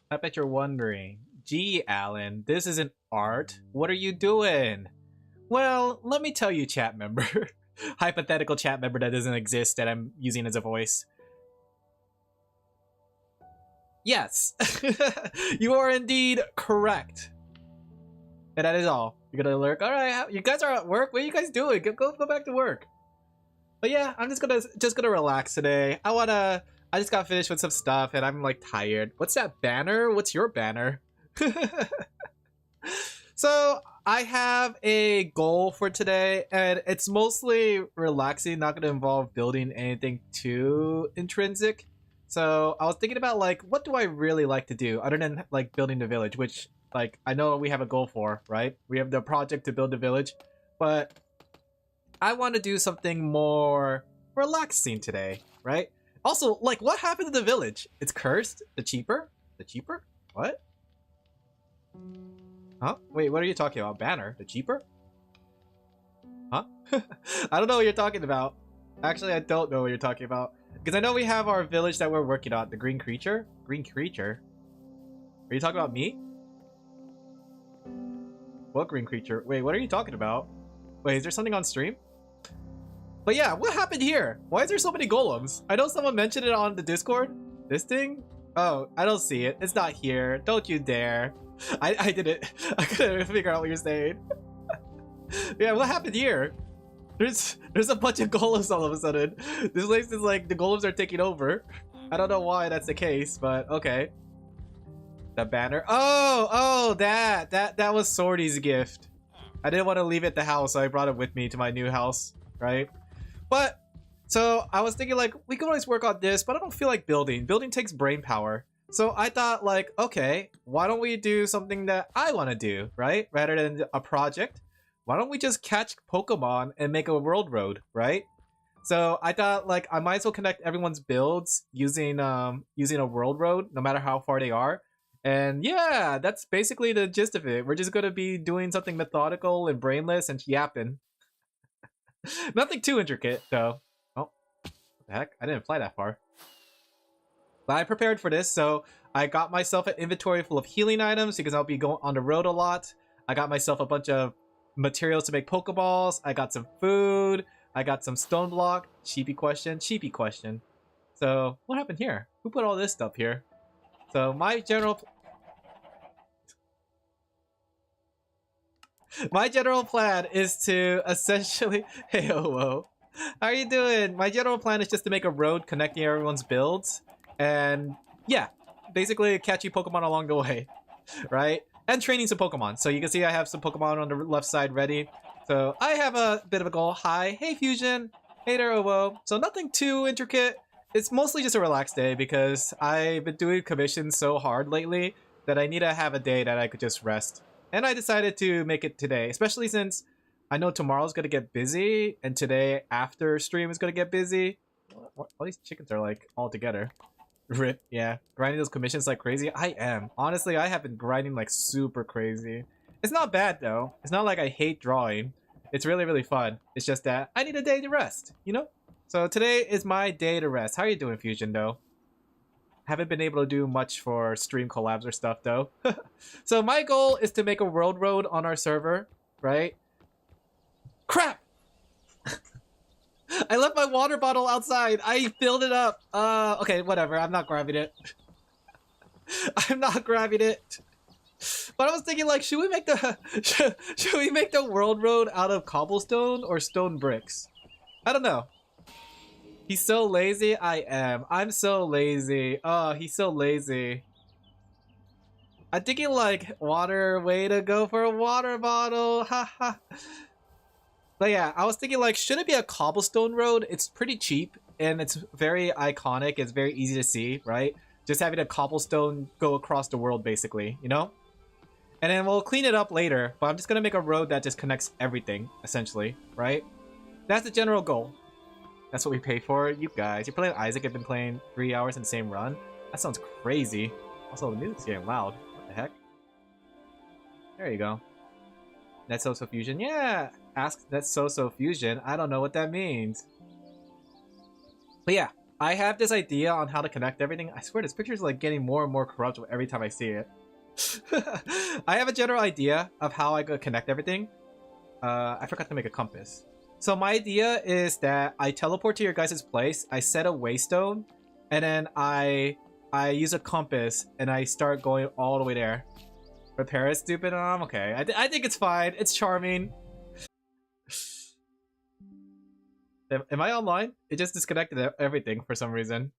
I bet you're wondering, gee, Alan, this isn't art. What are you doing? Well, let me tell you, chat member. Hypothetical chat member that doesn't exist that I'm using as a voice. Yes, you are indeed correct. And that is all. You're gonna lurk. All right, you guys are at work. What are you guys doing? Go back to work. But yeah, I'm just gonna relax today. I just got finished with some stuff and I'm like tired. What's that banner? What's your banner? So I have a goal for today and it's mostly relaxing, not gonna involve building anything too intrinsic. So I was thinking about like, what do I really like to do other than like building the village, which like I know we have a goal for, right? We have the project to build the village, but I want to do something more relaxing today, right? Also, like, what happened to the village? It's cursed? The cheaper? The cheaper? What? Huh? Wait, what are you talking about? Banner? The cheaper? Huh? I don't know what you're talking about. Actually, I don't know what you're talking about. Because I know we have our village that we're working on. The green creature? Green creature? Are you talking about me? What green creature? Wait, what are you talking about? Wait, is there something on stream? But yeah, what happened here? Why is there so many golems? I know someone mentioned it on the Discord. This thing? Oh, I don't see it. It's not here. Don't you dare. I didn't. I couldn't figure out what you're saying. Yeah, what happened here? There's a bunch of golems all of a sudden. This place is like the golems are taking over. I don't know why that's the case, but okay. The banner. Oh, that was Sorty's gift. I didn't want to leave it at the house, so I brought it with me to my new house, right? But so I was thinking like we could always work on this, but I don't feel like building. Building takes brain power. So I thought like, okay, why don't we do something that I want to do, right? Rather than a project, why don't we just catch Pokemon and make a world road, right? So I thought like I might as well connect everyone's builds using using a world road, no matter how far they are. And yeah, that's basically the gist of it. We're just gonna be doing something methodical and brainless and yapping. Nothing too intricate, though. Oh, what the heck? I didn't fly that far. But I prepared for this, so I got myself an inventory full of healing items because I'll be going on the road a lot. I got myself a bunch of materials to make Pokeballs. I got some food. I got some stone block. Sheepy question. Sheepy question. So, what happened here? Who put all this stuff here? So, my general plan is to essentially hey whoa, how are you doing? My general plan is just to make a road connecting everyone's builds and yeah, basically catchy Pokemon along the way, right? And training some Pokemon. So you can see I have some Pokemon on the left side ready. So I have a bit of a goal. Hi, hey Fusion, hey there Owo. So nothing too intricate. It's mostly just a relaxed day because I've been doing commissions so hard lately that I need to have a day that I could just rest. And I decided to make it today, especially since I know tomorrow's gonna get busy, and today after stream is gonna get busy. All these chickens are like all together. Rip, yeah. Grinding those commissions like crazy. I am. Honestly, I have been grinding like super crazy. It's not bad though. It's not like I hate drawing. It's really, really fun. It's just that I need a day to rest, you know? So today is my day to rest. How are you doing, Fusion, though? Haven't been able to do much for stream collabs or stuff though. So my goal is to make a world road on our server, right? Crap! I left my water bottle outside. I filled it up. Okay, whatever. I'm not grabbing it. I'm not grabbing it. But I was thinking like, should we make the should we make the world road out of cobblestone or stone bricks? I don't know. He's so lazy. I am. I'm so lazy. Oh, he's so lazy. I'm thinking like water, way to go for a water bottle. Haha. But yeah, I was thinking like, should it be a cobblestone road? It's pretty cheap and it's very iconic. It's very easy to see, right? Just having a cobblestone go across the world basically, you know? And then we'll clean it up later, but I'm just gonna make a road that just connects everything, essentially, right? That's the general goal. That's what we pay for. You guys, you're playing Isaac. I've been playing 3 hours in the same run. That sounds crazy. Also, the music's getting loud. What the heck? There you go. That's So Fusion. Yeah, ask that's So Fusion. I don't know what that means. But yeah, I have this idea on how to connect everything. I swear this picture is like getting more and more corrupt every time I see it. I have a general idea of how I could connect everything. I forgot to make a compass. So my idea is that I teleport to your guys' place, I set a waystone, and then I use a compass and I start going all the way there. Repair it, stupid. Okay. I think it's fine. It's charming. Am I online? It just disconnected everything for some reason.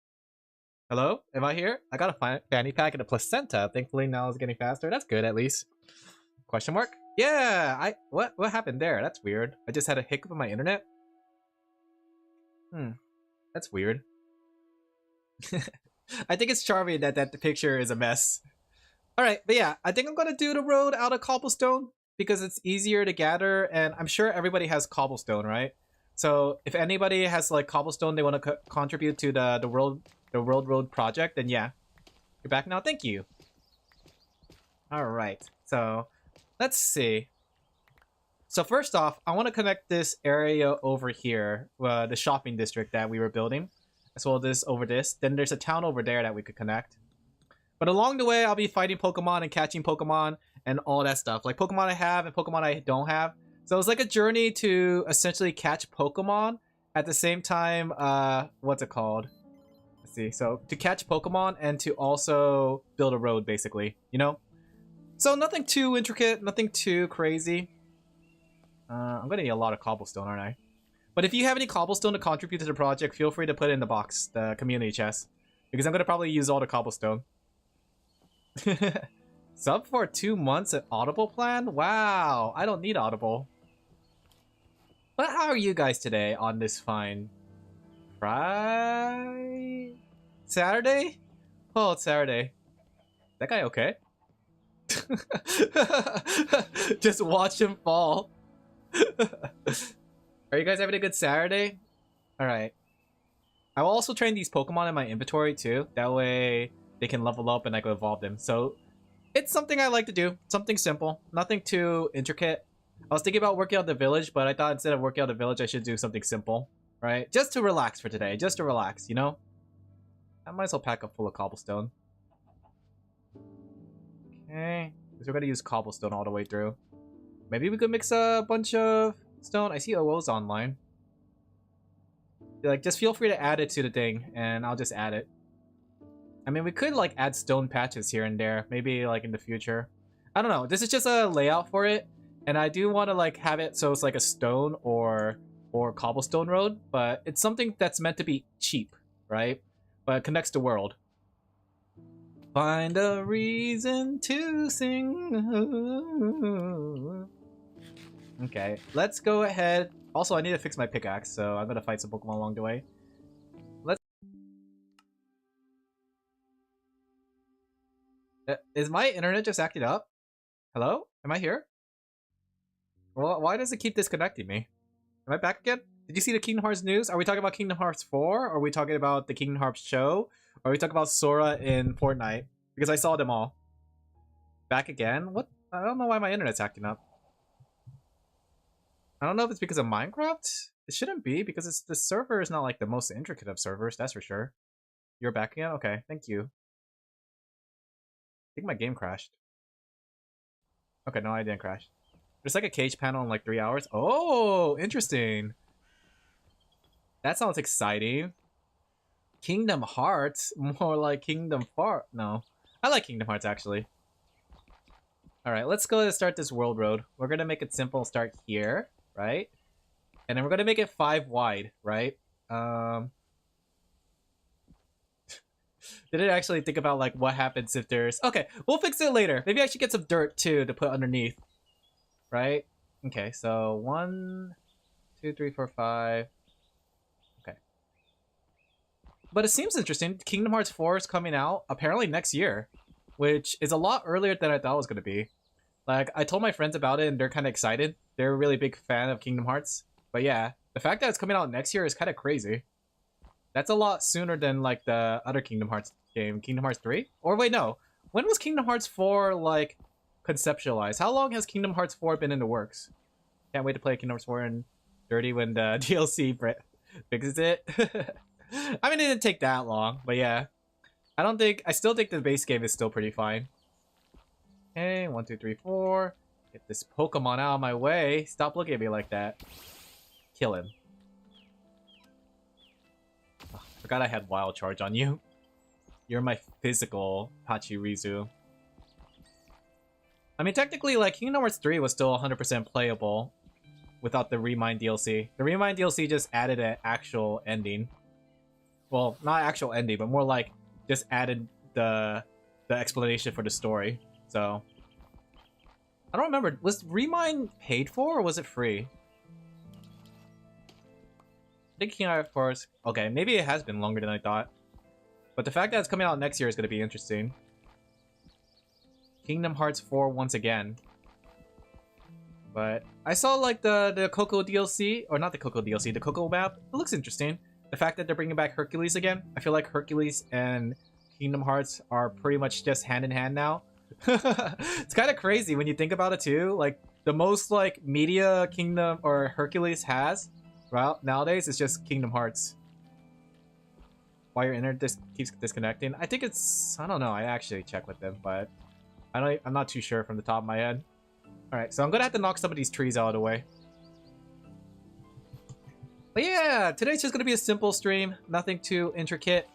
Hello? Am I here? I got a fanny pack and a placenta. Thankfully now it's getting faster. That's good at least. Question mark? Yeah! What happened there? That's weird. I just had a hiccup in my internet? That's weird. I think it's charming that the picture is a mess. Alright, but yeah, I think I'm gonna do the road out of cobblestone because it's easier to gather, and I'm sure everybody has cobblestone, right? So if anybody has like cobblestone they want to contribute to the world road project, then yeah. You're back now? Thank you. Alright, so let's see. So first off, I want to connect this area over here, the shopping district that we were building, as well as this over this. Then there's a town over there that we could connect. But along the way, I'll be fighting Pokemon and catching Pokemon and all that stuff. Like Pokemon I have and Pokemon I don't have. So it's like a journey to essentially catch Pokemon at the same time, what's it called? Let's see. So to catch Pokemon and to also build a road, basically, you know? So nothing too intricate, nothing too crazy. I'm gonna need a lot of cobblestone, aren't I? But if you have any cobblestone to contribute to the project, feel free to put it in the box, the community chest. Because I'm gonna probably use all the cobblestone. Sub for 2 months at Audible plan? Wow, I don't need Audible. But how are you guys today on this fine Friday? Saturday? Oh, it's Saturday. That guy okay? Just watch him fall. Are you guys having a good Saturday? Alright. I will also train these Pokemon in my inventory too. That way they can level up and I can evolve them. So it's something I like to do. Something simple. Nothing too intricate. I was thinking about working out the village, but I thought instead of working out the village, I should do something simple. Right? Just to relax for today. Just to relax, you know? I might as well pack up full of cobblestone. Okay. Because we're going to use cobblestone all the way through. Maybe we could mix a bunch of stone. I see OO's online. Like, just feel free to add it to the thing, and I'll just add it. I mean, we could, like, add stone patches here and there. Maybe, like, in the future. I don't know. This is just a layout for it. And I do want to, like, have it so it's, like, a stone or cobblestone road. But it's something that's meant to be cheap, right? But it connects the world. Find a reason to sing. Okay, let's go ahead. Also, I need to fix my pickaxe, so I'm gonna fight some Pokemon along the way. Let's... Is my internet just acting up? Hello? Am I here? Well, why does it keep disconnecting me? Am I back again? Did you see the Kingdom Hearts news? Are we talking about Kingdom Hearts 4? Or are we talking about the Kingdom Hearts show? Or are we talking about Sora in Fortnite? Because I saw them all. Back again? What? I don't know why my internet's acting up. I don't know if it's because of Minecraft. It shouldn't be, because the server is not like the most intricate of servers, that's for sure. You're back again? Okay, thank you. I think my game crashed. Okay, no, I didn't crash. There's like a cage panel in like 3 hours. Oh, interesting. That sounds exciting. Kingdom Hearts? More like Kingdom Fart. No. I like Kingdom Hearts, actually. Alright, let's go and start this world road. We're gonna make it simple and start here, right? And then we're gonna make it 5 wide, right? Did it actually think about like what happens if there's... Okay, we'll fix it later. Maybe I should get some dirt too to put underneath. Right? Okay, so 1, 2, 3, 4, 5. Okay. But it seems interesting. Kingdom Hearts 4 is coming out apparently next year, which is a lot earlier than I thought it was going to be. Like, I told my friends about it and they're kind of excited. They're a really big fan of Kingdom Hearts. But yeah, the fact that it's coming out next year is kind of crazy. That's a lot sooner than like the other Kingdom Hearts game, Kingdom Hearts 3? Or wait, no. When was Kingdom Hearts 4 like conceptualized? How long has Kingdom Hearts 4 been in the works? Can't wait to play Kingdom Hearts 4 in 30 when the DLC fixes it. I mean, it didn't take that long, but yeah. I still think the base game is still pretty fine. Okay, 1, 2, 3, 4. Get this Pokemon out of my way. Stop looking at me like that. Kill him. Oh, forgot I had Wild Charge on you. You're my physical Pachirisu. I mean, technically, like, Kingdom Hearts 3 was still 100% playable without the Remind DLC. The Remind DLC just added an actual ending. Well, not actual ending, but more like just added the explanation for the story. So, I don't remember. Was Remind paid for or was it free? I think Kingdom Hearts, of course. Okay, maybe it has been longer than I thought. But the fact that it's coming out next year is going to be interesting. Kingdom Hearts 4 once again. But I saw like the Coco DLC, or not the Coco DLC, the Coco map. It looks interesting. The fact that they're bringing back Hercules again. I feel like Hercules and Kingdom Hearts are pretty much just hand in hand now. It's kind of crazy when you think about it too. Like the most like media Kingdom or Hercules has, well, nowadays is just Kingdom Hearts. Why your internet keeps disconnecting? I think it's, I don't know. I actually checked with them, but I'm not too sure from the top of my head. All right, so I'm gonna have to knock some of these trees out of the way. But yeah, today's just gonna be a simple stream, nothing too intricate.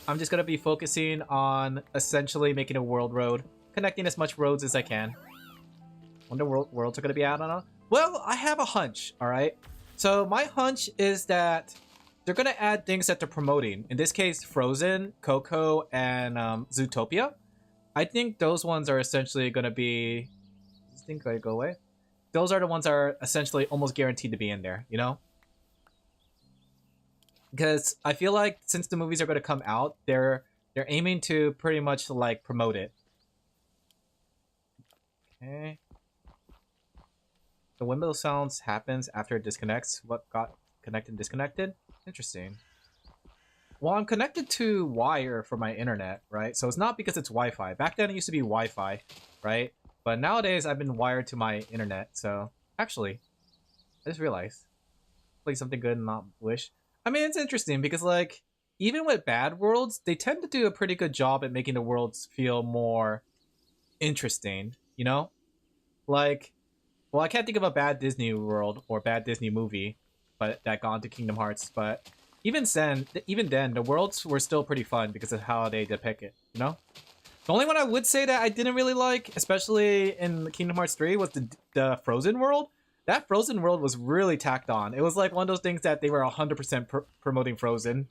I'm just gonna be focusing on essentially making a world road, connecting as much roads as I can. Wonder worlds are gonna be out on a... Well, I have a hunch, all right? So my hunch is that they're gonna add things that they're promoting. In this case, Frozen, Coco, and Zootopia. I think those ones are essentially gonna be... Does this thing go away? Those are the ones that are essentially almost guaranteed to be in there, you know? Because I feel like since the movies are going to come out, they're aiming to pretty much like promote it. Okay. The windmill sounds happens after it disconnects. What got connected and disconnected? Interesting. Well, I'm connected to wire for my internet, right? So it's not because it's Wi-Fi. Back then it used to be Wi-Fi, right? But nowadays I've been wired to my internet. So actually, I just realized, play something good and not wish. I mean, it's interesting because, like, even with bad worlds, they tend to do a pretty good job at making the worlds feel more interesting, you know? Like, well, I can't think of a bad Disney world or bad Disney movie but that got into Kingdom Hearts, but even then, the worlds were still pretty fun because of how they depict it, you know? The only one I would say that I didn't really like, especially in Kingdom Hearts 3, was the Frozen world. That Frozen world was really tacked on. It was like one of those things that they were 100% promoting Frozen.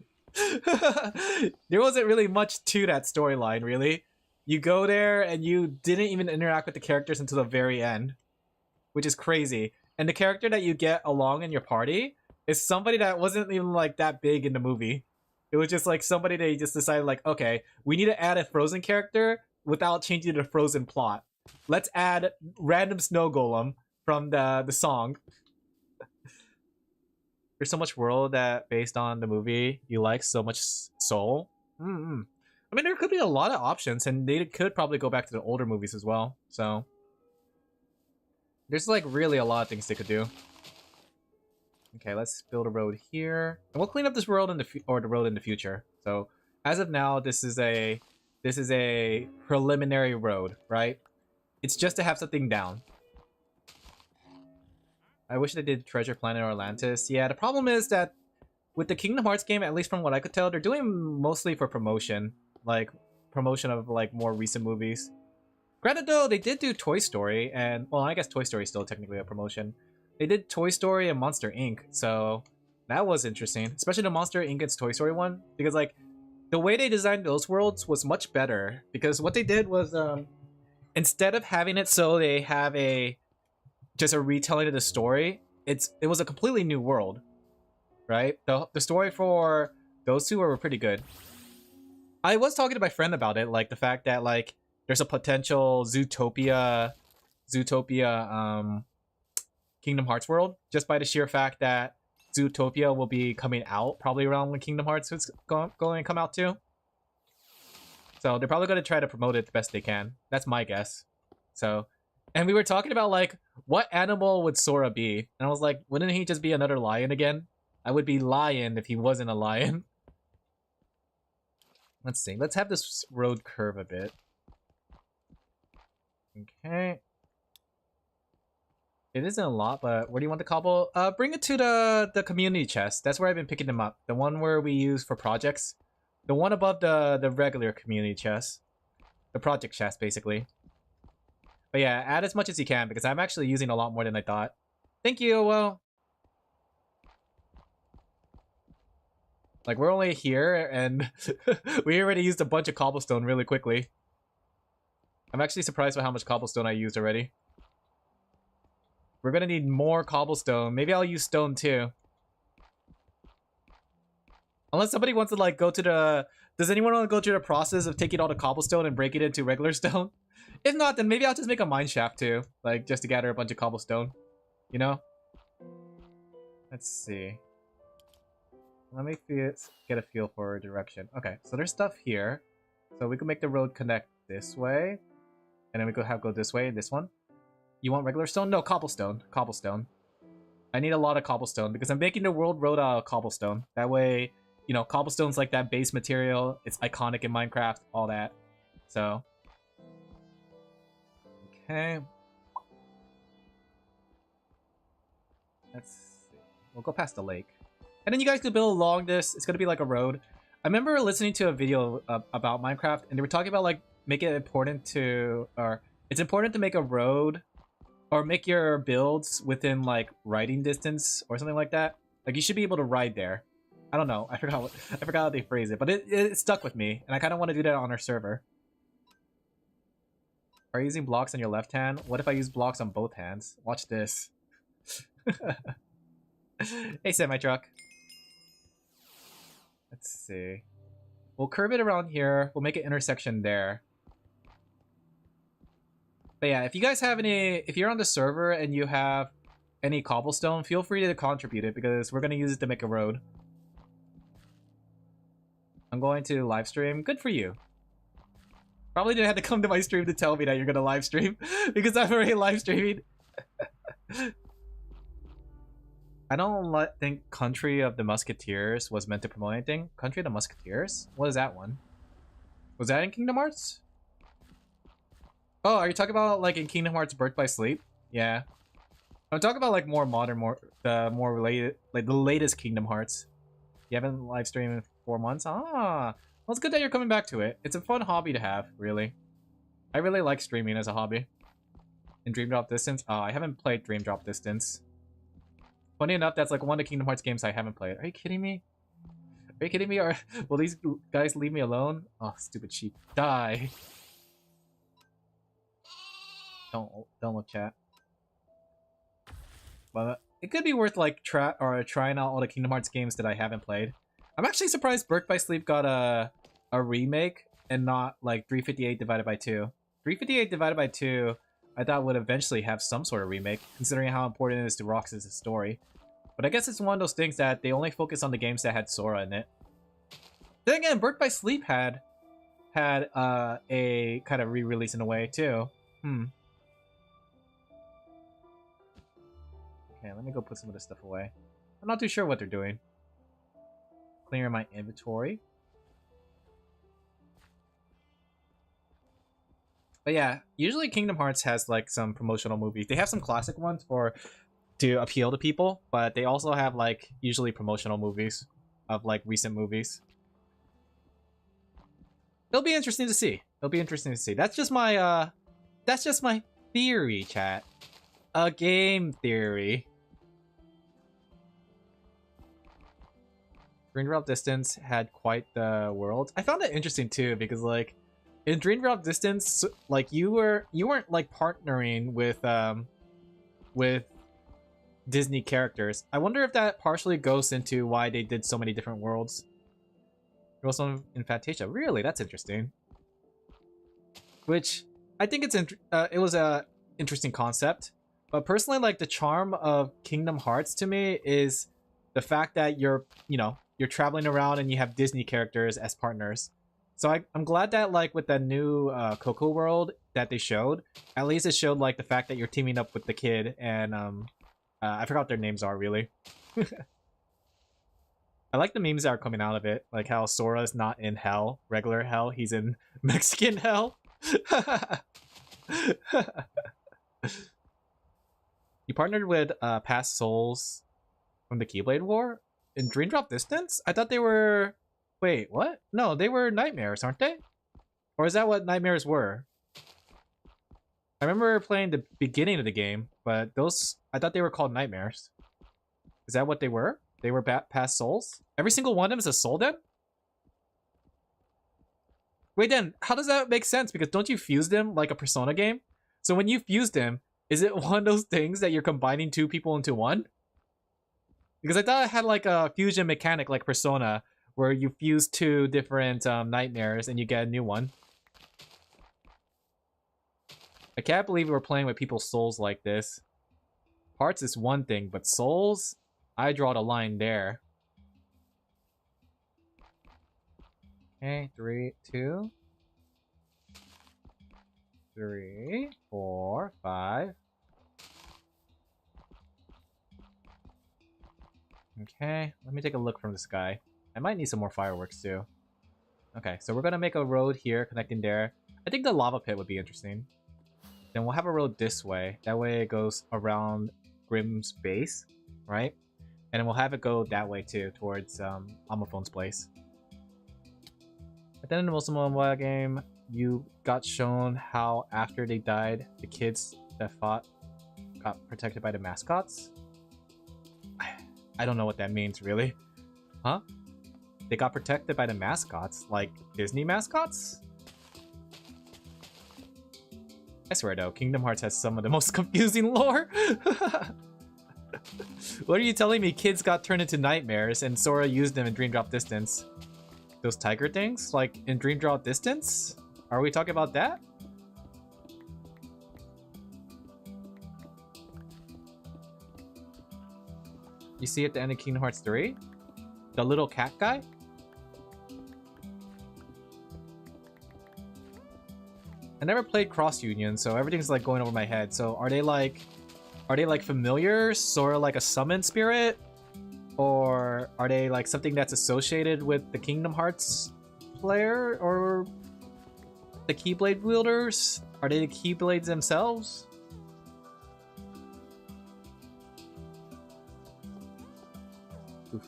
There wasn't really much to that storyline, really. You go there and you didn't even interact with the characters until the very end, which is crazy. And the character that you get along in your party is somebody that wasn't even like that big in the movie. It was just like somebody they just decided like, okay, we need to add a Frozen character without changing the Frozen plot. Let's add random snow golem from the song. There's so much world that based on the movie you like, so much soul. I mean, there could be a lot of options, and they could probably go back to the older movies as well. So there's like really a lot of things they could do. Okay, let's build a road here, and we'll clean up this road in the road in the future. So as of now, this is a preliminary road, right? It's just to have something down. I wish they did Treasure Planet or Atlantis. Yeah, the problem is that with the Kingdom Hearts game, at least from what I could tell, they're doing mostly for promotion. Like, promotion of, like, more recent movies. Granted, though, they did do Toy Story, and... Well, I guess Toy Story is still technically a promotion. They did Toy Story and Monster Inc., so... That was interesting. Especially the Monster Inc. and Toy Story one. Because, like, the way they designed those worlds was much better. Because what they did was, instead of having it so they have just a retelling of the story, it was a completely new world, right? The story for those two were pretty good. I was talking to my friend about it, like the fact that like there's a potential Zootopia Kingdom Hearts world, just by the sheer fact that Zootopia will be coming out probably around when Kingdom Hearts is going to come out too. So they're probably going to try to promote it the best they can. That's my guess. So, and we were talking about like, what animal would Sora be? And I was like, wouldn't he just be another lion again? I would be lion if he wasn't a lion. Let's see. Let's have this road curve a bit. Okay. It isn't a lot, but where do you want the cobble? Bring it to the community chest. That's where I've been picking them up. The one where we use for projects. The one above the regular community chest. The project chest, basically. But yeah, add as much as you can, because I'm actually using a lot more than I thought. Thank you, well. Like, we're only here, and we already used a bunch of cobblestone really quickly. I'm actually surprised by how much cobblestone I used already. We're gonna need more cobblestone. Maybe I'll use stone too. Unless somebody wants to like go to the... Does anyone want to go through the process of taking all the cobblestone and breaking it into regular stone? If not, then maybe I'll just make a mine shaft too. Like, just to gather a bunch of cobblestone. You know? Let's see. Let me get a feel for direction. Okay, so there's stuff here. So we can make the road connect this way. And then we could have go this way, this one. You want regular stone? No, cobblestone. Cobblestone. I need a lot of cobblestone because I'm making the world road out of cobblestone. That way, you know, cobblestone's like that base material. It's iconic in Minecraft, all that. So. Okay. Let's see. We'll go past the lake. And then you guys can build along this. It's going to be like a road. I remember listening to a video about Minecraft, and they were talking about like making it important to... or it's important to make a road or make your builds within like riding distance or something like that. Like you should be able to ride there. I don't know. I forgot how they phrase it, but it stuck with me, and I kind of want to do that on our server. Are you using blocks on your left hand? What if I use blocks on both hands? Watch this. Hey, semi-truck. Let's see. We'll curve it around here. We'll make an intersection there. But yeah, if you guys have any... If you're on the server and you have any cobblestone, feel free to contribute it because we're going to use it to make a road. I'm going to live stream. Good for you. Probably didn't have to come to my stream to tell me that you're going to live stream because I'm already live streaming. I don't think Country of the Musketeers was meant to promote anything. Country of the Musketeers? What is that one? Was that in Kingdom Hearts? Oh, are you talking about like in Kingdom Hearts Birth by Sleep? Yeah. I'm talking about like more modern, more related, like the latest Kingdom Hearts. You haven't live streamed in 4 months? Ah, well, it's good that you're coming back to it. It's a fun hobby to have, really. I really like streaming as a hobby. In Dream Drop Distance? Oh, I haven't played Dream Drop Distance. Funny enough, that's like one of the Kingdom Hearts games I haven't played. Are you kidding me? Are you kidding me? Or will these guys leave me alone? Oh, stupid sheep. Die. Don't look, chat. But it could be worth like trying out all the Kingdom Hearts games that I haven't played. I'm actually surprised Birth by Sleep got a remake and not like 358 divided by 2. 358 divided by 2 I thought would eventually have some sort of remake, considering how important it is to Roxas' story. But I guess it's one of those things that they only focus on the games that had Sora in it. Then again, Birth by Sleep had a kind of re-release in a way too. Okay, let me go put some of this stuff away. I'm not too sure what they're doing. Clearing my inventory. But yeah, usually Kingdom Hearts has like some promotional movies. They have some classic ones to appeal to people, but they also have like usually promotional movies of like recent movies. It'll be interesting to see. It'll be interesting to see. That's just my theory, chat. A game theory. Dream Drop Distance had quite the world. I found it interesting too because like in Dream Drop Distance, like you weren't like partnering with Disney characters. I wonder if that partially goes into why they did so many different worlds. There was some in Fantasia. Really, that's interesting. Which I think it was a interesting concept. But personally, like the charm of Kingdom Hearts to me is the fact that you're traveling around and you have Disney characters as partners. So I'm glad that like with the new Coco world that they showed, at least it showed like the fact that you're teaming up with the kid and I forgot what their names are really. I like the memes that are coming out of it, like how Sora's not in hell, regular hell, he's in Mexican hell. You partnered with past souls from the Keyblade War in Dream Drop Distance? I thought they were... Wait, what? No, they were nightmares, aren't they? Or is that what nightmares were? I remember playing the beginning of the game, but those... I thought they were called nightmares. Is that what they were? They were past souls? Every single one of them is a soul then? Wait then, how does that make sense? Because don't you fuse them like a Persona game? So when you fuse them, is it one of those things that you're combining two people into one? Because I thought it had like a fusion mechanic like Persona, where you fuse two different nightmares and you get a new one. I can't believe we're playing with people's souls like this. Hearts is one thing, but souls? I draw the line there. Okay, 3, 2, 3, 4, 5. Okay, let me take a look from the sky. I might need some more fireworks too. Okay, so we're gonna make a road here connecting there. I think the lava pit would be interesting. Then we'll have a road this way. That way it goes around Grimm's base, right? And then we'll have it go that way too, towards Amophone's place. At the end of the Muslim Mobile game, you got shown how after they died, the kids that fought got protected by the mascots. I don't know what that means, really. Huh? They got protected by the mascots? Like Disney mascots? I swear though, Kingdom Hearts has some of the most confusing lore. What are you telling me? Kids got turned into nightmares and Sora used them in Dream Drop Distance. Those tiger things? Like in Dream Drop Distance? Are we talking about that? You see at the end of Kingdom Hearts 3? The little cat guy? I never played Cross Union, so everything's like going over my head. So are they like familiar? Sort of like a summon spirit? Or are they like something that's associated with the Kingdom Hearts player? Or the Keyblade wielders? Are they the Keyblades themselves? Oof.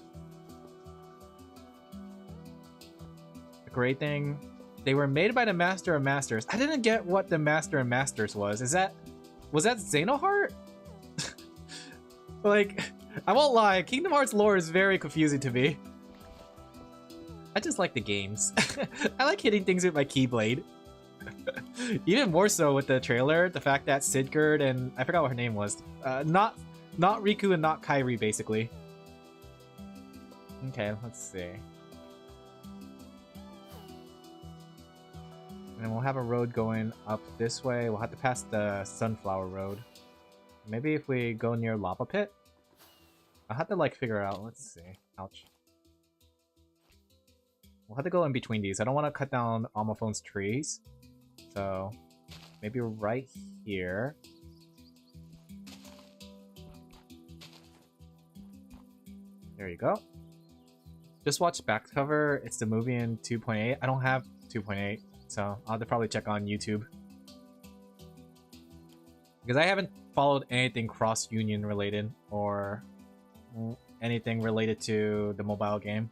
The great thing, they were made by the Master of Masters. I didn't get what the Master of Masters was. Was that Xenoheart? Like, I won't lie, Kingdom Hearts lore is very confusing to me. I just like the games. I like hitting things with my Keyblade. Even more so with the trailer, the fact that Sigurd and I forgot what her name was. Not Riku and not Kairi, basically. Okay, let's see. And we'll have a road going up this way. We'll have to pass the Sunflower Road. Maybe if we go near Lava Pit? I'll have to like figure out. Let's see. Ouch. We'll have to go in between these. I don't want to cut down Amophone's trees. So maybe right here. There you go. Just watch back cover. It's the movie in 2.8. I don't have 2.8, so I'll have to probably check on YouTube. Because I haven't followed anything cross-union related or anything related to the mobile game.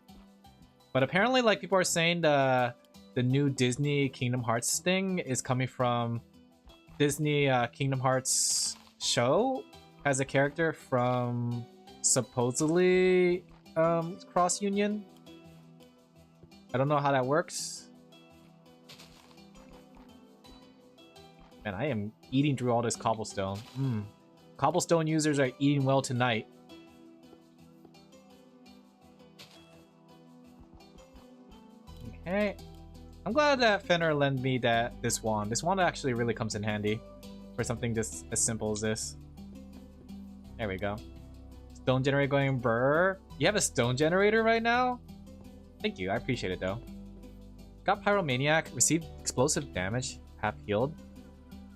But apparently, like, people are saying the new Disney Kingdom Hearts thing is coming from Disney Kingdom Hearts show as a character from supposedly cross-union. I don't know how that works. Man, I am eating through all this cobblestone. Cobblestone users are eating well tonight. Okay. I'm glad that Fenrir lent me this wand. This wand actually really comes in handy for something just as simple as this. There we go. Stone generator going brr. You have a stone generator right now? Thank you, I appreciate it though. Got Pyromaniac, received explosive damage, half healed.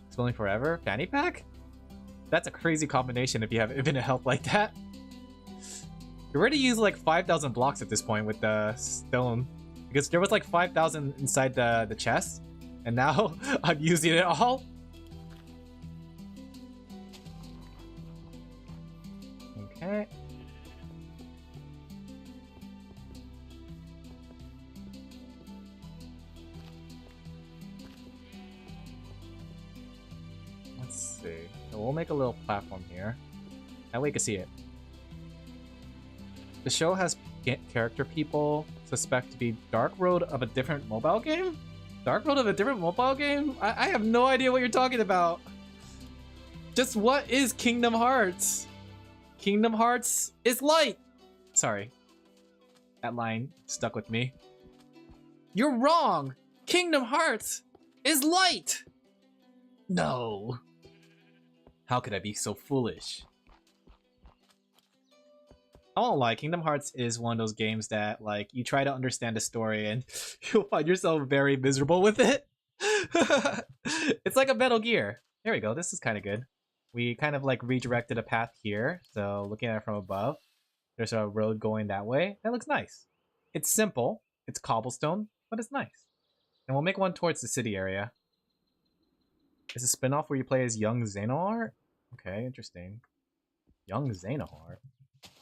Exploding forever, fanny pack? That's a crazy combination if you have infinite health like that. We already used like 5,000 blocks at this point with the stone. Because there was like 5,000 inside the chest. And now I'm using it all. Okay. Let's see. So we'll make a little platform here. That way you can see it. The show has character people suspect to be Dark Road of a different mobile game? Dark Road of a different mobile game? I have no idea what you're talking about. Just what is Kingdom Hearts? Kingdom Hearts is light. Sorry. That line stuck with me. You're wrong. Kingdom Hearts is light. No. How could I be so foolish? I won't lie, Kingdom Hearts is one of those games that, like, you try to understand the story and you'll find yourself very miserable with it. It's like a Metal Gear. There we go, this is kind of good. We kind of, like, redirected a path here, so looking at it from above, there's a road going that way. That looks nice. It's simple, it's cobblestone, but it's nice. And we'll make one towards the city area. It's a spin-off where you play as young Xenoheart? Okay, interesting. Young Xenoheart?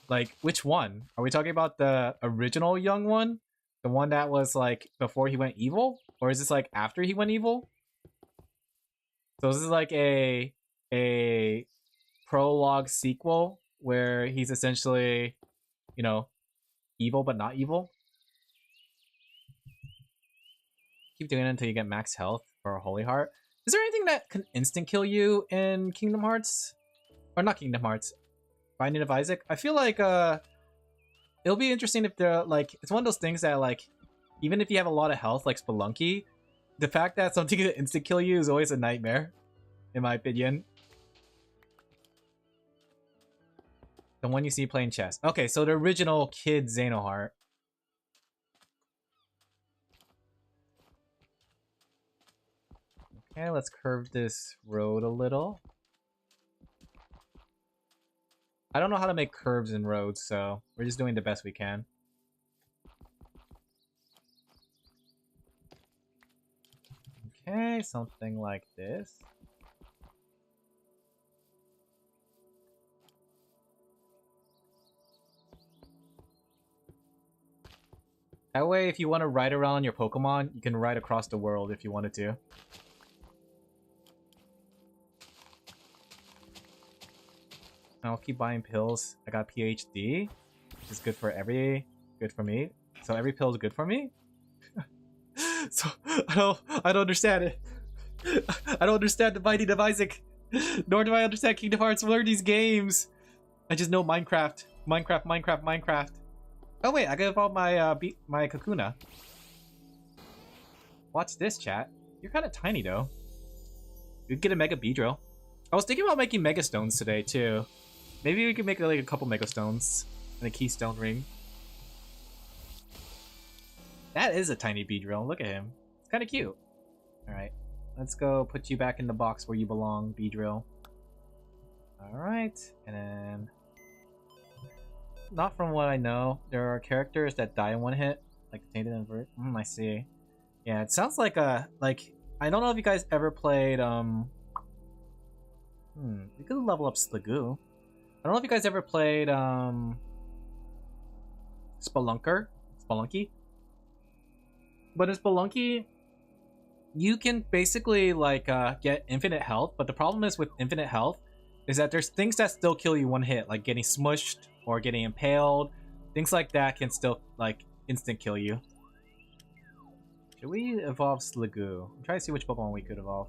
Like, which one? Are we talking about the original young one? The one that was, like, before he went evil? Or is this, like, after he went evil? So this is, like, a prologue sequel where he's essentially, you know, evil but not evil? Keep doing it until you get max health for a Holy Heart. Is there anything that can instant kill you in Kingdom Hearts? Or not Kingdom Hearts. Binding of Isaac. I feel like it'll be interesting if they're like, it's one of those things that, like, even if you have a lot of health like Spelunky, the fact that something can instant kill you is always a nightmare, in my opinion. The one you see playing chess. Okay, so the original kid Xenoheart. Okay, let's curve this road a little. I don't know how to make curves in roads, so we're just doing the best we can. Okay, something like this. That way, if you want to ride around your Pokemon, you can ride across the world if you wanted to. I'll keep buying pills. I got PhD, which is good for me. So every pill is good for me? So I don't understand it. I don't understand the Binding of Isaac. Nor do I understand Kingdom Hearts. What are these games? I just know Minecraft. Minecraft. Oh wait, I can evolve my my Kakuna. Watch this, chat. You're kind of tiny though. You'd get a Mega Beedrill. I was thinking about making Mega Stones today too. Maybe we could make like a couple Mega Stones and a Keystone Ring. That is a tiny Beedrill. Look at him. It's kind of cute. Alright. Let's go put you back in the box where you belong, Beedrill. Alright. And then... not from what I know. There are characters that die in one hit. Like Tainted Invert. I see. Yeah, it sounds like a... like... I don't know if you guys ever played... we could level up Sligoo. I don't know if you guys ever played Spelunky. But in Spelunky, you can basically like get infinite health, but the problem is with infinite health is that there's things that still kill you one hit, like getting smushed or getting impaled. Things like that can still like instant kill you. Should we evolve Sligoo? I'm trying to see which Pokemon we could evolve.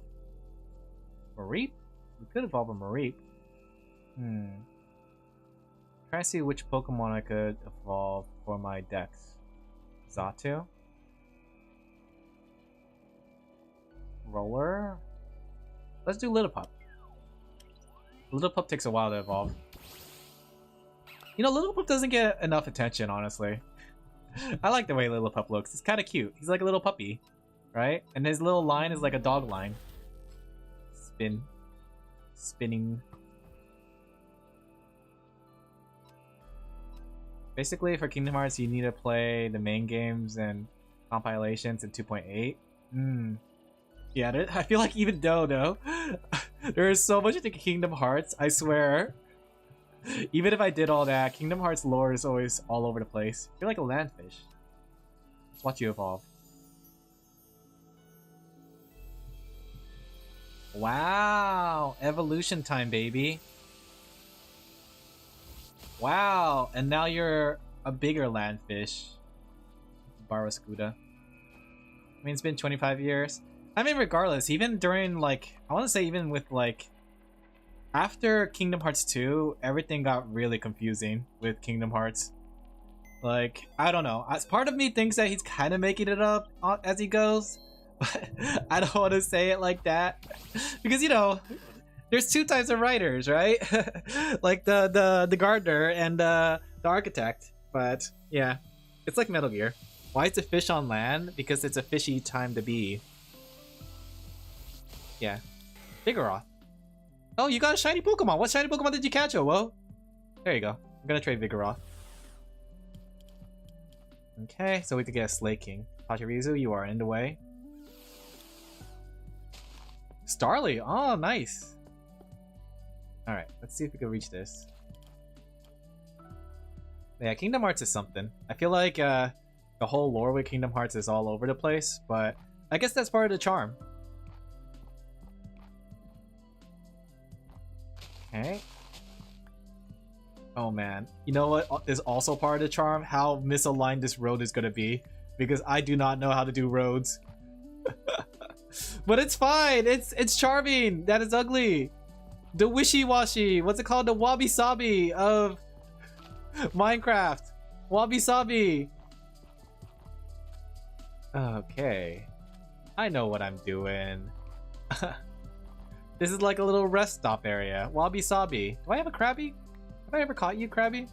Mareep? We could evolve a Mareep. Trying to see which Pokemon I could evolve for my Dex. Xatu? Roller? Let's do Littlepup. Littlepup takes a while to evolve. You know, Littlepup doesn't get enough attention, honestly. I like the way Littlepup looks. It's kind of cute. He's like a little puppy, right? And his little line is like a dog line. Spinning. Basically, for Kingdom Hearts, you need to play the main games and compilations in 2.8. Yeah, I feel like even though there is so much to Kingdom Hearts, I swear. Even if I did all that, Kingdom Hearts lore is always all over the place. You're like a landfish. Let's watch you evolve. Wow! Evolution time, baby. Wow! And now you're a bigger landfish. Barrascuda. I mean, it's been 25 years. I mean, regardless, even during, like, I want to say even with, like, after Kingdom Hearts 2, everything got really confusing with Kingdom Hearts. Like, I don't know. As part of me thinks that he's kind of making it up as he goes, but I don't want to say it like that because, you know, there's two types of writers, right? Like the gardener and the architect. But yeah, it's like Metal Gear. Why is the fish on land? Because it's a fishy time to be. Yeah, Vigoroth. Oh, you got a shiny Pokemon. What shiny Pokemon did you catch, Owo? There you go. I'm gonna trade Vigoroth. Okay, so we could get a Slaking. Pachirisu, you are in the way. Starly, oh nice. Alright, let's see if we can reach this. Yeah, Kingdom Hearts is something. I feel like the whole lore with Kingdom Hearts is all over the place, but I guess that's part of the charm. Okay. Oh man, you know what is also part of the charm? How misaligned this road is gonna be, because I do not know how to do roads. But it's fine. It's charming. That is ugly. The wishy-washy. What's it called? The wabi-sabi of Minecraft. Wabi-sabi. Okay. I know what I'm doing. This is like a little rest stop area. Wabi-sabi. Do I have a Krabby? Have I ever caught you, Krabby?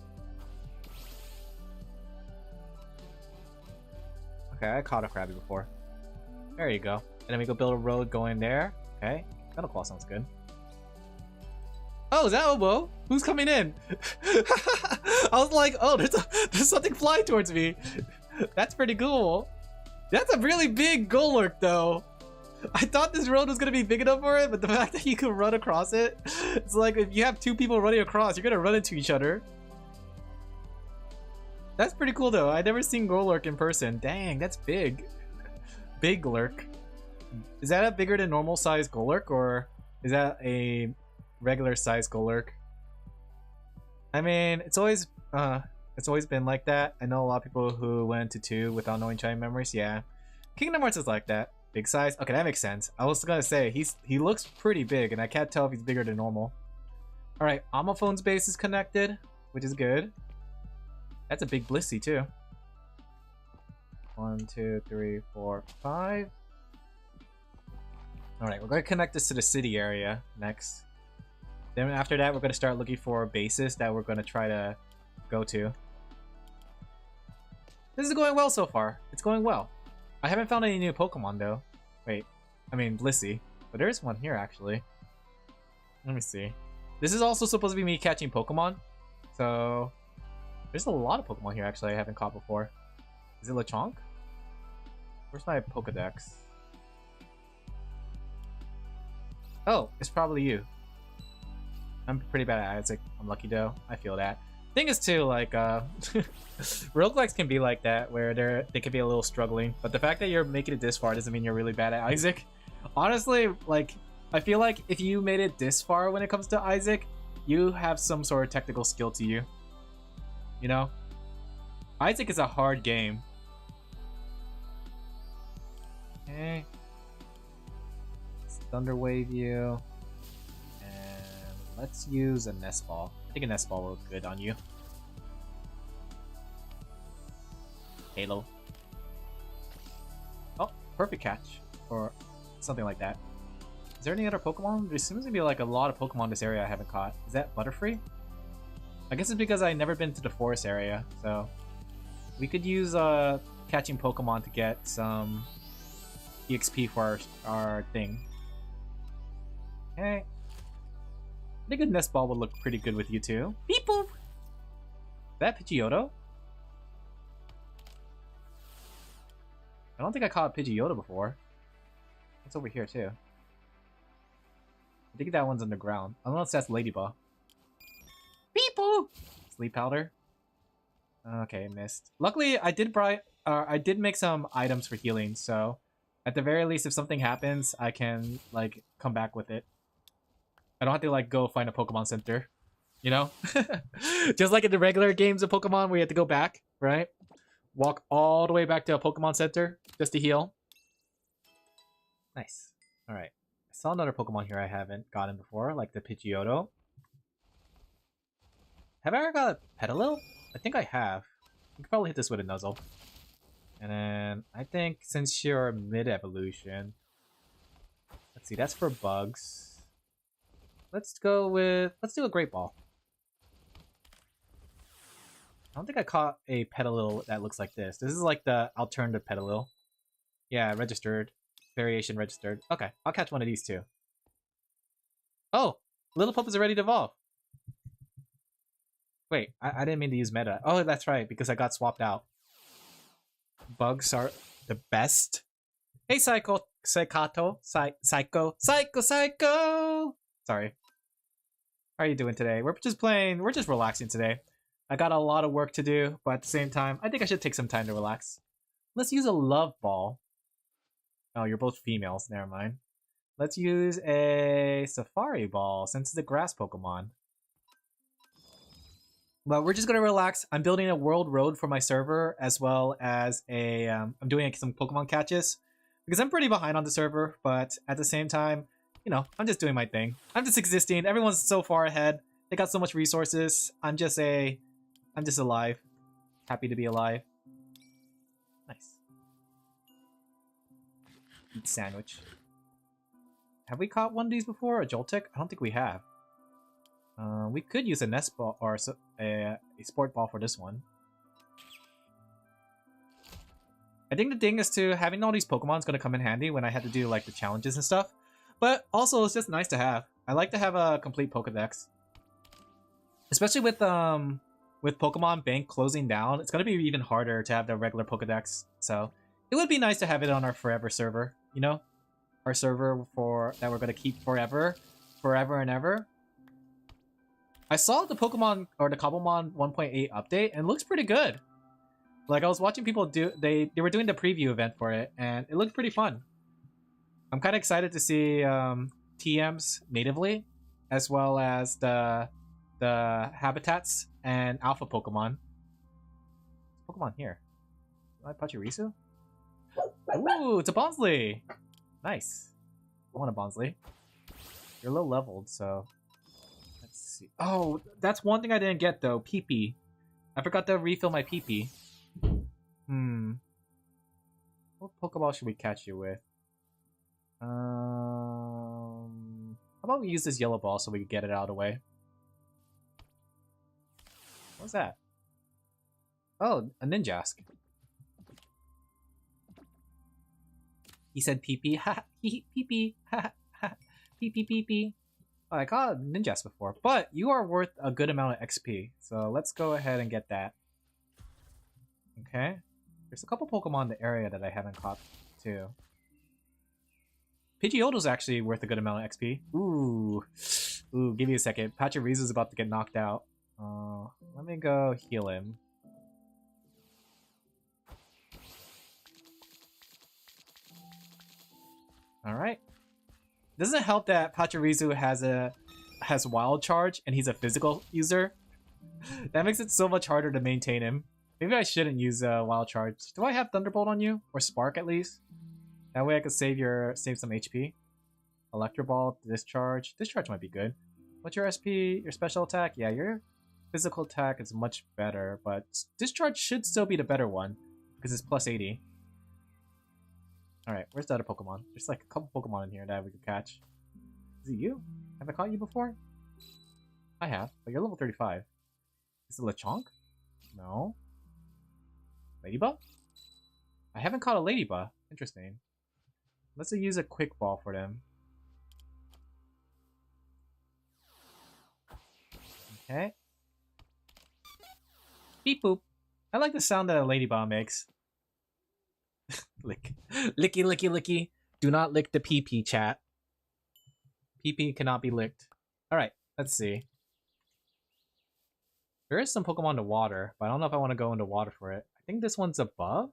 Okay, I caught a Krabby before. There you go. And then we go build a road going there. Okay. Metal Claw sounds good. Oh, is that Obo? Who's coming in? I was like, oh, there's something flying towards me. That's pretty cool. That's a really big Golurk, though. I thought this road was gonna be big enough for it, but the fact that you can run across it, it's like if you have two people running across, you're gonna run into each other. That's pretty cool, though. I've never seen Golurk in person. Dang, that's big. Big Lurk. Is that a bigger than normal size Golurk, or is that a regular size Golurk? I mean, it's always been like that. I know a lot of people who went to 2 without knowing China memories. Yeah, Kingdom Hearts is like that. Big size. Okay, that makes sense. I was gonna say he looks pretty big, and I can't tell if he's bigger than normal. All right, Amophone's base is connected, which is good. That's a big Blissey too. 1, 2, 3, 4, 5. Alright, we're going to connect this to the city area next. Then after that, we're going to start looking for bases that we're going to try to go to. This is going well so far. It's going well. I haven't found any new Pokemon though. Wait, I mean Blissey. But there's one here actually. Let me see. This is also supposed to be me catching Pokemon. So there's a lot of Pokemon here actually I haven't caught before. Is it Lechonk? Where's my Pokedex? Oh, it's probably you. I'm pretty bad at Isaac. I'm lucky though. I feel that. Thing is too, like roguelikes can be like that, where they can be a little struggling. But the fact that you're making it this far doesn't mean you're really bad at Isaac. Honestly, like I feel like if you made it this far when it comes to Isaac, you have some sort of technical skill to you. You know? Isaac is a hard game. Okay. Let's Thunder Wave you. And let's use a Nest Ball. I think a Nest Ball will look good on you. Halo. Oh, perfect catch. Or something like that. Is there any other Pokemon? There seems to be like a lot of Pokemon in this area I haven't caught. Is that Butterfree? I guess it's because I've never been to the forest area, so we could use catching Pokemon to get some EXP for our thing. Okay. I think a Nest Ball would look pretty good with you too. Beep boop! Is that Pidgeotto? I don't think I caught Pidgeotto before. What's over here too? I think that one's underground. Unless that's Ladybug. Beep-boop! Sleep powder. Okay, missed. Luckily, I did make some items for healing, so at the very least, if something happens, I can like come back with it. I don't have to like go find a Pokemon Center, you know? Just like in the regular games of Pokemon, where you have to go back, right? Walk all the way back to a Pokemon Center just to heal. Nice. All right. I saw another Pokemon here I haven't gotten before, like the Pidgeotto. Have I ever got a Petalil? I think I have. You can probably hit this with a Nuzzle. And then I think since you're mid-evolution, let's see, that's for bugs. Let's do a Great Ball. I don't think I caught a Petalil that looks like this. This is like the alternative Petalil. Yeah, registered. Variation registered. Okay, I'll catch one of these too. Oh, Little Pup is ready to evolve. Wait, I didn't mean to use meta. Oh, that's right, because I got swapped out. Bugs are the best. Hey, Psycho. Psycho. Sorry. How are you doing today? We're just playing. We're just relaxing today. I got a lot of work to do, but at the same time, I think I should take some time to relax. Let's use a Love Ball. Oh, you're both females. Never mind. Let's use a Safari Ball since it's a grass Pokemon. But we're just gonna relax. I'm building a world road for my server, as well as I'm doing some Pokemon catches because I'm pretty behind on the server. But at the same time, you know, I'm just doing my thing. I'm just existing. Everyone's so far ahead. They got so much resources. I'm just alive. Happy to be alive. Nice. Eat sandwich. Have we caught one of these before? A Joltik? I don't think we have. We could use a nest ball or a sport ball for this one. I think the thing is to having all these Pokemon is going to come in handy when I had to do like the challenges and stuff. But also, it's just nice to have. I like to have a complete Pokedex, especially with Pokemon Bank closing down. It's going to be even harder to have the regular Pokedex. So it would be nice to have it on our forever server. You know, our server that we're going to keep forever and ever. I saw the Pokemon or the Cobblemon 1.8 update and it looks pretty good. Like I was watching people do they were doing the preview event for it and it looked pretty fun. I'm kind of excited to see TMs natively, as well as the habitats and alpha Pokemon. Pokemon here. Am I Pachirisu? Ooh, it's a Bonsley. Nice. I want a Bonsley. You're low leveled, so. Oh, that's one thing I didn't get though. PP. I forgot to refill my PP. What Pokeball should we catch you with? How about we use this yellow ball so we can get it out of the way? What's that? Oh, a Ninjask. He said PP. Ha PP. Ha ha. PP PP. Oh, I caught a Ninjask before, but you are worth a good amount of XP. So let's go ahead and get that. Okay. There's a couple Pokemon in the area that I haven't caught too. Pidgeotto's actually worth a good amount of XP. Ooh, give me a second. Pachirisu's about to get knocked out. Let me go heal him. Alright. Doesn't it help that Pachirisu has Wild Charge and he's a physical user? That makes it so much harder to maintain him. Maybe I shouldn't use Wild Charge. Do I have Thunderbolt on you? Or Spark at least? That way I could save some HP. Electro Ball, Discharge. Discharge might be good. What's your SP? Your special attack? Yeah, your physical attack is much better, but Discharge should still be the better one because it's plus 80. Alright, where's the other Pokemon? There's like a couple Pokemon in here that we could catch. Is it you? Have I caught you before? I have, but you're level 35. Is it Lechonk? No. Ladybug? I haven't caught a Ladybug. Interesting. Let's use a quick ball for them. Okay. Beep boop. I like the sound that a Ladybug makes. Lick. Licky, licky, licky. Do not lick the PP, chat. PP cannot be licked. Alright, let's see. There is some Pokemon to water, but I don't know if I want to go into water for it. I think this one's above?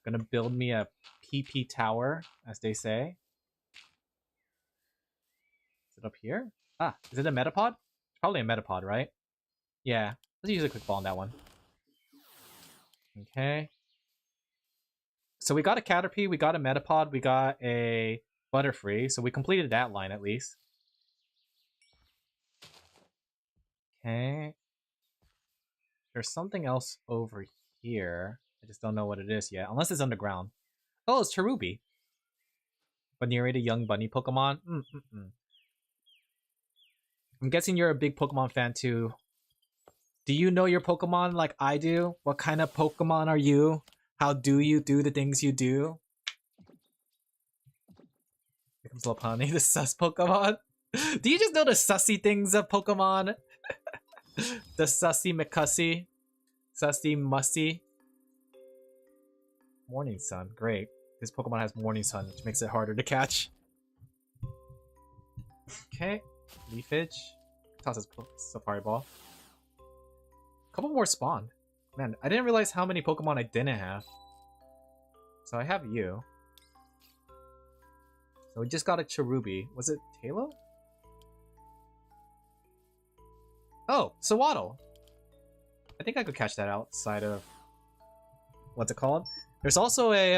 Gonna build me a PP tower, as they say. Is it up here? Ah, is it a Metapod? It's probably a Metapod, right? Yeah, let's use a quick ball on that one. Okay. So we got a Caterpie, we got a Metapod, we got a Butterfree, so we completed that line at least. Okay. There's something else over here. I just don't know what it is yet, unless it's underground. Oh, it's Cherubi. Venerate a young bunny Pokemon. I'm guessing you're a big Pokemon fan too. Do you know your Pokemon like I do? What kind of Pokemon are you? How do you do the things you do? Here comes Lopunny, the sus Pokemon. Do you just know the sussy things of Pokemon? The sussy McCussy. Sussy Mussy. Morning Sun, great. This Pokemon has Morning Sun, which makes it harder to catch. Okay, Leafage. Toss his Safari Ball. Couple more spawned. Man, I didn't realize how many Pokemon I didn't have. So I have you. So we just got a Cherubi. Was it Talo? Oh, Sawaddle. I think I could catch that outside of... What's it called? There's also a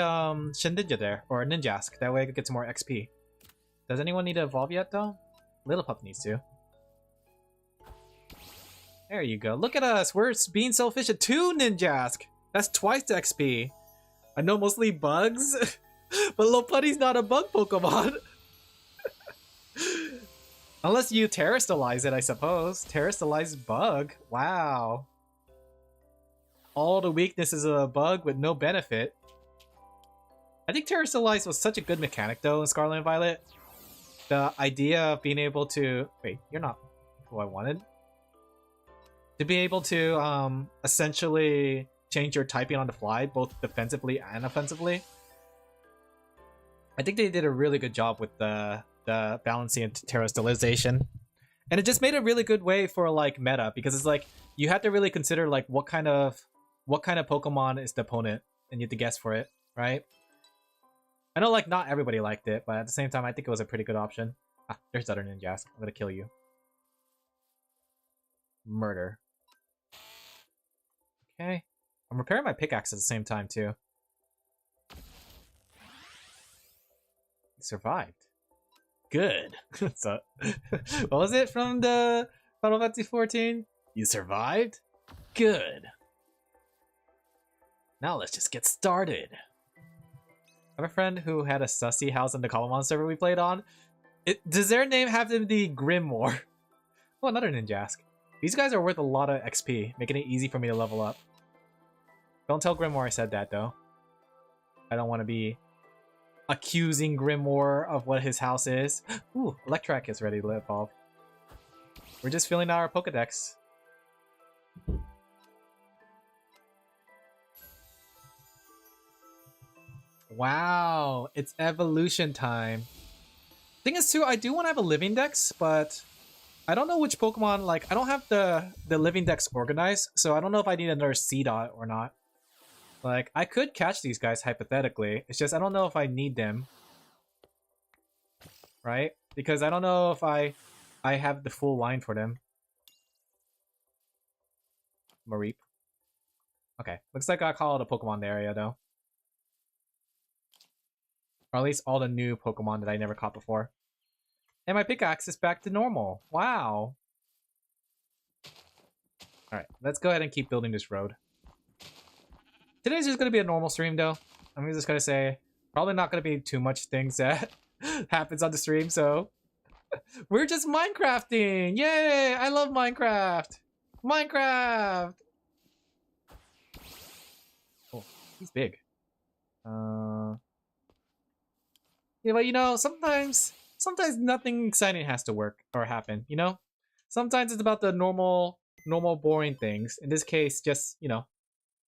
Shindinja there, or a Ninjask. That way I could get some more XP. Does anyone need to evolve yet, though? Little Pup needs to. There you go. Look at us. We're being so efficient. 2 Ninjask. That's twice the XP. I know mostly bugs, but Lopunny's not a bug Pokemon. Unless you Terrastalize it, I suppose. Terrastalize bug. Wow. All the weaknesses of a bug with no benefit. I think Terrastalize was such a good mechanic, though, in Scarlet and Violet. The idea of being able to... Wait, you're not who I wanted. To be able to essentially change your typing on the fly, both defensively and offensively. I think they did a really good job with the balancing and terrestrialization. And it just made a really good way for like meta, because it's like you have to really consider like what kind of Pokemon is the opponent, and you have to guess for it, right? I know like not everybody liked it, but at the same time I think it was a pretty good option. Ah, there's other Ninjask. I'm gonna kill you. Murder. Okay. I'm repairing my pickaxe at the same time, too. He survived. Good. So, what was it from the Final Fantasy 14? You survived? Good. Now let's just get started. I have a friend who had a sussy house on the Common server we played on. Does their name have to be Grimoire? Oh, another Ninjask. These guys are worth a lot of XP, making it easy for me to level up. Don't tell Grimoire I said that, though. I don't want to be accusing Grimoire of what his house is. Ooh, Electrak is ready to evolve. We're just filling out our Pokedex. Wow, it's evolution time. Thing is, too, I do want to have a living dex, but I don't know which Pokemon, like, I don't have the living dex organized, so I don't know if I need another C-Dot or not. Like, I could catch these guys, hypothetically. It's just, I don't know if I need them. Right? Because I don't know if I have the full line for them. Mareep. Okay, looks like I called a Pokemon in the area, though. Or at least all the new Pokemon that I never caught before. And my pickaxe is back to normal. Wow. Alright, let's go ahead and keep building this road. Today's just going to be a normal stream, though. I'm just going to say, probably not going to be too much things that happens on the stream, so... We're just Minecrafting! Yay! I love Minecraft! Minecraft! Oh, he's big. Yeah, but you know, sometimes nothing exciting has to work or happen, you know? Sometimes it's about the normal normal boring things. In this case, just, you know,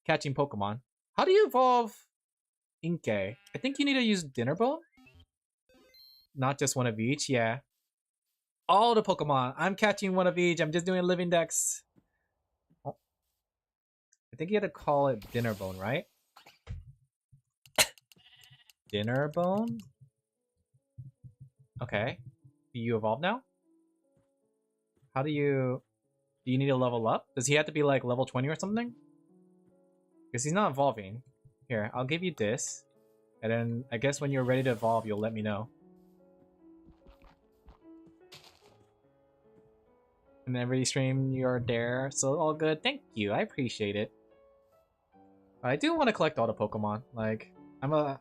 catching Pokemon. How do you evolve Inkay? I think you need to use Dinner Bone? Not just one of each, yeah. All the Pokemon. I'm catching one of each. I'm just doing living dex. Oh. I think you had to call it Dinner Bone, right? Dinner Bone? Okay. Do you evolve now? How do you... Do you need to level up? Does he have to be like level 20 or something? Because he's not evolving. Here, I'll give you this. And then I guess when you're ready to evolve, you'll let me know. And every stream you're there, so all good. Thank you, I appreciate it. I do want to collect all the Pokemon. Like, I'm a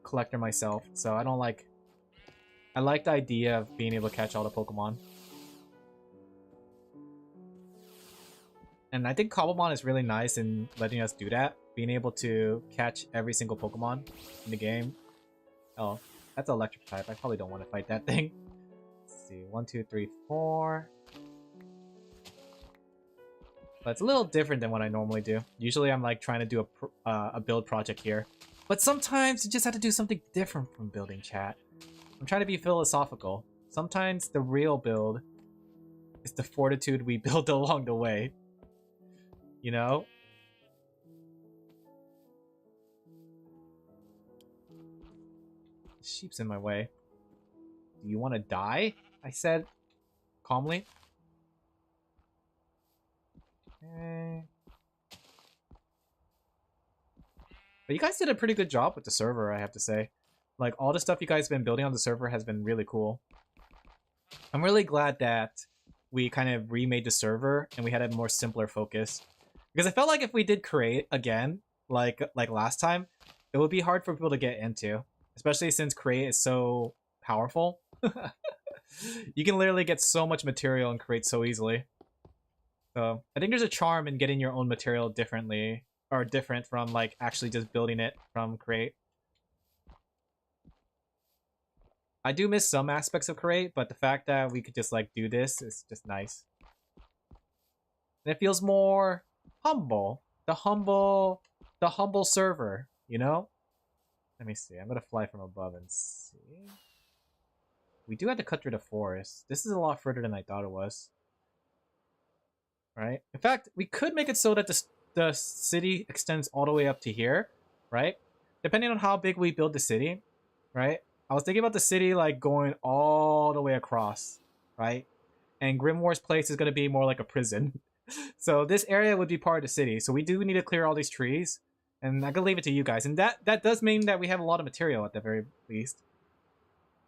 collector myself, so I don't like... I like the idea of being able to catch all the Pokemon. And I think Cobblemon is really nice in letting us do that. Being able to catch every single Pokemon in the game. Oh, that's an electric type. I probably don't want to fight that thing. Let's see. 1, 2, 3, 4. But it's a little different than what I normally do. Usually I'm like trying to do a build project here. But sometimes you just have to do something different from building, chat. I'm trying to be philosophical. Sometimes the real build is the fortitude we build along the way. You know? Sheep's in my way. Do you want to die? I said calmly. Okay. But you guys did a pretty good job with the server, I have to say. Like, all the stuff you guys have been building on the server has been really cool. I'm really glad that we kind of remade the server and we had a more simpler focus. Because I felt like if we did create again, like last time, it would be hard for people to get into. Especially since create is so powerful. You can literally get so much material and create so easily. So I think there's a charm in getting your own material differently, or different from like actually just building it from create. I do miss some aspects of create, but the fact that we could just like do this is just nice. And it feels more humble. The humble server, you know? Let me see. I'm gonna fly from above and see. We do have to cut through the forest. This is a lot further than I thought it was. Right? In fact, we could make it so that the city extends all the way up to here, right? Depending on how big we build the city, right? I was thinking about the city like going all the way across, right? And Grimoire's place is going to be more like a prison. So this area would be part of the city. So we do need to clear all these trees. And I can leave it to you guys. And that does mean that we have a lot of material at the very least.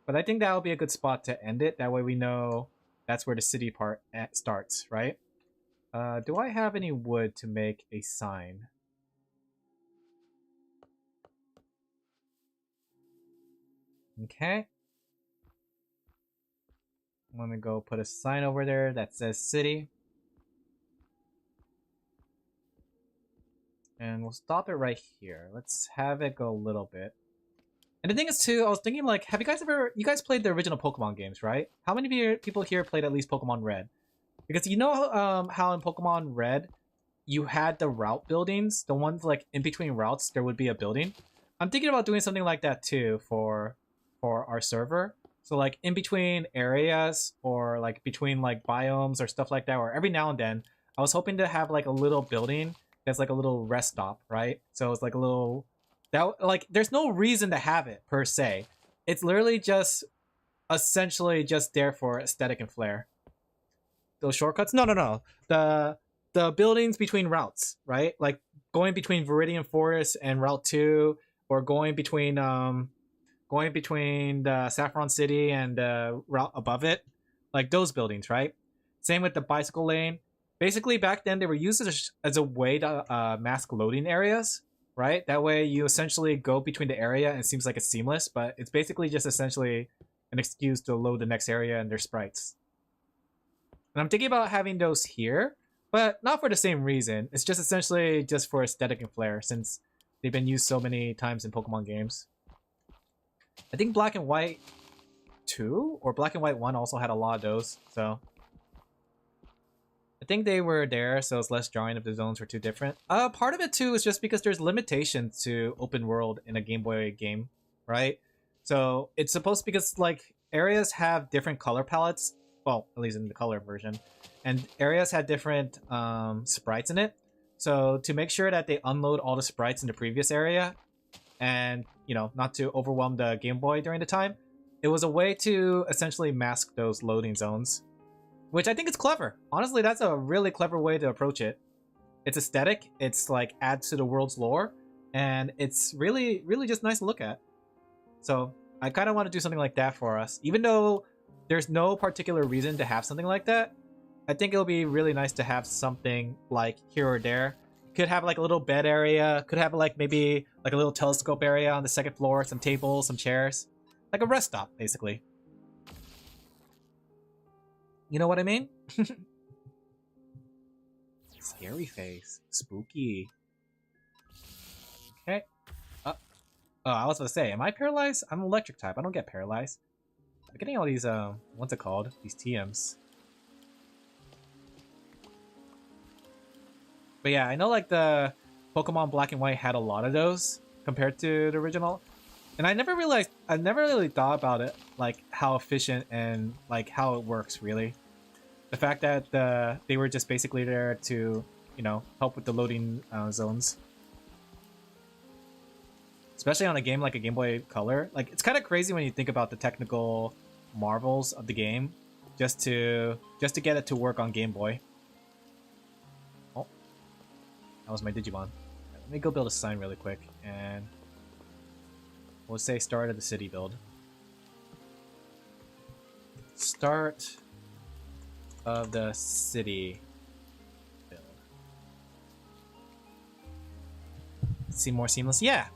But I think that would be a good spot to end it. That way we know that's where the city part starts, right? Do I have any wood to make a sign? Okay. I'm gonna go put a sign over there that says city. And we'll stop it right here. Let's have it go a little bit. And the thing is too, I was thinking like, have you guys played the original Pokemon games, right? How many people here played at least Pokemon Red? Because you know how in Pokemon Red, you had the route buildings, the ones like in between routes, there would be a building. I'm thinking about doing something like that too for our server. So like in between areas or like between like biomes or stuff like that, or every now and then, I was hoping to have like a little building that's like a little rest stop, right? So it's like a little, that like there's no reason to have it per se. It's literally just essentially just there for aesthetic and flair. Those shortcuts? No. The buildings between routes, right? Like going between Viridian Forest and Route 2, or going between the Saffron City and the route above it. Like those buildings, right? Same with the bicycle lane. Basically, back then they were used as a way to mask loading areas, right? That way you essentially go between the area and it seems like it's seamless, but it's basically just essentially an excuse to load the next area and their sprites. And I'm thinking about having those here, but not for the same reason. It's just essentially just for aesthetic and flair, since they've been used so many times in Pokemon games. I think Black and White 2 or Black and White 1 also had a lot of those, so I think they were there, so it's less drawing if the zones were too different. Part of it too is just because there's limitations to open world in a Game Boy game, right? So it's supposed to, because like areas have different color palettes. Well, at least in the color version, and areas had different sprites in it. So to make sure that they unload all the sprites in the previous area, and not to overwhelm the Game Boy during the time, it was a way to essentially mask those loading zones, which I think is clever. Honestly, that's a really clever way to approach it. It's aesthetic, it's like adds to the world's lore, and it's really, really just nice to look at. So I kind of want to do something like that for us. Even though there's no particular reason to have something like that, I think it'll be really nice to have something like here or there. Could have like a little bed area, could have like maybe like a little telescope area on the second floor, some tables, some chairs. Like a rest stop, basically. You know what I mean? Scary face. Spooky. Okay. Oh, I was about to say, am I paralyzed? I'm an electric type. I don't get paralyzed. I'm getting all these, what's it called? These TMs. But yeah, I know like the Pokemon Black and White had a lot of those compared to the original. And I never really thought about it, like how efficient and like how it works really. The fact that they were just basically there to, help with the loading zones. Especially on a game like a Game Boy Color. Like, it's kind of crazy when you think about the technical marvels of the game just to get it to work on Game Boy. Oh, that was my Digimon. Let me go build a sign really quick, and we'll say start of the city build. Start of the city build. Seem more seamless? Yeah!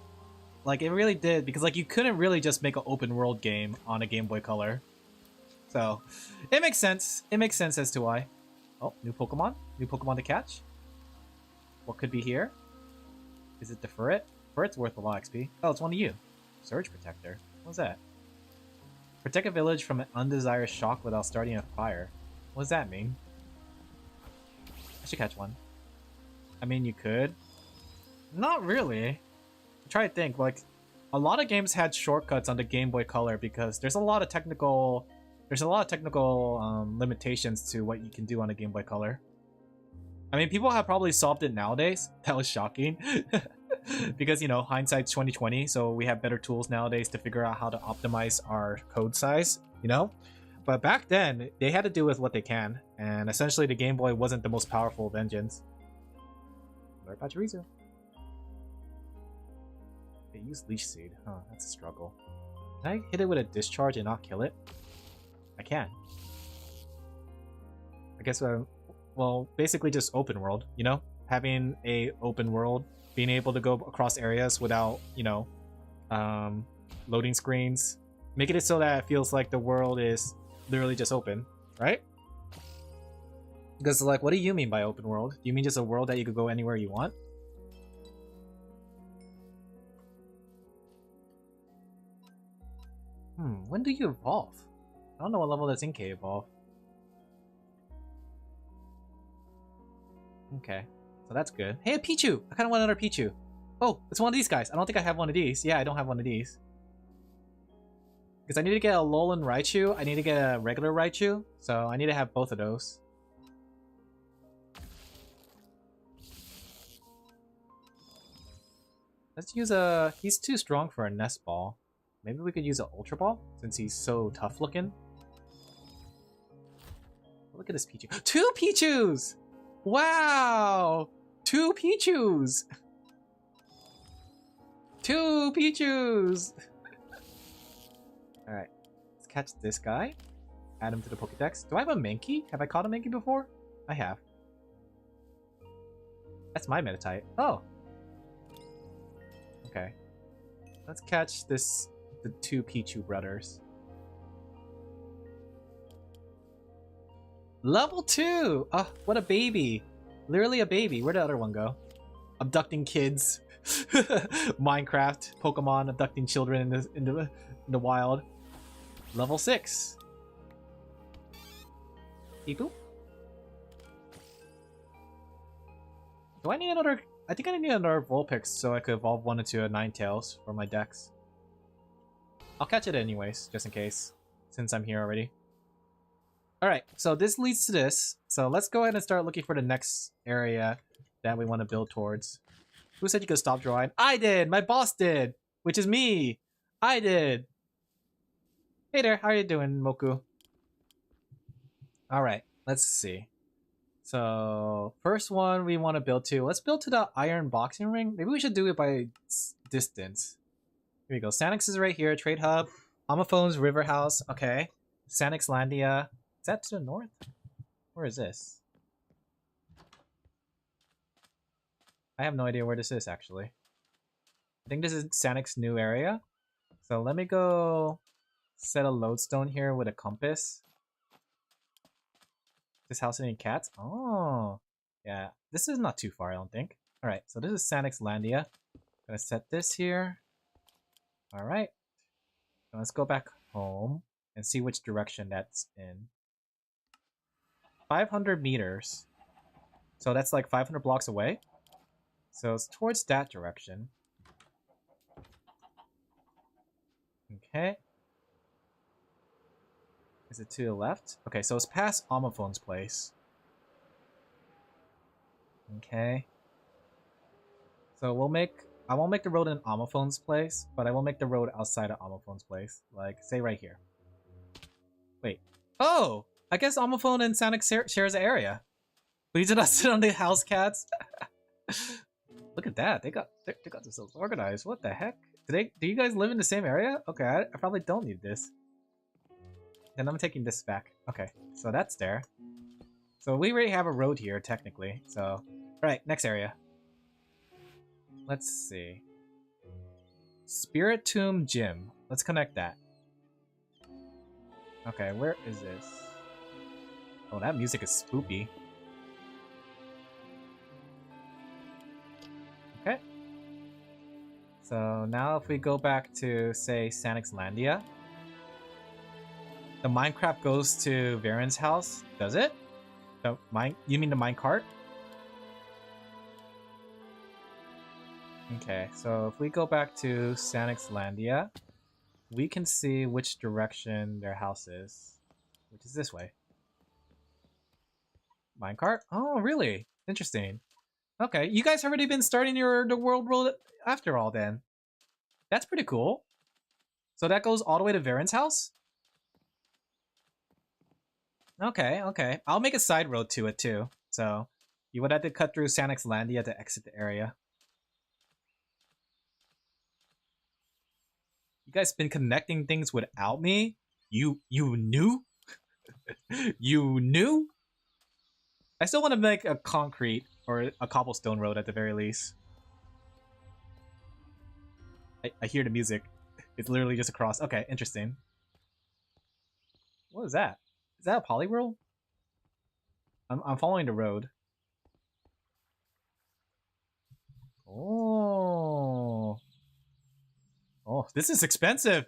Like, it really did, because like you couldn't really just make an open world game on a Game Boy Color. So, it makes sense. It makes sense as to why. Oh, new Pokemon? New Pokemon to catch? What could be here? Is it the Furret? Furret's worth a lot of XP. Oh, it's one of you. Surge Protector. What's that? Protect a village from an undesired shock without starting a fire. What does that mean? I should catch one. I mean, you could. Not really. Try to think. Like, a lot of games had shortcuts on the Game Boy Color because there's a lot of technical limitations to what you can do on a Game Boy Color. I mean, people have probably solved it nowadays. That was shocking. Because, hindsight's 2020, so we have better tools nowadays to figure out how to optimize our code size, But back then, they had to do with what they can, and essentially the Game Boy wasn't the most powerful of engines. Learn about Chorizo. They use Leech Seed. Huh, that's a struggle. Can I hit it with a discharge and not kill it? I can. I guess, well, basically just open world, Having a open world, being able to go across areas without, loading screens. Making it so that it feels like the world is literally just open, right? Because, like, what do you mean by open world? Do you mean just a world that you could go anywhere you want? When do you evolve? I don't know what level does Inkay evolve. Okay, so that's good. Hey, a Pichu! I kind of want another Pichu. Oh, it's one of these guys. I don't think I have one of these. Yeah, I don't have one of these. Because I need to get a Alolan Raichu. I need to get a regular Raichu. So I need to have both of those. Let's use a... He's too strong for a Nest Ball. Maybe we could use an Ultra Ball, since he's so tough looking. Look at this Pichu. 2 Pichus! Wow! 2 Pichus! 2 Pichus! Alright. Let's catch this guy. Add him to the Pokédex. Do I have a Mankey? Have I caught a Mankey before? I have. That's my Meditite. Oh! Okay. Let's catch the 2 Pichu brothers. Level 2! Oh, what a baby. Literally a baby. Where'd the other one go? Abducting kids. Minecraft, Pokemon abducting children in the wild. Level 6. Beep boop. Do I need another... I think I need another Vulpix so I could evolve one into a Ninetales for my decks. I'll catch it anyways, just in case, since I'm here already. Alright, so this leads to this. So let's go ahead and start looking for the next area that we want to build towards. Who said you could stop drawing? I did! My boss did! Which is me! I did! Hey there, how are you doing, Moku? Alright, let's see. So, first one we want to build to. Let's build to the iron boxing ring. Maybe we should do it by distance. Here we go. Sanix is right here. Trade Hub. Homophone's River House. Okay. Sanixlandia. Is that to the north? Where is this? I have no idea where this is, actually. I think this is Sanix's new area. So let me go set a lodestone here with a compass. This house any cats? Oh, yeah. This is not too far, I don't think. All right, so this is Sanixlandia. Gonna set this here. All right. Now let's go back home and see which direction that's in. 500 meters. So that's like 500 blocks away. So it's towards that direction. Okay. Is it to the left? Okay, so it's past Homophone's place. Okay. So we'll make... I won't make the road in Homophone's place, but I will make the road outside of Homophone's place. Like, say right here. Wait. Oh! I guess Homophone and Sanix shares an area. We did not sit on the house cats. Look at that. They got themselves organized. What the heck? Do you guys live in the same area? Okay, I probably don't need this. Then I'm taking this back. Okay, so that's there. So we already have a road here, technically. So, alright, next area. Let's see. Spirit Tomb Gym. Let's connect that. Okay, where is this? Oh, that music is spoopy. Okay. So now if we go back to, say, Sanixlandia. The Minecraft goes to Varen's house, does it? You mean the minecart? Okay, so if we go back to Sanixlandia, we can see which direction their house is, which is this way. Minecart? Oh, really? Interesting. Okay, you guys already been starting the world after all then. That's pretty cool. So that goes all the way to Varen's house? Okay, okay. I'll make a side road to it too. So you would have to cut through Sanixlandia to exit the area. You guys been connecting things without me? You knew? You knew? I still want to make a concrete or a cobblestone road at the very least. I hear the music. It's literally just across. Okay, interesting. What is that? Is that a polyworld? I'm following the road. Oh. Oh, this is expensive.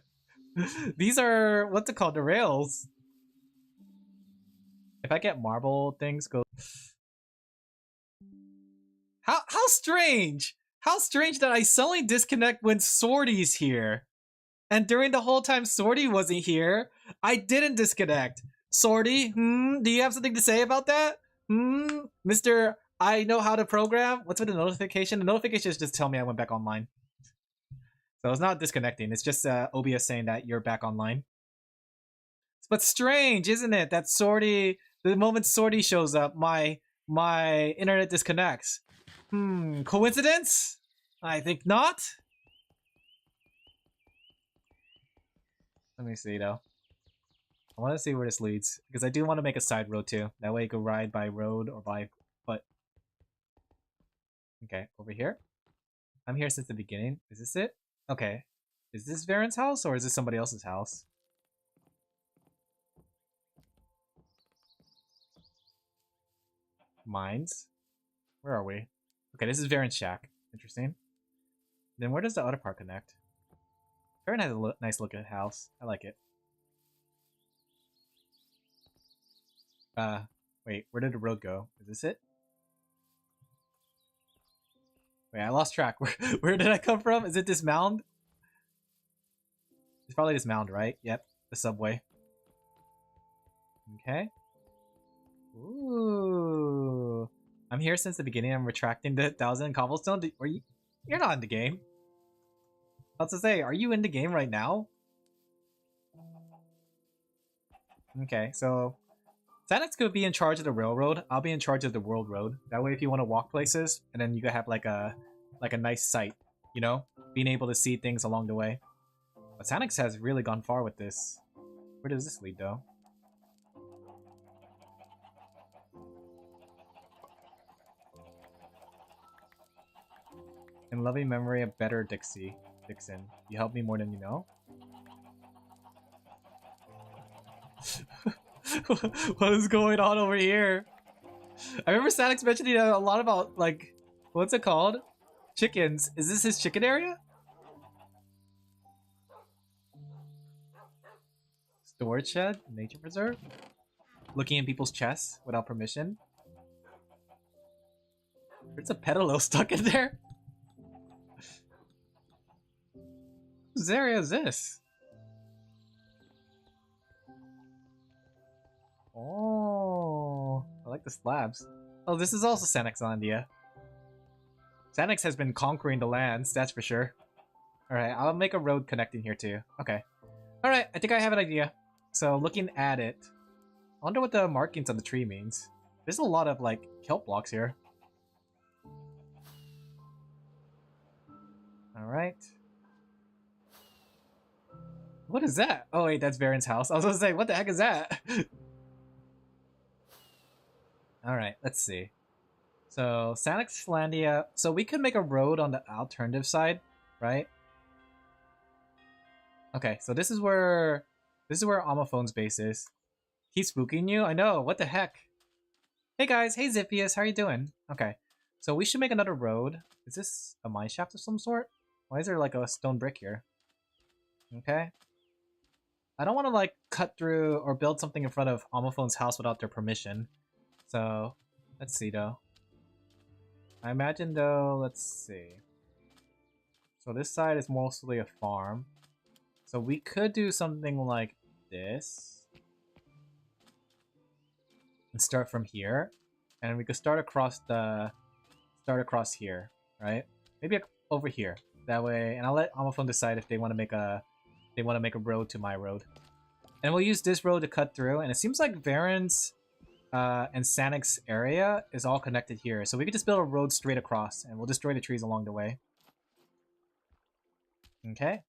These are, what's it called, the rails. If I get marble things go... How strange! How strange that I suddenly disconnect when Swordy's here. And during the whole time Swordy wasn't here, I didn't disconnect. Swordy, do you have something to say about that? Mr. I know how to program? What's with the notification? The notifications just tell me I went back online. So it's not disconnecting, it's just OBS saying that you're back online. But strange, isn't it? That Swordy, the moment Swordy shows up, my internet disconnects. Coincidence? I think not. Let me see though. I want to see where this leads because I do want to make a side road too. That way you can ride by road or by foot. Okay, over here. I'm here since the beginning. Is this it? Okay. Is this Varen's house or is this somebody else's house? Mines? Where are we? Okay, this is Varen's shack. Interesting. Then where does the other part connect? Varen has a nice looking house. I like it. Wait, where did the road go? Is this it? Wait, I lost track. Where did I come from? Is it this mound? It's probably this mound, right? Yep, the subway. Okay. Ooh. I'm here since the beginning. I'm retracting the 1,000 cobblestone. Are you? You're not in the game. I was to say, are you in the game right now? Okay, so Xanax could be in charge of the railroad. I'll be in charge of the world road. That way, if you want to walk places, and then you could have like a nice sight, you know, being able to see things along the way. But Xanax has really gone far with this. Where does this lead, though? In loving memory of better Dixon. You helped me more than you know. What is going on over here? I remember Xanax mentioning a lot about, like, what's it called? Chickens. Is this his chicken area? Storage shed? Nature preserve? Looking in people's chests without permission? There's a pedalo stuck in there? Whose area is this? Oh, I like the slabs. Oh, this is also Xanaxlandia. Xanax has been conquering the lands, that's for sure. Alright, I'll make a road connecting here too. Okay. Alright, I think I have an idea. So, looking at it, I wonder what the markings on the tree means. There's a lot of, like, kelp blocks here. Alright. What is that? Oh wait, that's Varen's house. I was gonna say, what the heck is that? Alright, let's see. So, Xanaxlandia. So we could make a road on the alternative side, right? Okay, so this is where Omophone's base is. He's spooking you? I know, what the heck? Hey guys, hey Zippius, how are you doing? Okay, so we should make another road. Is this a mine shaft of some sort? Why is there like a stone brick here? Okay. I don't want to like cut through or build something in front of Omophone's house without their permission. So, let's see though. I imagine though, let's see. So this side is mostly a farm. So we could do something like this. And start from here. And we could start across here, right? Maybe over here. That way, and I'll let Omophone decide if they want to make a road to my road. And we'll use this road to cut through, and it seems like Varen's and Xanax area is all connected here. So we could just build a road straight across, and we'll destroy the trees along the way. Okay.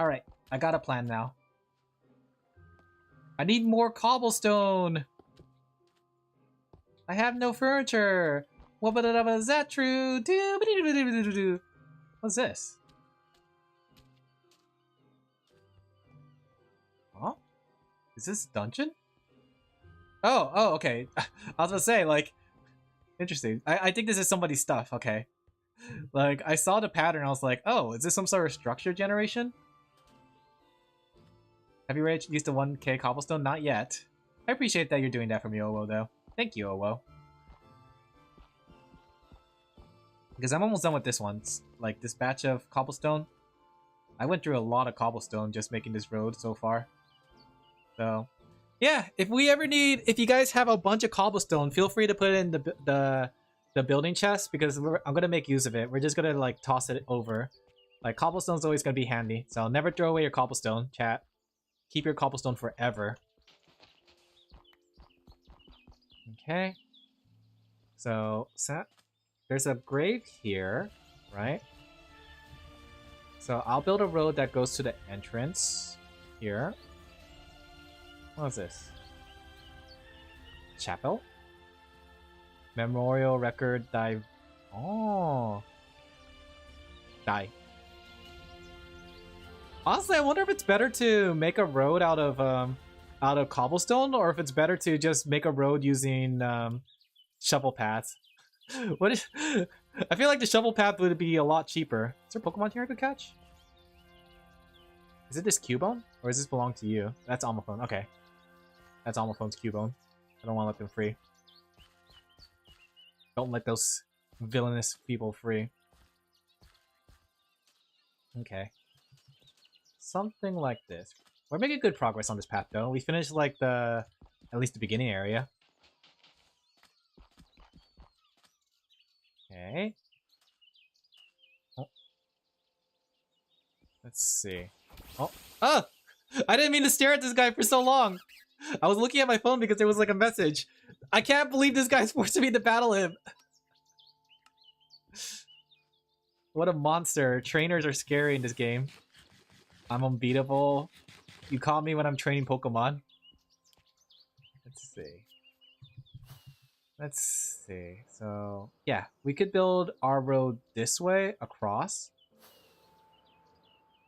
Alright, I got a plan now. I need more cobblestone! I have no furniture! Is that true? What's this? Huh? Is this dungeon? Oh, okay. I was gonna say, like, interesting. I think this is somebody's stuff, okay. Like, I saw the pattern, I was like, oh, is this some sort of structure generation? Have you used the 1k cobblestone? Not yet. I appreciate that you're doing that for me, Owo, though. Thank you, Owo. Because I'm almost done with this one. Like, this batch of cobblestone. I went through a lot of cobblestone just making this road so far. So, yeah, if you guys have a bunch of cobblestone, feel free to put it in the building chest, because I'm going to make use of it. We're just going to, like, toss it over. Like, cobblestone's always going to be handy. So, never throw away your cobblestone, chat. Keep your cobblestone forever. Okay. So, there's a grave here, right? So I'll build a road that goes to the entrance here. What is this? Chapel? Memorial record dive. Oh. Die. Honestly, I wonder if it's better to make a road out of cobblestone, or if it's better to just make a road using shovel paths. What is? I feel like the shovel path would be a lot cheaper. Is there a Pokemon here I could catch? Is it this Cubone? Or does this belong to you? That's Omophone. Okay. That's Omophone's Cubone. I don't want to let them free. Don't let those villainous people free. Okay. Something like this. We're making good progress on this path though. We finished like at least the beginning area. Okay. Oh. Let's see. Oh. Ah! I didn't mean to stare at this guy for so long. I was looking at my phone because there was like a message. I can't believe this guy's forcing me to battle him. What a monster. Trainers are scary in this game. I'm unbeatable. You caught me when I'm training Pokemon. Let's see. Let's see. So, yeah. We could build our road this way across.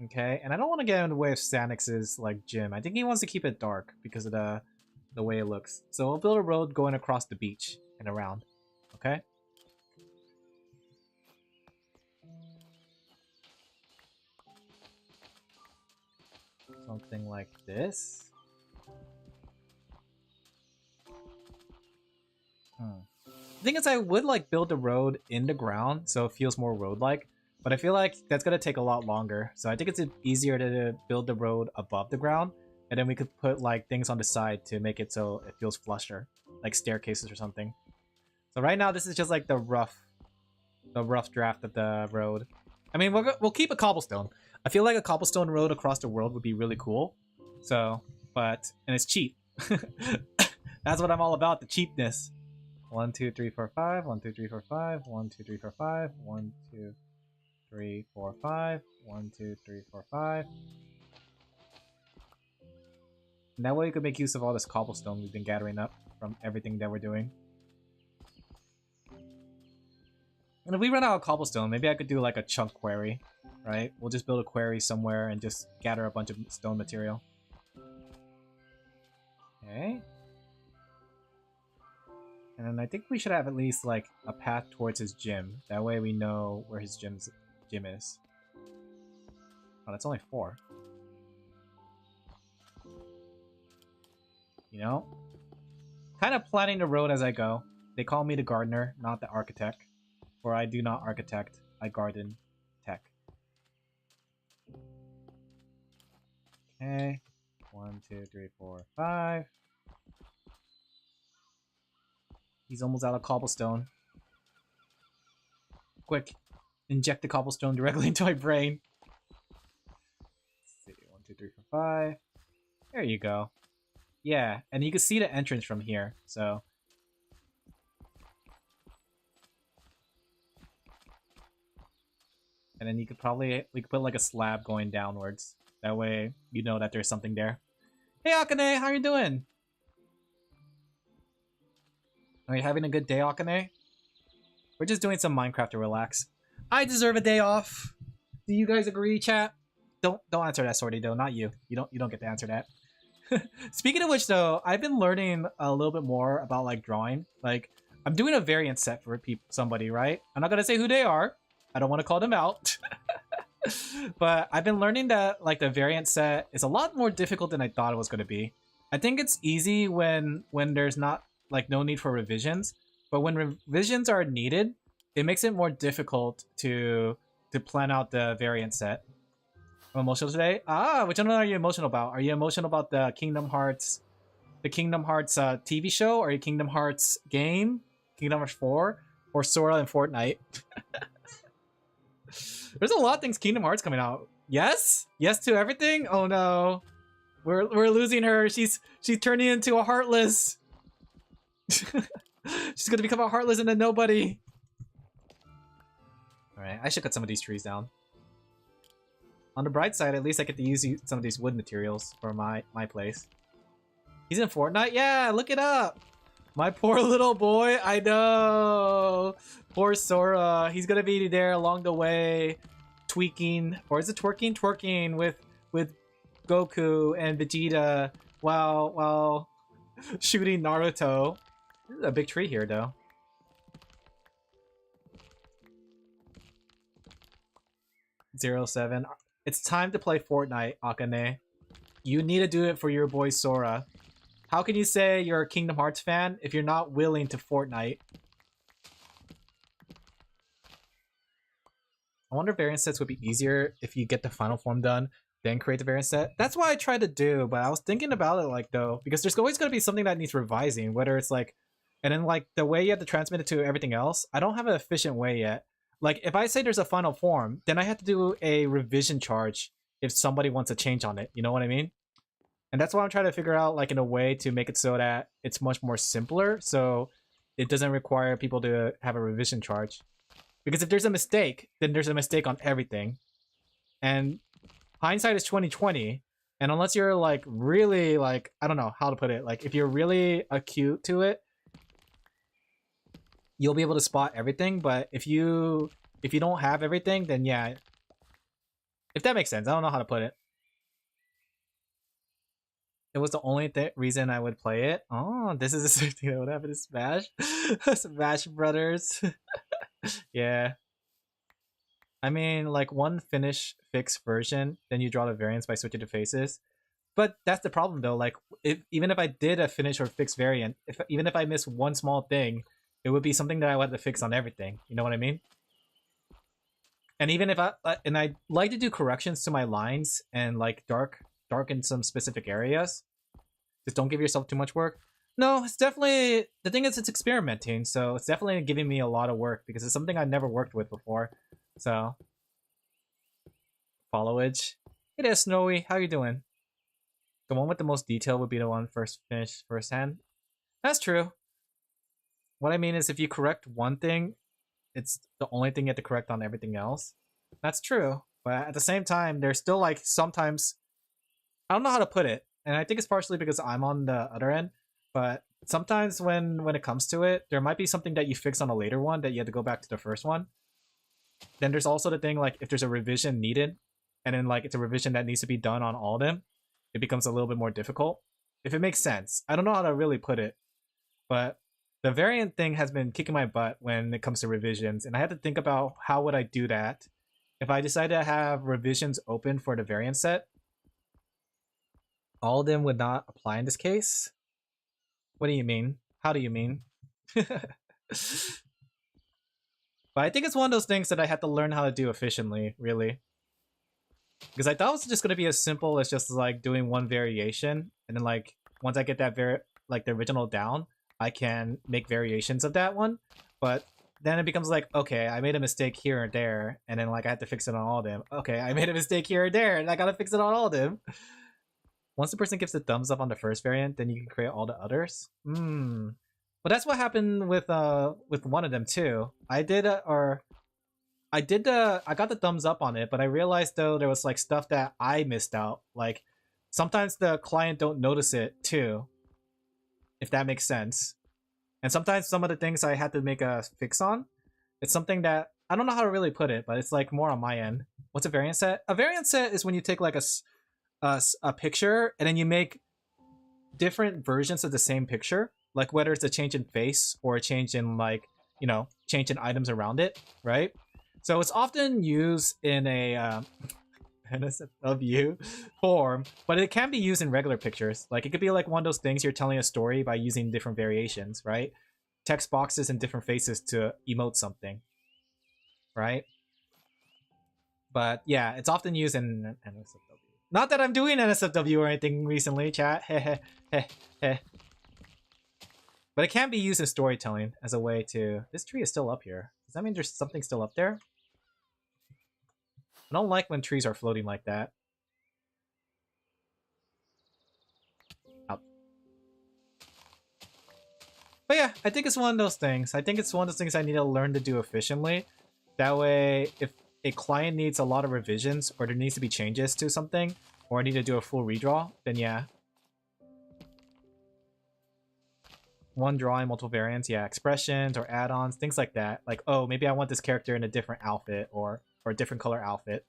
Okay, and I don't want to get in the way of Stanix's like gym. I think he wants to keep it dark because of the way it looks. So we'll build a road going across the beach and around. Okay? Something like this. The thing is, I would like build the road in the ground so it feels more road-like, but I feel like that's gonna take a lot longer. So I think it's easier to build the road above the ground, and then we could put like things on the side to make it so it feels flusher, like staircases or something. So right now, this is just like the rough draft of the road. I mean, we'll keep a cobblestone. I feel like a cobblestone road across the world would be really cool. So, and it's cheap. That's what I'm all about, the cheapness. 1, 2, 3, 4, 5. 1, 2, 3, 4, 5. 1, 2, 3, 4, 5. 1, 2, 3, 4, 5. 1, 2, 3, 4, 5. And that way you could make use of all this cobblestone we've been gathering up from everything that we're doing. And if we run out of cobblestone, maybe I could do like a chunk quarry, right? We'll just build a quarry somewhere and just gather a bunch of stone material. Okay. And then I think we should have at least like a path towards his gym. That way we know where his gym is. Oh, that's only 4. You know? Kind of planning the road as I go. They call me the gardener, not the architect. For I do not architect, I garden tech. Okay. 1, 2, 3, 4, 5. He's almost out of cobblestone. Quick. Inject the cobblestone directly into my brain. Let's see. 1, 2, 3, 4, 5. There you go. Yeah, and you can see the entrance from here, so. And then we could put like a slab going downwards. That way you know that there's something there. Hey Akane, how you doing? Are you having a good day, Akane? We're just doing some Minecraft to relax. I deserve a day off. Do you guys agree, chat? Don't answer that, Sorty, though. Not you. You don't get to answer that. Speaking of which, though, I've been learning a little bit more about like drawing. Like, I'm doing a variant set for somebody, right? I'm not gonna say who they are. I don't want to call them out. But I've been learning that like the variant set is a lot more difficult than I thought it was gonna be. I think it's easy when there's not like no need for revisions, but when revisions are needed, it makes it more difficult to plan out the variant set. I'm emotional today. Ah, which one are you emotional about? Are you emotional about the Kingdom Hearts TV show, or your Kingdom Hearts game, Kingdom Hearts 4, or Sora and Fortnite? There's a lot of things Kingdom Hearts coming out. Yes? Yes to everything? Oh no. We're losing her. She's turning into a Heartless. She's gonna become a Heartless and a nobody. Alright, I should cut some of these trees down. On the bright side, at least I get to use some of these wood materials for my place. He's in Fortnite? Yeah, look it up! My poor little boy, I know! Poor Sora. He's gonna be there along the way, tweaking, or is it twerking? Twerking with Goku and Vegeta while shooting Naruto. This is a big tree here, though. (07) It's time to play Fortnite, Akane. You need to do it for your boy Sora. How can you say you're a Kingdom Hearts fan if you're not willing to Fortnite? I wonder if variant sets would be easier if you get the final form done, then create the variant set. That's what I tried to do, but I was thinking about it like though, because there's always going to be something that needs revising, whether it's like, and then like the way you have to transmit it to everything else, I don't have an efficient way yet. Like if I say there's a final form, then I have to do a revision charge if somebody wants a change on it. You know what I mean? And that's why I'm trying to figure out like in a way to make it so that it's much more simpler, so it doesn't require people to have a revision charge. Because if there's a mistake, then there's a mistake on everything. And hindsight is 2020. And unless you're like really like, I don't know how to put it, like if you're really acute to it, you'll be able to spot everything. But if you don't have everything, then yeah. If that makes sense. I don't know how to put it. It was the only reason I would play it. Oh, this is the same thing that would happen to Smash. Smash Brothers. Yeah. I mean, like one finish fix version, then you draw the variants by switching the faces. But that's the problem though. Like, even if I did a finish or fix variant, even if I miss one small thing, it would be something that I would have to fix on everything. You know what I mean? And even if I like to do corrections to my lines and like darken some specific areas. Just don't give yourself too much work. No, it's definitely, the thing is it's experimenting, so it's definitely giving me a lot of work because it's something I've never worked with before. So, followage. Hey there, Snowy, how you doing? The one with the most detail would be the one first finished first hand. That's true. What I mean is if you correct one thing, it's the only thing you have to correct on everything else. That's true. But at the same time, there's still like sometimes, I don't know how to put it, and I think it's partially because I'm on the other end, but sometimes when it comes to it, there might be something that you fix on a later one that you have to go back to the first one. Then there's also the thing like if there's a revision needed, and then like it's a revision that needs to be done on all of them, it becomes a little bit more difficult. If it makes sense. I don't know how to really put it, but the variant thing has been kicking my butt when it comes to revisions, and I had to think about how would I do that if I decide to have revisions open for the variant set. All of them would not apply in this case? What do you mean? How do you mean? But I think it's one of those things that I had to learn how to do efficiently, really. Because I thought it was just going to be as simple as just like doing one variation, and then like once I get that the original down, I can make variations of that one. But then it becomes like, okay, I made a mistake here or there, and then like I have to fix it on all of them. Okay, I made a mistake here or there, and I gotta fix it on all of them. Once the person gives the thumbs up on the first variant, then you can create all the others. But that's what happened with one of them too. I got the thumbs up on it, but I realized though there was like stuff that I missed out. Like sometimes the client don't notice it too, if that makes sense. And sometimes some of the things I had to make a fix on, it's something that I don't know how to really put it, but it's like more on my end. What's a variant set? A variant set is when you take like a picture and then you make different versions of the same picture, like whether it's a change in face or a change in like, you know, change in items around it, right? So it's often used in a NSFW form, but it can be used in regular pictures. Like it could be like one of those things you're telling a story by using different variations, right? Text boxes and different faces to emote something, right? But yeah, it's often used in NSFW. Not that I'm doing NSFW or anything recently, chat. But it can be used in storytelling as a way to... This tree is still up here. Does that mean there's something still up there? I don't like when trees are floating like that. Out. But yeah, I think it's one of those things. I think it's one of those things I need to learn to do efficiently. That way, if a client needs a lot of revisions, or there needs to be changes to something, or I need to do a full redraw, then yeah. One drawing, multiple variants, yeah, expressions or add-ons, things like that. Like, oh, maybe I want this character in a different outfit or a different color outfit.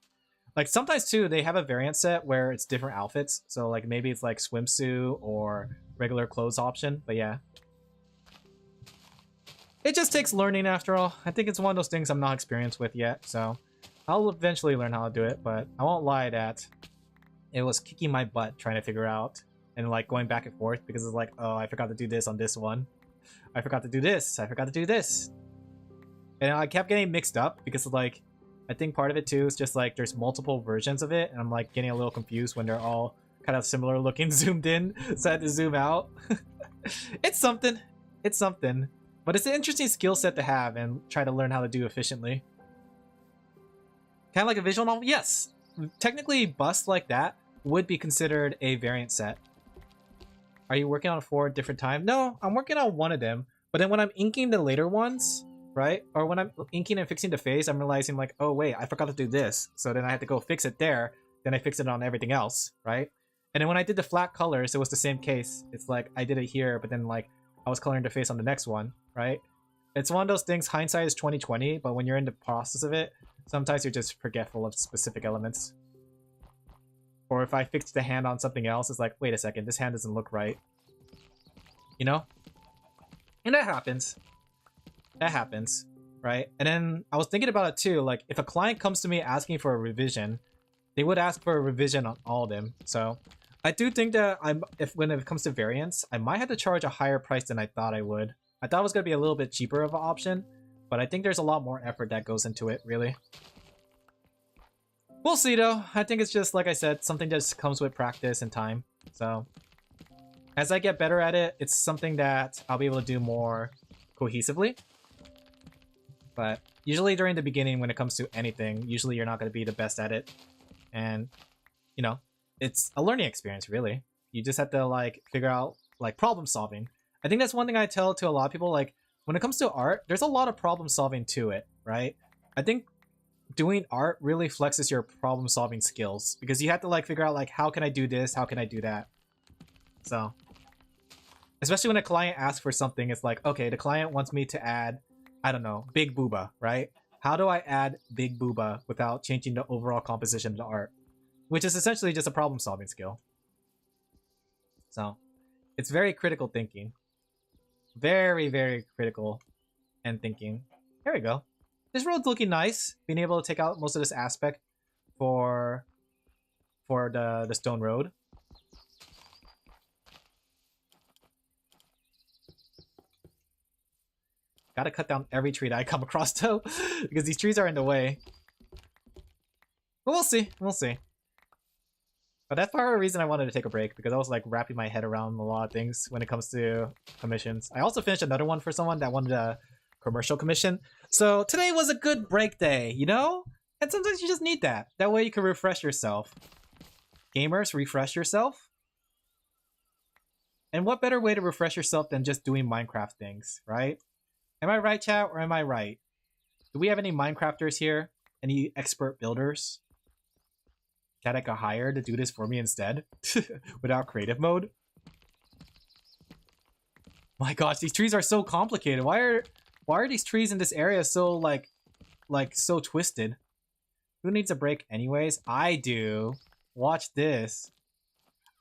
Like sometimes too, they have a variant set where it's different outfits. So like maybe it's like swimsuit or regular clothes option, but yeah. It just takes learning after all. I think it's one of those things I'm not experienced with yet, so I'll eventually learn how to do it, but I won't lie that it was kicking my butt trying to figure out and like going back and forth because it's like, oh, I forgot to do this on this one. I forgot to do this. I forgot to do this. And I kept getting mixed up because like I think part of it too is just like there's multiple versions of it, and I'm like getting a little confused when they're all kind of similar looking zoomed in, so I had to zoom out. It's something. It's something. But it's an interesting skill set to have and try to learn how to do efficiently. Kind of like a visual novel? Yes. Technically, busts like that would be considered a variant set. Are you working on 4 different times? No, I'm working on one of them. But then when I'm inking the later ones, right? Or when I'm inking and fixing the face, I'm realizing like, oh wait, I forgot to do this. So then I had to go fix it there. Then I fix it on everything else, right? And then when I did the flat colors, it was the same case. It's like I did it here, but then like I was coloring the face on the next one, right? It's one of those things, hindsight is 20/20, but when you're in the process of it, sometimes you're just forgetful of specific elements. Or if I fixed the hand on something else, it's like, wait a second, this hand doesn't look right. You know? And that happens. That happens, right? And then I was thinking about it too, like if a client comes to me asking for a revision, they would ask for a revision on all of them. So I do think that when it comes to variants, I might have to charge a higher price than I thought I would. I thought it was going to be a little bit cheaper of an option, but I think there's a lot more effort that goes into it, really. We'll see though. I think it's just, like I said, something that just comes with practice and time. So as I get better at it, it's something that I'll be able to do more cohesively. But usually during the beginning, when it comes to anything, usually you're not going to be the best at it. And, you know, it's a learning experience, really. You just have to, like, figure out, like, problem solving. I think that's one thing I tell to a lot of people, like, when it comes to art, there's a lot of problem solving to it, right? I think doing art really flexes your problem solving skills because you have to, like, figure out, like, how can I do this? How can I do that? So, especially when a client asks for something, it's like, okay, the client wants me to add, I don't know, big booba, right? How do I add big booba without changing the overall composition of the art? Which is essentially just a problem solving skill. So it's very critical thinking. Very, very critical and thinking. There we go. This road's looking nice. Being able to take out most of this aspect for the stone road. Gotta cut down every tree that I come across though, because these trees are in the way. But we'll see, we'll see. But that's part of the reason I wanted to take a break, because I was like wrapping my head around a lot of things when it comes to commissions. I also finished another one for someone that wanted a commercial commission. So today was a good break day, you know? And sometimes you just need that. That way you can refresh yourself. Gamers, refresh yourself. And what better way to refresh yourself than just doing Minecraft things, right? Am I right, chat, or am I right? Do we have any Minecrafters here? Any expert builders that I could hire to do this for me instead? Without creative mode? My gosh, these trees are so complicated. Why are these trees in this area so like so twisted? Who needs a break anyways? I do. Watch this.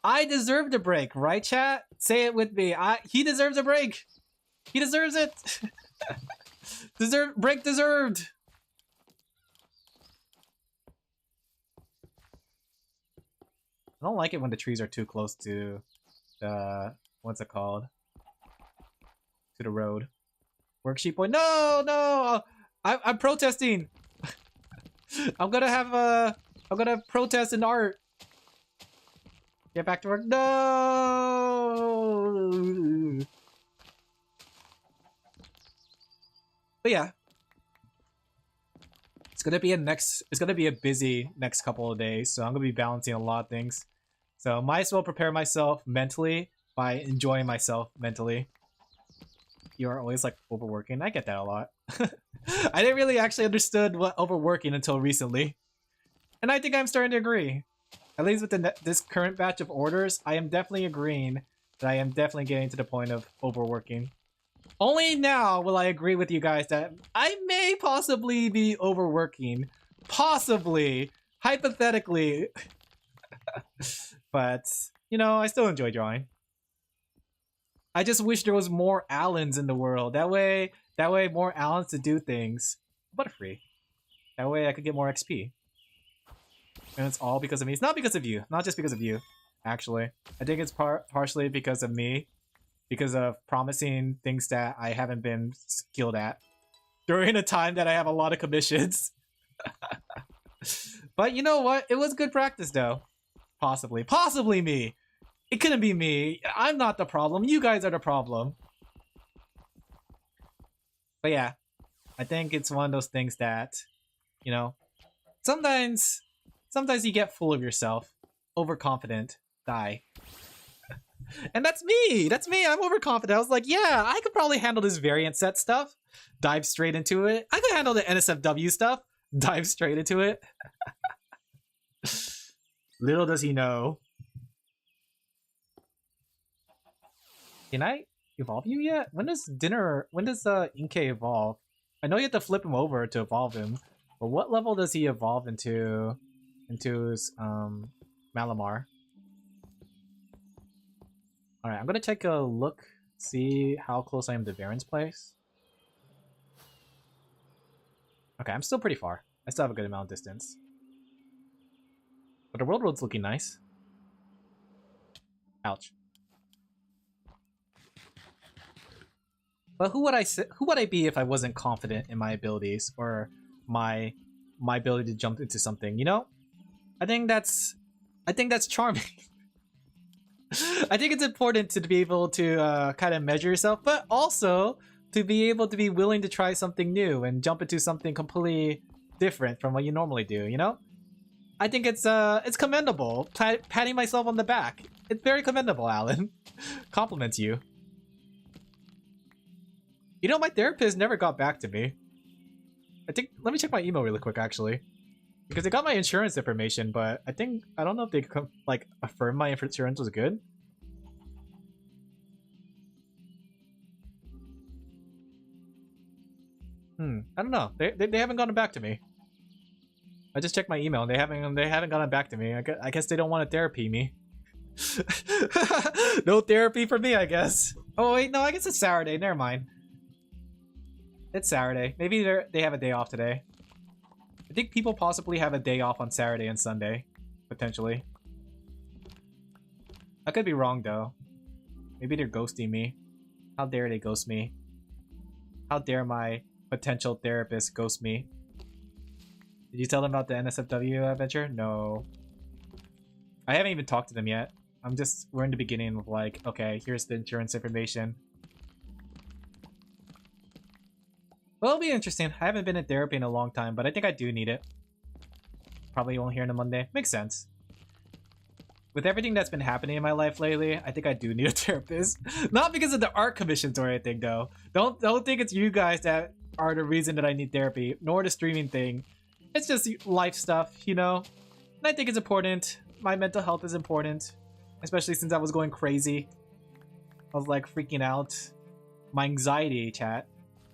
I deserve the break, right, chat? Say it with me. He deserves a break. He deserves it. Break deserved. I don't like it when the trees are too close to the, what's it called? To the road. Worksheet boy. No, no. I'm protesting. I'm gonna protest in art. Get back to work. No. But yeah, it's gonna be a busy next couple of days, so I'm gonna be balancing a lot of things. So might as well prepare myself mentally by enjoying myself mentally. You are always like overworking. I get that a lot. I didn't really actually understood what overworking until recently, and I think I'm starting to agree. At least with this current batch of orders, I am definitely agreeing that I am definitely getting to the point of overworking. Only now will I agree with you guys that I may possibly be overworking. Possibly. Hypothetically. But, you know, I still enjoy drawing. I just wish there was more Alins in the world. That way more Alins to do things. But free. That way I could get more XP. And it's all because of me. It's not because of you. Not just because of you, actually. I think it's partially because of me. Because of promising things that I haven't been skilled at during a time that I have a lot of commissions. But you know what? It was good practice though. Possibly me. It couldn't be me. I'm not the problem. You guys are the problem. But yeah, I think it's one of those things that, you know, sometimes you get full of yourself, overconfident, die. And that's me. That's me. I'm overconfident. I was like, yeah, I could probably handle this variant set stuff. Dive straight into it. I could handle the NSFW stuff. Dive straight into it. Little does he know. Can I evolve you yet? When does Inkay evolve? I know you have to flip him over to evolve him, but what level does he evolve into his Malamar? Alright, I'm gonna take a look, see how close I am to Baron's place. Okay, I'm still pretty far. I still have a good amount of distance. But the world road's looking nice. Ouch. But who would I be if I wasn't confident in my abilities or my ability to jump into something, you know? I think that's charming. I think it's important to be able to kind of measure yourself, but also to be able to be willing to try something new and jump into something completely different from what you normally do, you know? I think it's commendable. Patting myself on the back. It's very commendable, Alan. Compliments you. You know, my therapist never got back to me. Let me check my email really quick, actually. Because they got my insurance information, but I don't know if they could, like, affirm my insurance was good. I don't know. They haven't gotten back to me. I just checked my email and they haven't gotten back to me. I guess they don't want to therapy me. No therapy for me, I guess. Oh wait, no, I guess it's Saturday. Never mind. It's Saturday. Maybe they have a day off today. I think people possibly have a day off on Saturday and Sunday, potentially. I could be wrong though. Maybe they're ghosting me. How dare they ghost me? How dare my potential therapist ghost me? Did you tell them about the NSFW adventure? No. I haven't even talked to them yet. We're in the beginning of like, okay, here's the insurance information. Well, it'll be interesting. I haven't been in therapy in a long time, but I think I do need it. Probably won't hear on a Monday. Makes sense. With everything that's been happening in my life lately, I think I do need a therapist. Not because of the art commissions or anything, though. Don't think it's you guys that are the reason that I need therapy, nor the streaming thing. It's just life stuff, you know? And I think it's important. My mental health is important. Especially since I was going crazy. I was like freaking out. My anxiety, chat.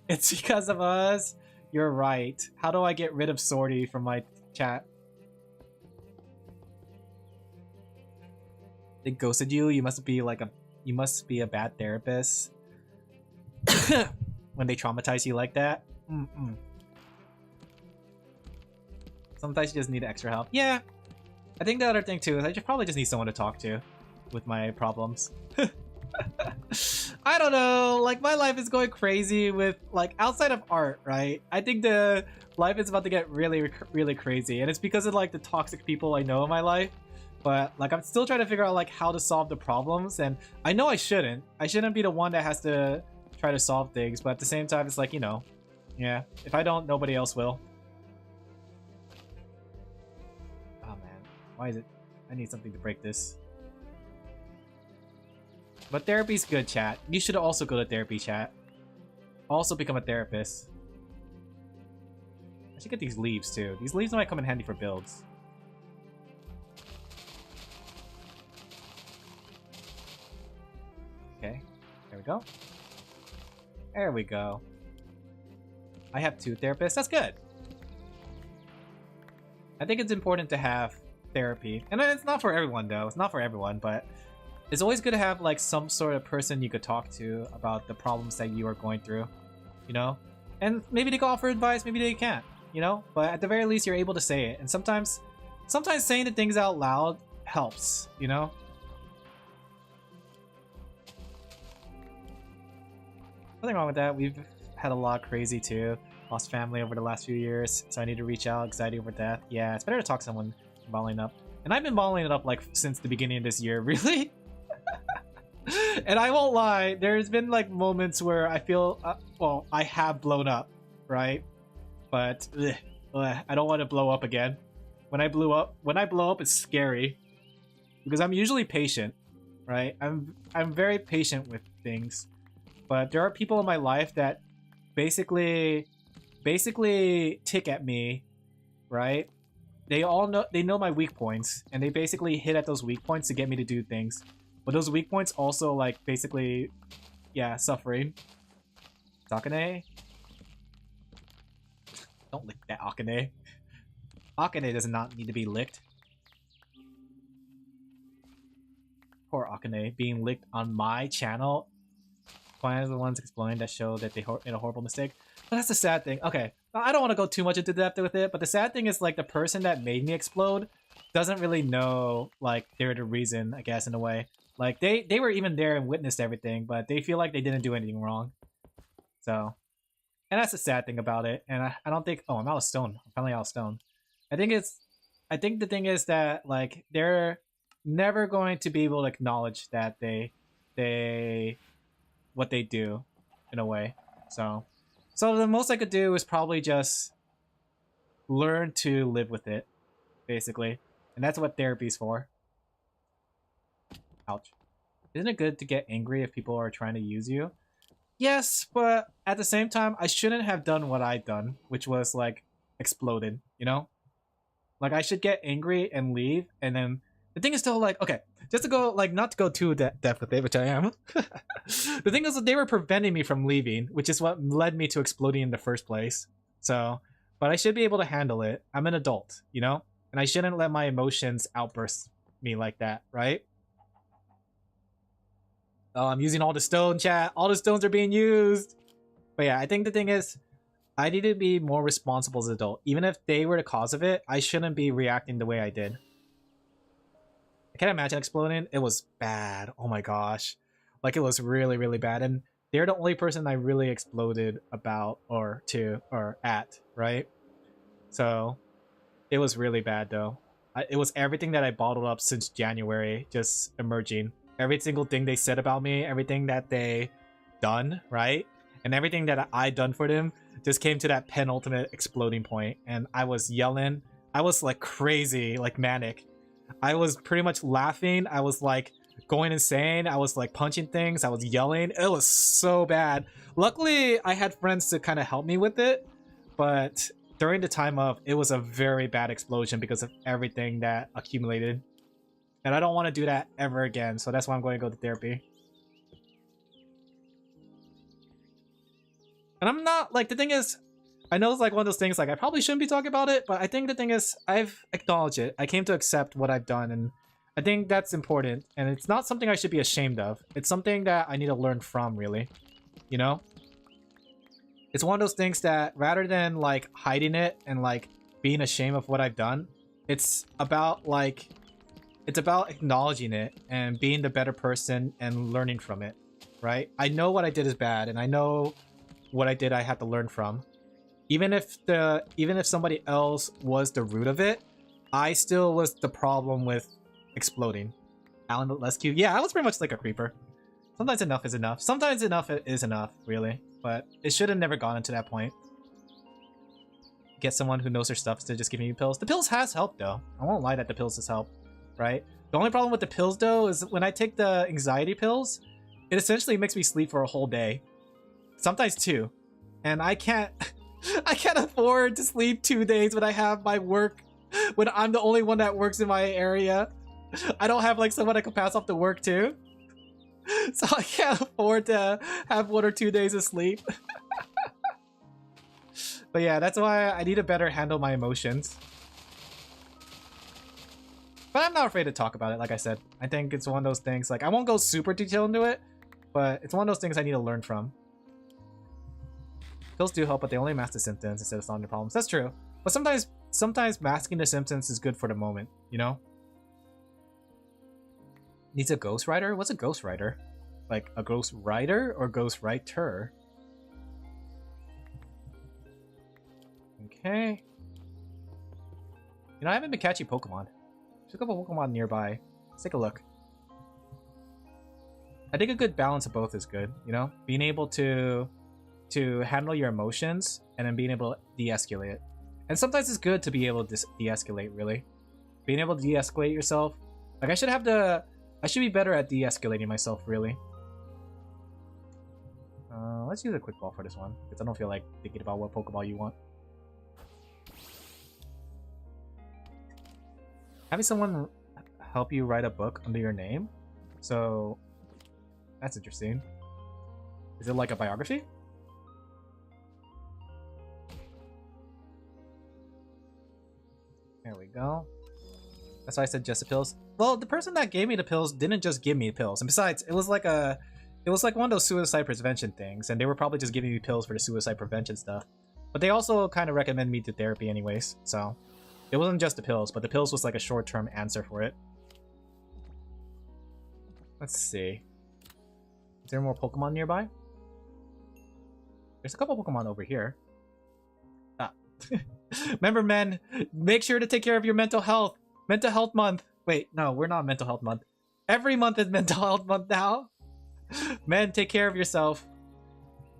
It's because of us. You're right. How do I get rid of Sorty from my chat? They ghosted you? You must be a bad therapist. When they traumatize you like that? Sometimes you just need extra help. Yeah. I think the other thing too is I probably just need someone to talk to with my problems. I don't know, like my life is going crazy with like outside of art, right? I think the life is about to get really crazy, and it's because of like the toxic people I know in my life. But like I'm still trying to figure out like how to solve the problems, and I know I shouldn't be the one that has to try to solve things, but at the same time it's like, you know, yeah, if I don't, nobody else will. Oh man, why is it? I need something to break this. But therapy's good, chat. You should also go to therapy, chat. Also become a therapist. I should get these leaves too. These leaves might come in handy for builds. Okay, there we go. There we go. I have 2 therapists. That's good. I think it's important to have therapy. And it's not for everyone though. It's not for everyone, but it's always good to have like some sort of person you could talk to about the problems that you are going through, you know? And maybe they can offer advice, maybe they can't, you know? But at the very least, you're able to say it. And sometimes saying the things out loud helps, you know? Nothing wrong with that. We've had a lot crazy too. Lost family over the last few years, so I need to reach out. Anxiety over death. Yeah, it's better to talk to someone bottling up. And I've been bottling it up like since the beginning of this year, really. And I won't lie, there's been like moments where I feel, well, I have blown up, right? But I don't want to blow up again. When I blow up, it's scary because I'm usually patient, right? I'm very patient with things, but there are people in my life that basically tick at me, right? They know my weak points, and they basically hit at those weak points to get me to do things. But those weak points also like basically, yeah, suffering. Akane? Don't lick that Akane. Akane does not need to be licked. Poor Akane being licked on my channel. One of the ones explaining that show that they made a horrible mistake. But that's the sad thing. Okay, I don't want to go too much into depth with it, but the sad thing is like the person that made me explode doesn't really know like they're the reason, I guess, in a way. Like they were even there and witnessed everything, but they feel like they didn't do anything wrong. So, and that's the sad thing about it. And I don't think, oh, I'm out of stone. I'm finally out of stone. I think the thing is that like they're never going to be able to acknowledge that what they do in a way. So the most I could do is probably just learn to live with it, basically. And that's what therapy's for. Ouch. Isn't it good to get angry if people are trying to use you? Yes, but at the same time, I shouldn't have done what I've done, which was like exploded, you know? Like I should get angry and leave, and then the thing is still like, okay, just to go, like, not to go too depth with it, which I am. The thing is that they were preventing me from leaving, which is what led me to exploding in the first place. So, but I should be able to handle it. I'm an adult, you know? And I shouldn't let my emotions outburst me like that, right? Oh, I'm using all the stone, chat. All the stones are being used. But yeah, I think the thing is, I need to be more responsible as an adult. Even if they were the cause of it, I shouldn't be reacting the way I did. I can't imagine exploding. It was bad. Oh my gosh. Like it was really, really bad. And they're the only person I really exploded about or to or at, right? So it was really bad though. It was everything that I bottled up since January just emerging. Every single thing they said about me, everything that they done, right? And everything that I done for them just came to that penultimate exploding point. And I was yelling. I was like crazy, like manic. I was pretty much laughing. I was like going insane. I was like punching things. I was yelling. It was so bad. Luckily, I had friends to kind of help me with it. But during the time of, it was a very bad explosion because of everything that accumulated. And I don't want to do that ever again. So that's why I'm going to go to therapy. And I'm not, like, the thing is, I know it's like one of those things, like, I probably shouldn't be talking about it, but I think the thing is, I've acknowledged it. I came to accept what I've done, and I think that's important. And it's not something I should be ashamed of. It's something that I need to learn from, really. You know? It's one of those things that, rather than, like, hiding it and, like, being ashamed of what I've done, it's about, like, it's about acknowledging it and being the better person and learning from it, right? I know what I did is bad, and I know what I did I had to learn from. Even if somebody else was the root of it, I still was the problem with exploding. Alin Laphel, yeah, I was pretty much like a creeper. Sometimes enough is enough. Sometimes enough is enough, really. But it should have never gone to that point. Get someone who knows their stuff instead of just giving you pills. The pills has helped, though. I won't lie that the pills has helped, right? The only problem with the pills, though, is when I take the anxiety pills, it essentially makes me sleep for a whole day. Sometimes 2. And I can't afford to sleep 2 days when I have my work, when I'm the only one that works in my area. I don't have like someone I can pass off to work to. So I can't afford to have 1 or 2 days of sleep. But yeah, that's why I need to better handle my emotions. But I'm not afraid to talk about it, like I said. I think it's one of those things, like I won't go super detailed into it, but it's one of those things I need to learn from. Pills do help, but they only mask the symptoms instead of solving the problems. That's true. But sometimes masking the symptoms is good for the moment, you know? Needs a ghostwriter? What's a ghostwriter? Like a ghostwriter or ghostwriter? Okay. You know, I haven't been catching Pokemon. There's a couple Pokemon nearby. Let's take a look. I think a good balance of both is good, you know? Being able to handle your emotions and then being able to de-escalate it. And sometimes it's good to be able to de-escalate, really. Being able to de-escalate yourself. Like, I should be better at de-escalating myself, really. Let's use a quick ball for this one, because I don't feel like thinking about what Pokeball you want. Having someone help you write a book under your name? So, that's interesting. Is it like a biography? There we go. That's why I said just the pills. Well, the person that gave me the pills didn't just give me pills. And besides, it was like one of those suicide prevention things, and they were probably just giving me pills for the suicide prevention stuff. But they also kind of recommend me to therapy anyways, so it wasn't just the pills, but the pills was like a short-term answer for it. Let's see. Is there more Pokemon nearby? There's a couple Pokemon over here. Ah. Remember, men, make sure to take care of your mental health. Mental health month. Wait, no, we're not mental health month. Every month is mental health month now. Men, take care of yourself.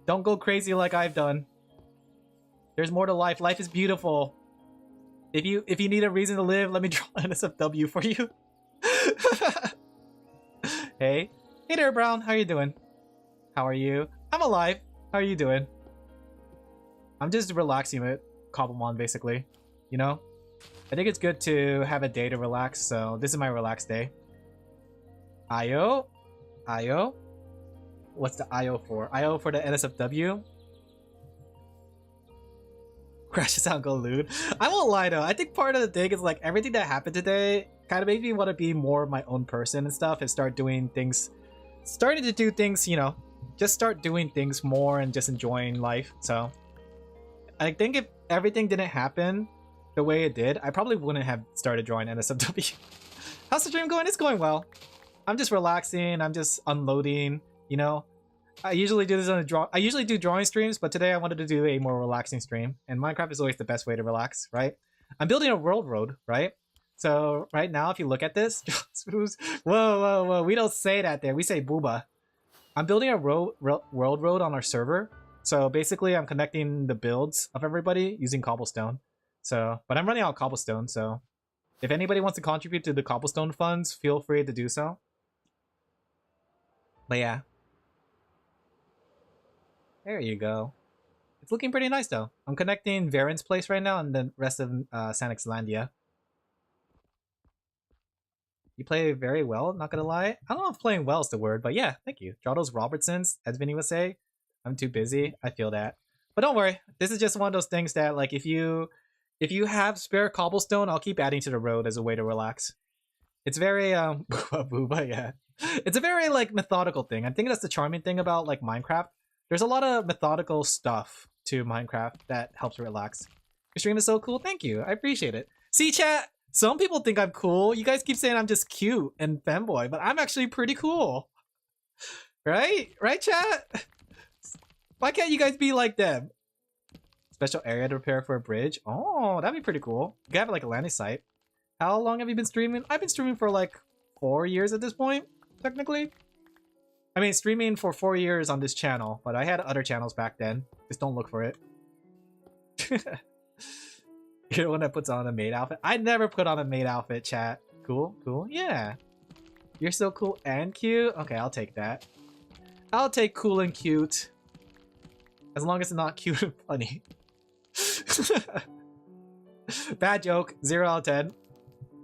Don't go crazy like I've done. There's more to life. Life is beautiful. If you need a reason to live, let me draw an SFW for you. Hey. Hey there, Brown. How you doing? How are you? I'm alive. How are you doing? I'm just relaxing with Cobblemon, basically. You know? I think it's good to have a day to relax, so this is my relaxed day. Io? Io? What's the IO for? IO for the NSFW? Crashes out, go lewd. I won't lie though, I think part of the thing is like everything that happened today kind of made me want to be more of my own person and stuff and start doing things, starting to do things, you know, just start doing things more and just enjoying life. So I think if everything didn't happen the way it did, I probably wouldn't have started drawing NSFW. How's the stream going? It's going well. I'm just relaxing, I'm just unloading, you know. I usually do this on I usually do drawing streams, but today I wanted to do a more relaxing stream, and Minecraft is always the best way to relax, right? I'm building a world road, right? So right now, if you look at this, whoa, we don't say that there. We say booba. I'm building a world road on our server. So basically, I'm connecting the builds of everybody using cobblestone. So, but I'm running out of cobblestone. So, if anybody wants to contribute to the cobblestone funds, feel free to do so. But yeah. There you go. It's looking pretty nice though. I'm connecting Varen's place right now and the rest of Sanixlandia. You play very well, not gonna lie. I don't know if playing well is the word, but yeah, thank you. Draw those Robertsons, as Vinny would say. I'm too busy. I feel that. But don't worry. This is just one of those things that like if you have spare cobblestone, I'll keep adding to the road as a way to relax. It's very booba, yeah. It's a very like methodical thing. I think that's the charming thing about like Minecraft. There's a lot of methodical stuff to Minecraft that helps relax. Your stream is so cool. Thank you. I appreciate it. See, chat? Some people think I'm cool. You guys keep saying I'm just cute and femboy, but I'm actually pretty cool. Right? Right, chat? Why can't you guys be like them? Special area to prepare for a bridge. Oh, that'd be pretty cool. You can have like a landing site. How long have you been streaming? I've been streaming for like 4 years at this point, technically. I mean, streaming for 4 years on this channel, but I had other channels back then. Just don't look for it. You're the one that puts on a maid outfit? I never put on a maid outfit, chat. Cool, cool. Yeah. You're so cool and cute? Okay, I'll take that. I'll take cool and cute. As long as it's not cute and funny. Bad joke. 0 out of 10.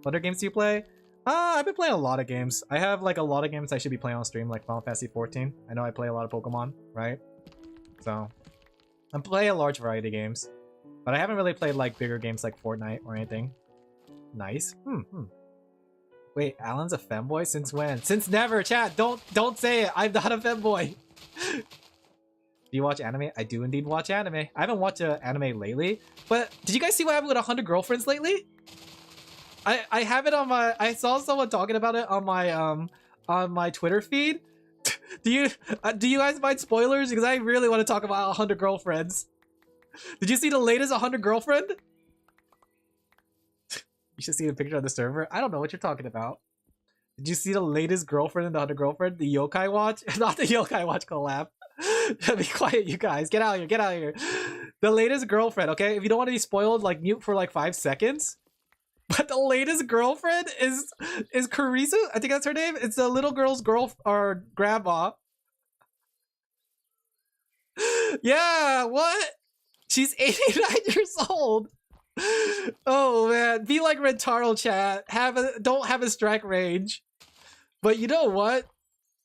What other games do you play? I've been playing a lot of games. I have like a lot of games I should be playing on stream, like Final Fantasy 14. I know I play a lot of Pokemon, right? So, I'm playing a large variety of games. But I haven't really played like bigger games like Fortnite or anything. Nice. Wait, Alan's a femboy? Since when? Since never, chat! Don't say it! I'm not a femboy! Do you watch anime? I do indeed watch anime. I haven't watched an anime lately, but did you guys see what happened with 100 Girlfriends lately? I have it on my... I saw someone talking about it on my Twitter feed. Do you guys mind spoilers? Because I really want to talk about 100 Girlfriends. Did you see the latest 100 girlfriend? You should see the picture of the server. I don't know what you're talking about. Did you see the latest girlfriend in the 100 girlfriend? The Yokai Watch? Not the Yokai Watch collab. Be quiet, you guys. Get out of here. Get out of here. The latest girlfriend, okay? If you don't want to be spoiled, like mute for like 5 seconds. But the latest girlfriend is Carissa. I think that's her name. It's the little girl's or grandma. Yeah, what? She's 89 years old. Oh man, be like Rentaro, chat. Don't have a strike range. But you know what?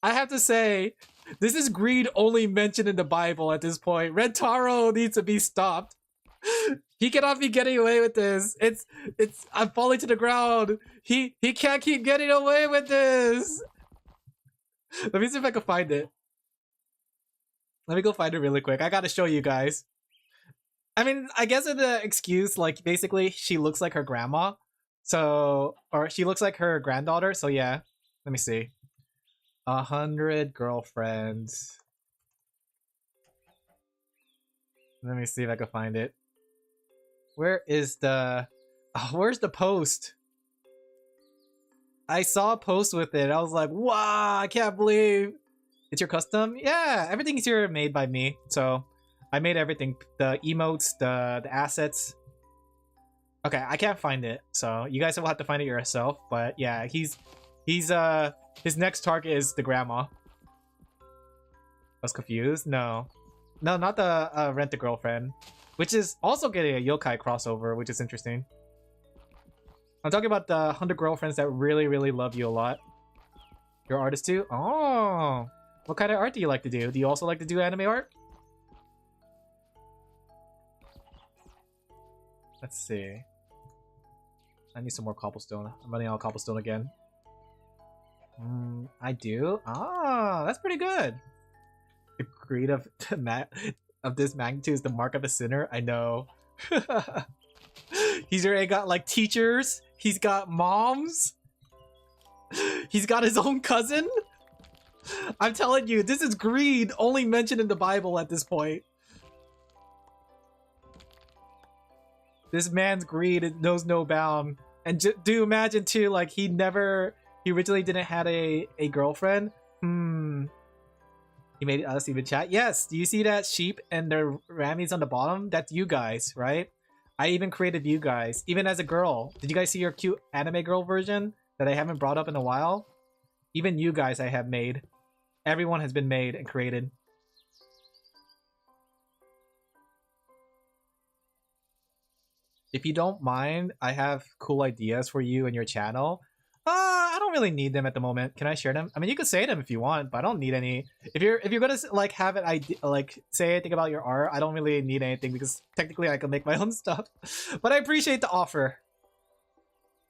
I have to say, this is greed only mentioned in the Bible at this point. Rentaro needs to be stopped. He cannot be getting away with this. I'm falling to the ground. He can't keep getting away with this. Let me see if I can find it. Let me go find it really quick. I gotta show you guys. I mean, I guess in the excuse, like, basically, she looks like her grandma. So, or she looks like her granddaughter. So, yeah. Let me see. 100 girlfriends. Let me see if I can find it. Where is the... Oh, where's the post? I saw a post with it. I was like, wow, I can't believe... It's your custom? Yeah, everything's here made by me. So... I made everything, the emotes, the assets. Okay, I can't find it, so you guys will have to find it yourself. But yeah, his next target is the grandma. I was confused. No, not the Rent a Girlfriend, which is also getting a yokai crossover, which is interesting. I'm talking about the 100 girlfriends that really, really love you a lot. You're artist too? Oh, what kind of art do you like to do? Do you also like to do anime art? Let's see. I need some more cobblestone. I'm running out of cobblestone again. I do? Ah, that's pretty good. The greed of this magnitude is the mark of a sinner. I know. He's already got like teachers. He's got moms. He's got his own cousin. I'm telling you, this is greed only mentioned in the Bible at this point. This man's greed knows no bound. And do imagine too, like he originally didn't have a girlfriend. He made us even chat. Yes, do you see that sheep and their rammies on the bottom? That's you guys, right? I even created you guys, even as a girl. Did you guys see your cute anime girl version that I haven't brought up in a while? Even you guys I have made. Everyone has been made and created. If you don't mind, I have cool ideas for you and your channel. I don't really need them at the moment. Can I share them? I mean, you can say them if you want, but I don't need any. If you're gonna like have an idea, like say anything about your art, I don't really need anything because technically I can make my own stuff. But I appreciate the offer.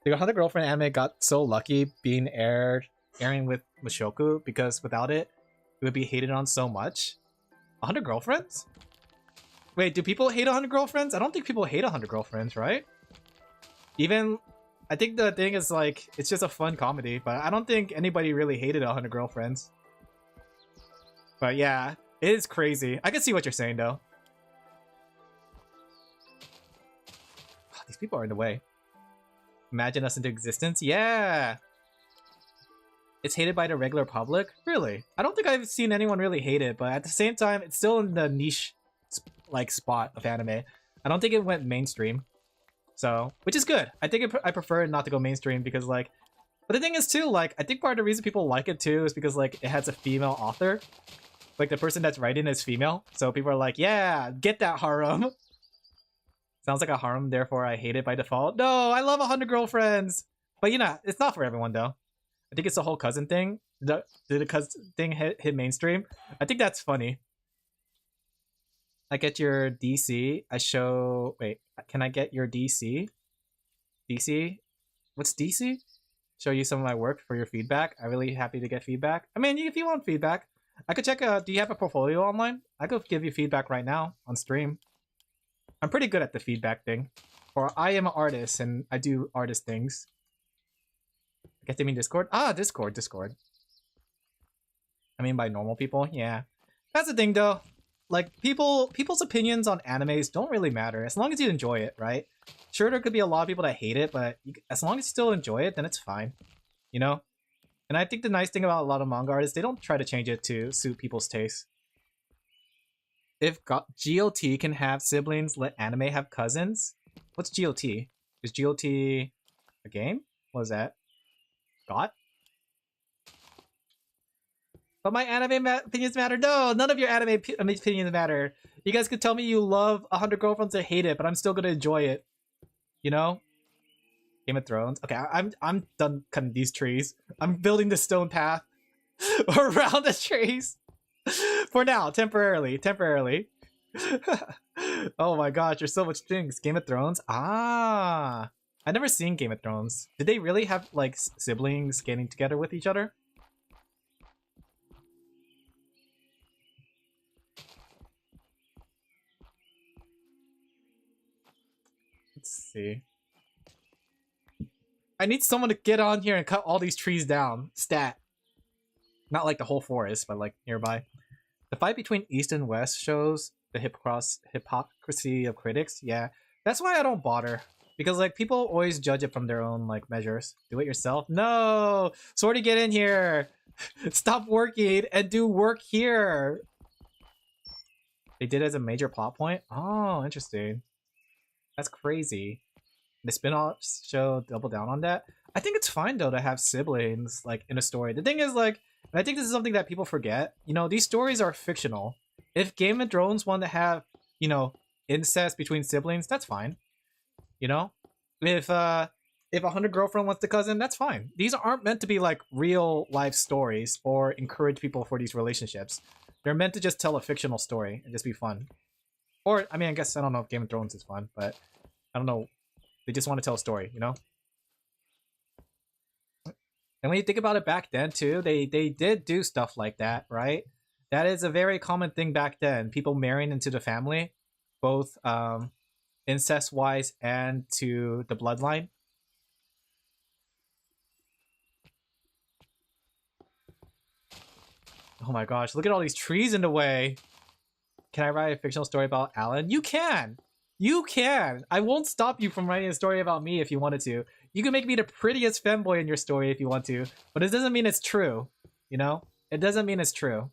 The 100 Girlfriend anime got so lucky being airing with Mushoku because without it, it would be hated on so much. 100 Girlfriends? Wait, do people hate 100 Girlfriends? I don't think people hate 100 Girlfriends, right? Even, I think the thing is like, it's just a fun comedy, but I don't think anybody really hated 100 Girlfriends. But yeah, it is crazy. I can see what you're saying though. Oh, these people are in the way. Imagine us into existence? Yeah! It's hated by the regular public? Really? I don't think I've seen anyone really hate it, but at the same time, it's still in the niche like spot of anime. I don't think it went mainstream, so which is good. I think I prefer it not to go mainstream because like, but the thing is too, like I think part of the reason people like it too is because like it has a female author, like the person that's writing is female, so people are like, yeah, get that harem. Sounds like a harem, therefore I hate it by default. No, I love 100 Girlfriends, but you know it's not for everyone though. I think it's the whole cousin thing. Did the cousin thing hit mainstream? I think that's funny. I get your DC. I show... Wait, can I get your DC? DC? What's DC? Show you some of my work for your feedback. I'm really happy to get feedback. I mean, if you want feedback, I could check... do you have a portfolio online? I could give you feedback right now on stream. I'm pretty good at the feedback thing. Or I am an artist and I do artist things. Get them in Discord? Ah, Discord. I mean by normal people? Yeah. That's the thing though. Like, people's opinions on animes don't really matter as long as you enjoy it, right? Sure, there could be a lot of people that hate it, but as long as you still enjoy it, then it's fine, you know? And I think the nice thing about a lot of manga artists, they don't try to change it to suit people's taste. If GOT can have siblings, let anime have cousins? What's GOT? Is GOT a game? What is that? GOT? But my anime opinions matter? No, none of your anime opinions matter. You guys could tell me you love 100 Girlfriends or hate it, but I'm still gonna enjoy it. You know? Game of Thrones. Okay, I'm done cutting these trees. I'm building the stone path around the trees. For now, temporarily. Oh my gosh, there's so much things. Game of Thrones? Ah. I've never seen Game of Thrones. Did they really have, like, siblings getting together with each other? Let's see. I need someone to get on here and cut all these trees down. Stat. Not like the whole forest, but like nearby. The fight between East and West shows the hypocrisy of critics. Yeah, that's why I don't bother. Because like people always judge it from their own like measures. Do it yourself? No! Sorry, get in here! Stop working and do work here! They did it as a major plot point? Oh, interesting. That's crazy. The spin-off show double down on that. I think it's fine though to have siblings like in a story. The thing is like, and I think this is something that people forget. You know, these stories are fictional. If Game of Thrones want to have, you know, incest between siblings, that's fine. You know, if 100 Girlfriend wants the cousin, that's fine. These aren't meant to be like real life stories or encourage people for these relationships. They're meant to just tell a fictional story and just be fun. Or I mean, I guess I don't know if Game of Thrones is fun, but I don't know. They just want to tell a story, you know? And when you think about it back then too, they did do stuff like that, right? That is a very common thing back then. People marrying into the family, both incest-wise and to the bloodline. Oh my gosh, look at all these trees in the way. Can I write a fictional story about Alin? You can! You can! I won't stop you from writing a story about me if you wanted to. You can make me the prettiest femboy in your story if you want to, but it doesn't mean it's true, you know? It doesn't mean it's true.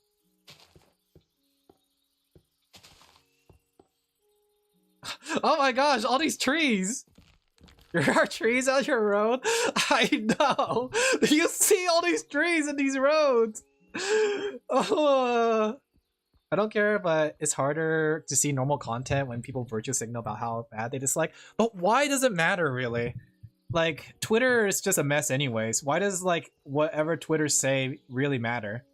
Oh my gosh, all these trees! There are trees on your road? I know! You see all these trees in these roads! Oh, I don't care, but it's harder to see normal content when people virtue signal about how bad they dislike. But why does it matter, really? Like, Twitter is just a mess anyways. Why does, like, whatever Twitter say really matter?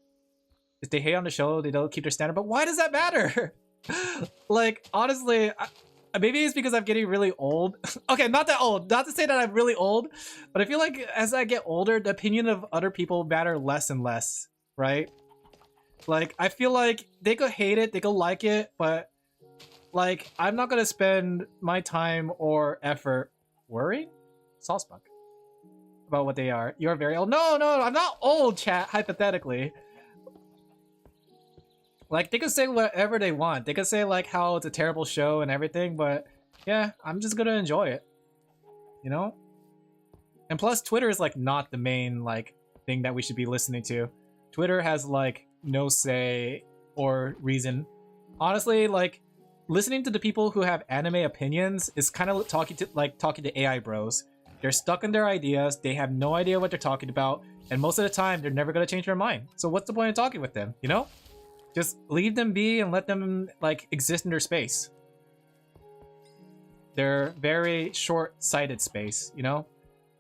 If they hate on the show, they don't keep their standard, but why does that matter? Like, honestly, maybe it's because I'm getting really old. Okay, not that old. Not to say that I'm really old, but I feel like as I get older, the opinion of other people matter less and less, right? Like, I feel like they could hate it, they could like it, but like, I'm not gonna spend my time or effort worrying? Saucepunk. About what they are. You're very old. No, I'm not old, chat, hypothetically. Like, they could say whatever they want. They could say, like, how it's a terrible show and everything, but yeah, I'm just gonna enjoy it. You know? And plus, Twitter is, like, not the main, like, thing that we should be listening to. Twitter has, like, no say or reason. Honestly, like, listening to the people who have anime opinions is kind of talking to AI bros. They're stuck in their ideas, they have no idea what they're talking about, and most of the time, they're never gonna change their mind. So what's the point of talking with them, you know? Just leave them be and let them, like, exist in their space. Their very short-sighted space, you know?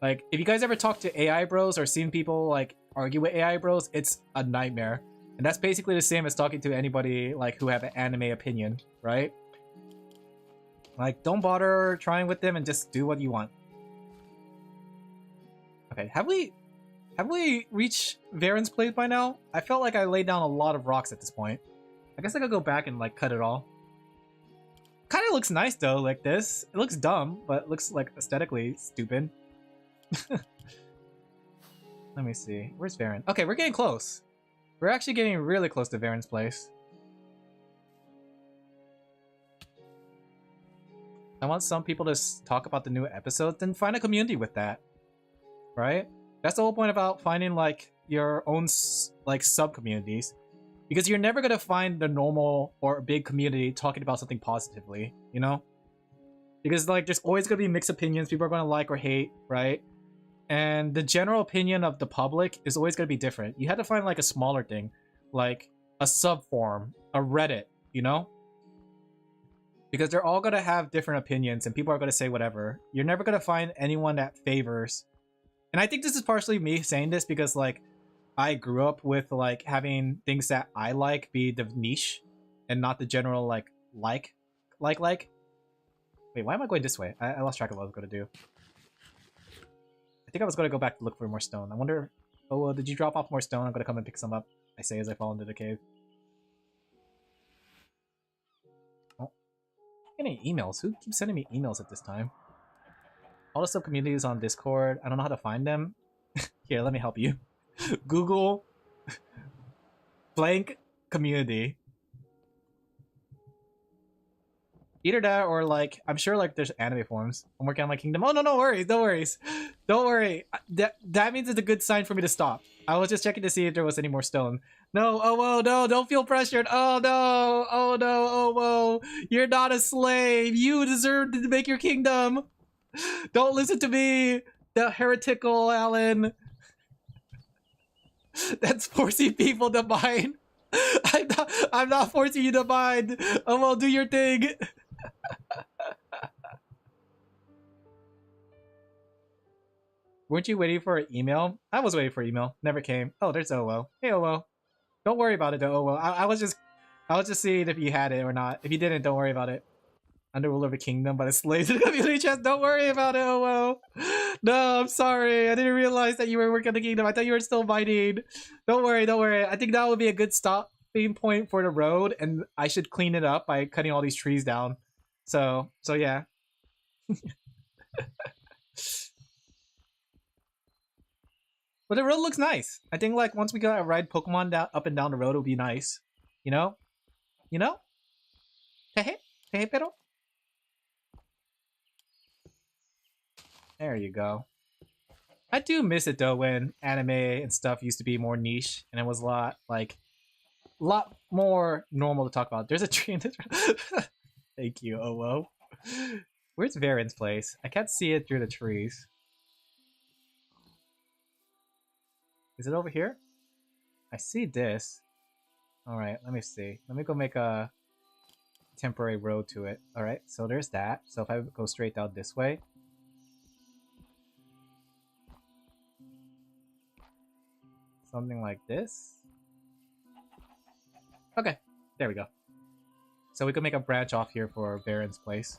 Like, if you guys ever talk to AI bros or seen people, like, argue with AI bros, it's a nightmare. And that's basically the same as talking to anybody, like, who have an anime opinion, right? Like, don't bother trying with them and just do what you want. Okay, have we reached Varen's place by now? I felt like I laid down a lot of rocks at this point. I guess I could go back and, like, cut it all. Kind of looks nice, though, like this. It looks dumb, but it looks, like, aesthetically stupid. Let me see. Where's Varen? Okay, we're getting close. We're actually getting really close to Varen's place. I want some people to talk about the new episodes, then find a community with that, right? That's the whole point about finding like your own like sub communities, because you're never gonna find the normal or big community talking about something positively, you know? Because like there's always gonna be mixed opinions. People are gonna like or hate, right? And the general opinion of the public is always gonna be different. You had to find like a smaller thing, like a sub forum, a Reddit, you know? Because they're all gonna have different opinions and people are gonna say whatever. You're never gonna find anyone that favors. And I think this is partially me saying this because like I grew up with like having things that I like be the niche and not the general like. Wait, why am I going this way? I lost track of what I was gonna do. I think I was gonna go back to look for more stone. I wonder. Oh, well, did you drop off more stone? I'm gonna come and pick some up. I say as I fall into the cave. Oh, getting emails. Who keeps sending me emails at this time? All the sub communities on Discord. I don't know how to find them. Here, let me help you. Google blank community. Either that or like I'm sure like there's anime forums. I'm working on my kingdom. Oh no, no worries, no worries. Don't worry. That means it's a good sign for me to stop. I was just checking to see if there was any more stone. No, oh whoa, no, don't feel pressured. Oh no, oh no, oh whoa. You're not a slave. You deserve to make your kingdom. Don't listen to me, the heretical Alin. That's forcing people to mine. I'm not forcing you to mine. Oh well, do your thing. Weren't you waiting for an email? I was waiting for email. Never came. Oh, there's OO. Hey OO. Don't worry about it though, OO. I was just seeing if you had it or not. If you didn't, don't worry about it. Under rule of a kingdom, but a slave to the community chest. Don't worry about it, OO. No, I'm sorry. I didn't realize that you were working on the kingdom. I thought you were still mining. Don't worry, don't worry. I think that would be a good stopping point for the road, and I should clean it up by cutting all these trees down. So yeah. But the road looks nice. I think like once we go ride Pokemon down up and down the road, it'll be nice. You know? You know? Hey, pero. There you go. I do miss it though when anime and stuff used to be more niche and it was a lot more normal to talk about. There's a tree in this. Thank you, OO. Where's Varen's place? I can't see it through the trees. Is it over here? I see this. Alright, let me see. Let me go make a temporary road to it. Alright, so there's that. So if I go straight down this way. Something like this. Okay, there we go. So we can make a branch off here for Baron's place.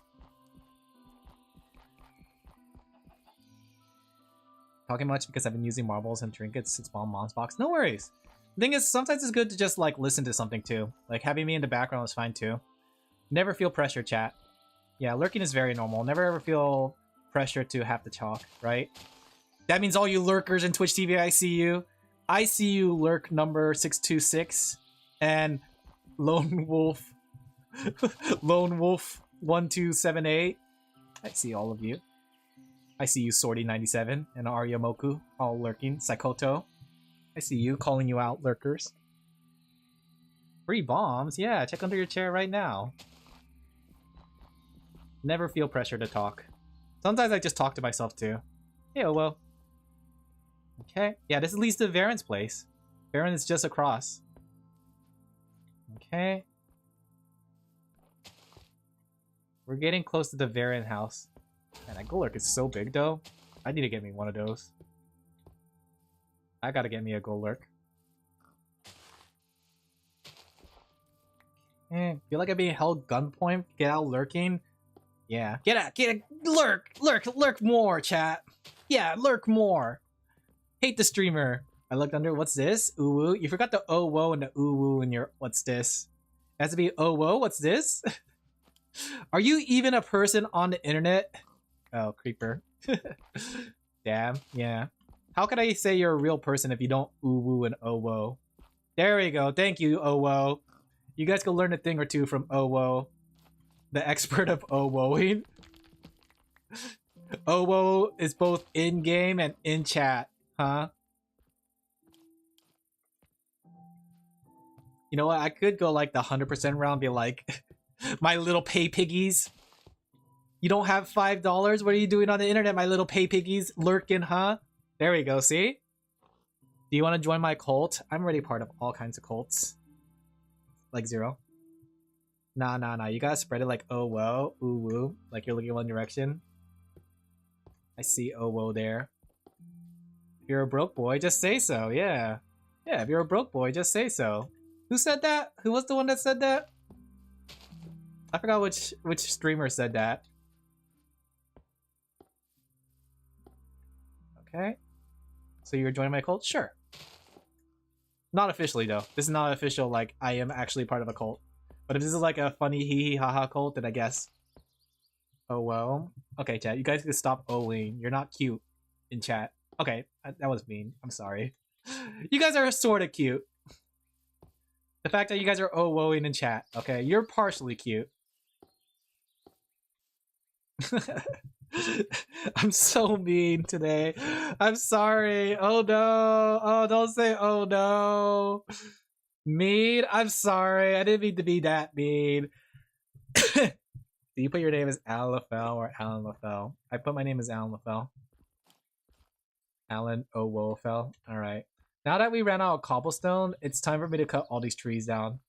Talking much because I've been using marbles and trinkets since Mom's box. No worries. The thing is, sometimes it's good to just like listen to something too. Like having me in the background is fine too. Never feel pressure, chat. Yeah, lurking is very normal. Never ever feel pressure to have to talk, right? That means all you lurkers in Twitch TV, I see you. I see you, lurk number 626 and Lone Wolf Lone Wolf 1278. I see all of you. I see you, Sorty97 and Aryamoku, all lurking. Saikoto, I see you, calling you out, lurkers. Free bombs? Yeah, check under your chair right now. Never feel pressure to talk. Sometimes I just talk to myself too. Hey, oh well. Okay, yeah, this leads to Varen's place. Varen is just across. Okay. We're getting close to the Varen house. Man, that Golurk is so big though. I need to get me one of those. I gotta get me a Golurk. Feel like I'm being held gunpoint? Get out lurking? Yeah. Get out! Lurk more, chat! Yeah, lurk more! Hate the streamer. I looked under, what's this? Ooh, you forgot the oh whoa and the ooh woo in your, what's this? It has to be oh whoa, what's this? Are you even a person on the internet? Oh, creeper. Damn, yeah. How can I say you're a real person if you don't ooh woo and oh whoa? There we go, thank you, oh whoa. You guys can learn a thing or two from oh whoa. The expert of oh whoaing. Owo is both in-game and in chat, huh? You know what? I could go like the 100% round, be like, my little pay piggies. You don't have $5? What are you doing on the internet, my little pay piggies? Lurking, huh? There we go, see? Do you want to join my cult? I'm already part of all kinds of cults. Like Zero. Nah. You gotta spread it like, oh, whoa, ooh, woo. Like you're looking in one direction. I see oh, whoa there. If you're a broke boy, just say so, yeah. Yeah, if you're a broke boy, just say so. Who said that? Who was the one that said that? I forgot which streamer said that. Okay. So you're joining my cult? Sure. Not officially, though. This is not official, like, I am actually part of a cult. But if this is like a funny hee hee haha cult, then I guess. Oh, well. Okay, chat. You guys can stop owing. You're not cute in chat. Okay, that was mean. I'm sorry. You guys are sort of cute. The fact that you guys are oh-woing in chat. Okay, you're partially cute. I'm so mean today. I'm sorry. Oh no. Oh, don't say oh no. Mean? I'm sorry. I didn't mean to be that mean. Do you put your name as Alin Laphel or Alin Laphel? I put my name as Alin Laphel. Alin O'Wofel. Alright. Now that we ran out of cobblestone, it's time for me to cut all these trees down.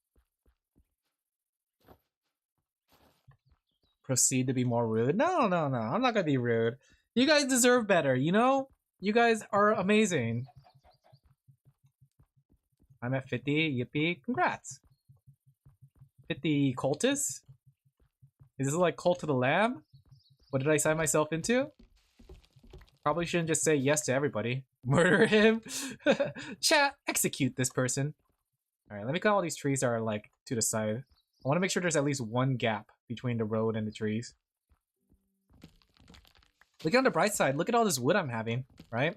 Proceed to be more rude. No. I'm not gonna be rude. You guys deserve better, you know? You guys are amazing. I'm at 50. Yippee. Congrats. 50 cultists? Is this like Cult of the Lamb? What did I sign myself into? Probably shouldn't just say yes to everybody. Murder him. Chat, execute this person. Alright, let me cut all these trees that are like to the side. I want to make sure there's at least one gap between the road and the trees. Look on the bright side. Look at all this wood I'm having, right?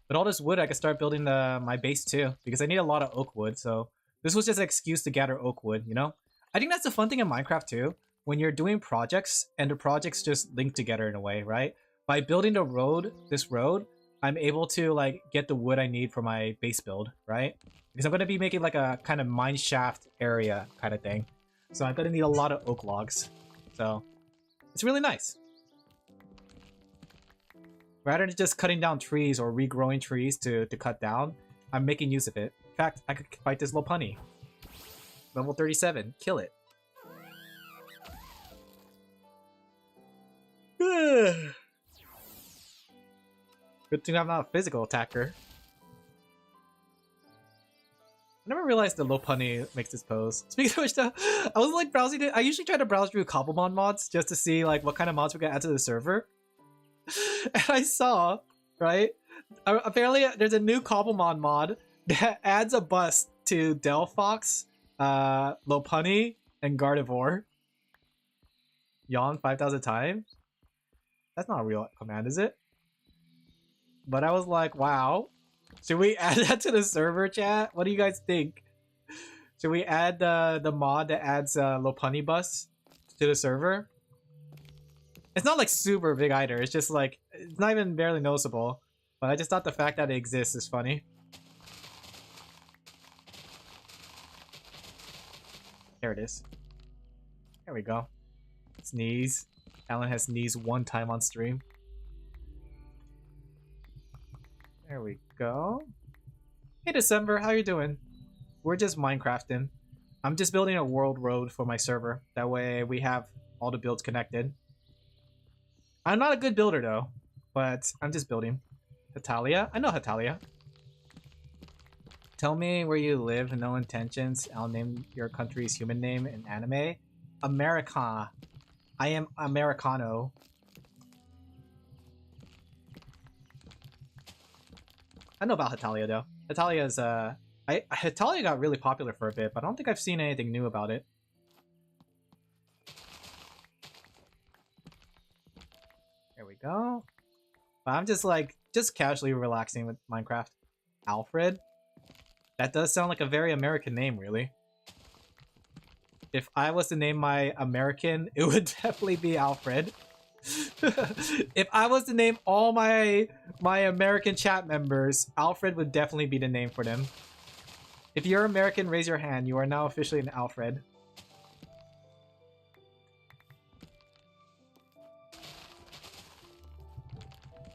With all this wood, I can start building my base too, because I need a lot of oak wood. So this was just an excuse to gather oak wood, you know? I think that's the fun thing in Minecraft too. When you're doing projects and the projects just link together in a way, right? By building the road, this road, I'm able to like get the wood I need for my base build, right? Because I'm going to be making like a kind of mine shaft area kind of thing. So I'm going to need a lot of oak logs. So it's really nice. Rather than just cutting down trees or regrowing trees to cut down, I'm making use of it. In fact, I could fight this Lopunny. Level 37. Kill it. Good thing I'm not a physical attacker. I never realized the Lopunny makes this pose. Speaking of which, though, I was like browsing it. I usually try to browse through Cobblemon mods just to see like what kind of mods we can add to the server. And I saw, right? Apparently, there's a new Cobblemon mod that adds a bust to Delphox, Lopunny, and Gardevoir. Yawn 5,000 times? That's not a real command, is it? But I was like, wow. Should we add that to the server, chat? What do you guys think? Should we add the mod that adds Lopunny bus to the server? It's not like super big either. It's just like, it's not even barely noticeable. But I just thought the fact that it exists is funny. There it is. There we go. Sneeze. Alan has sneezed one time on stream. There we go. Hey December, how you doing? We're just Minecrafting. I'm just building a world road for my server. That way we have all the builds connected. I'm not a good builder though, but I'm just building. Hatalia? I know Hatalia. Tell me where you live, no intentions. I'll name your country's human name in anime. America. I am Americano. I know about Hatalia though. Hatalia's Hatalia got really popular for a bit, but I don't think I've seen anything new about it. There we go. But I'm just like casually relaxing with Minecraft. Alfred? That does sound like a very American name, really. If I was to name my American, it would definitely be Alfred. If I was to name all my American chat members, Alfred would definitely be the name for them. If you're American, raise your hand. You are now officially an Alfred.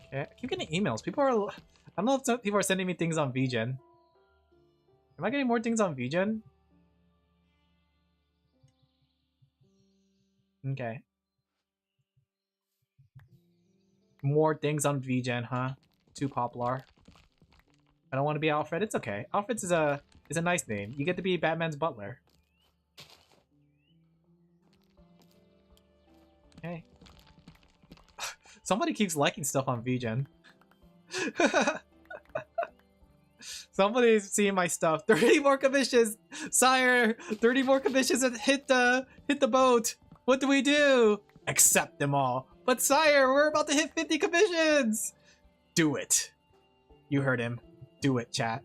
Okay, I keep getting emails. People are... I don't know if some people are sending me things on VGen. Am I getting more things on VGen? Okay. More things on VGen, huh? Too popular. I don't want to be Alfred. It's okay. Alfred's is a nice name. You get to be Batman's butler. Okay. Somebody keeps liking stuff on VGen. Somebody's seeing my stuff. 30 more commissions! Sire! 30 more commissions and hit the boat! What do we do? Accept them all. But sire, we're about to hit 50 commissions! Do it. You heard him. Do it, chat.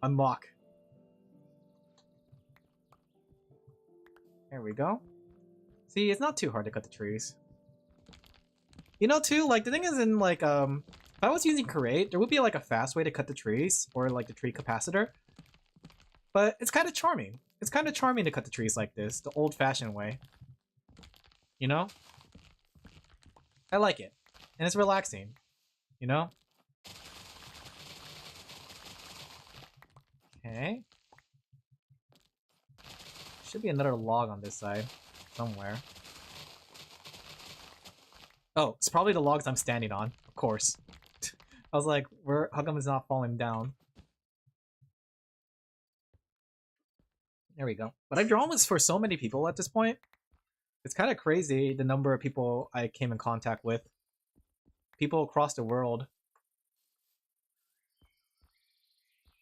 Unlock. There we go. See, it's not too hard to cut the trees. You know, too, like, the thing is in, like, if I was using Create, there would be, like, a fast way to cut the trees, or, like, the tree capacitor. But it's kind of charming. It's kind of charming to cut the trees like this, the old-fashioned way. You know? I like it. And it's relaxing. You know? Okay. Should be another log on this side. Somewhere. Oh, it's probably the logs I'm standing on. Of course. I was like, how come it's not falling down? There we go. But I've drawn this for so many people at this point. It's kind of crazy the number of people I came in contact with. People across the world.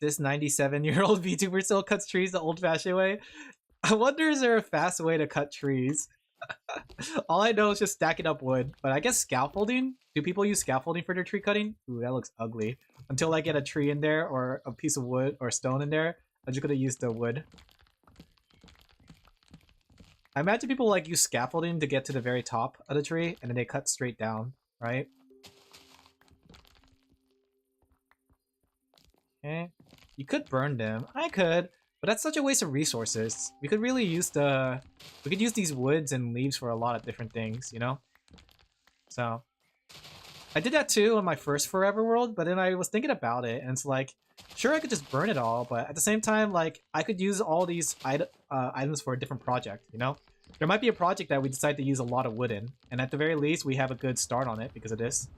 This 97-year-old VTuber still cuts trees the old-fashioned way. I wonder, is there a fast way to cut trees? All I know is just stacking up wood. But I guess scaffolding? Do people use scaffolding for their tree cutting? Ooh, that looks ugly. Until I get a tree in there or a piece of wood or stone in there, I'm just gonna use the wood. I imagine people like use scaffolding to get to the very top of the tree and then they cut straight down, right? Okay. You could burn them. I could, but that's such a waste of resources. We could really use we could use these woods and leaves for a lot of different things, you know? So I did that too on my first Forever World, but then I was thinking about it and it's like, sure, I could just burn it all, but at the same time, like, I could use all these items for a different project, you know? There might be a project that we decide to use a lot of wood in, and at the very least, we have a good start on it because of this.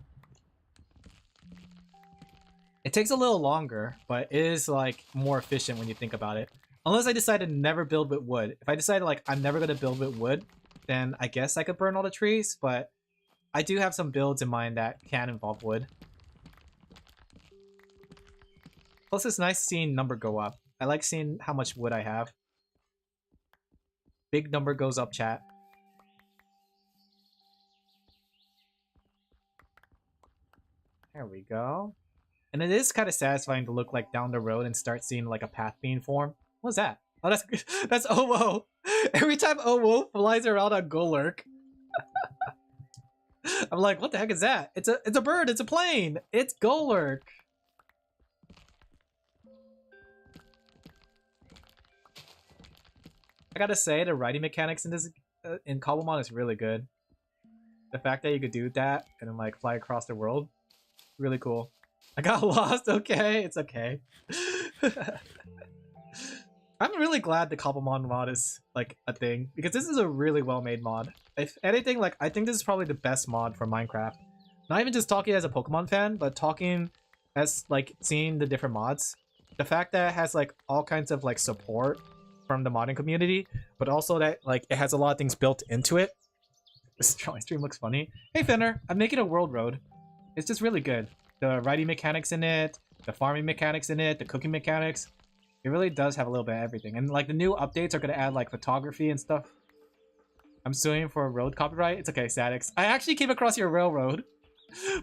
It takes a little longer, but it is, like, more efficient when you think about it. Unless I decide to never build with wood. If I decide, like, I'm never going to build with wood, then I guess I could burn all the trees, but I do have some builds in mind that can involve wood. Plus, it's nice seeing number go up. I like seeing how much wood I have. Big number goes up, chat. There we go. And it is kind of satisfying to look like down the road and start seeing like a path being formed. What's that? Oh, that's Owo. Every time Owo flies around on Golurk, I'm like, what the heck is that? It's a bird. It's a plane. It's Golurk. I gotta say, the writing mechanics in this in Cobblemon is really good. The fact that you could do that and then like fly across the world, really cool. I got lost. Okay, it's okay. I'm really glad the Cobblemon mod is like a thing because this is a really well-made mod. If anything, like I think this is probably the best mod for Minecraft. Not even just talking as a Pokemon fan, but talking as like seeing the different mods. The fact that it has like all kinds of like support from the modding community, but also that like it has a lot of things built into it. This drawing stream looks funny. Hey Finner, I'm making a world road. It's just really good. The writing mechanics in it, the farming mechanics in it, the cooking mechanics. It really does have a little bit of everything. And like the new updates are gonna add like photography and stuff. I'm suing for a road copyright. It's okay, Sadix. I actually came across your railroad.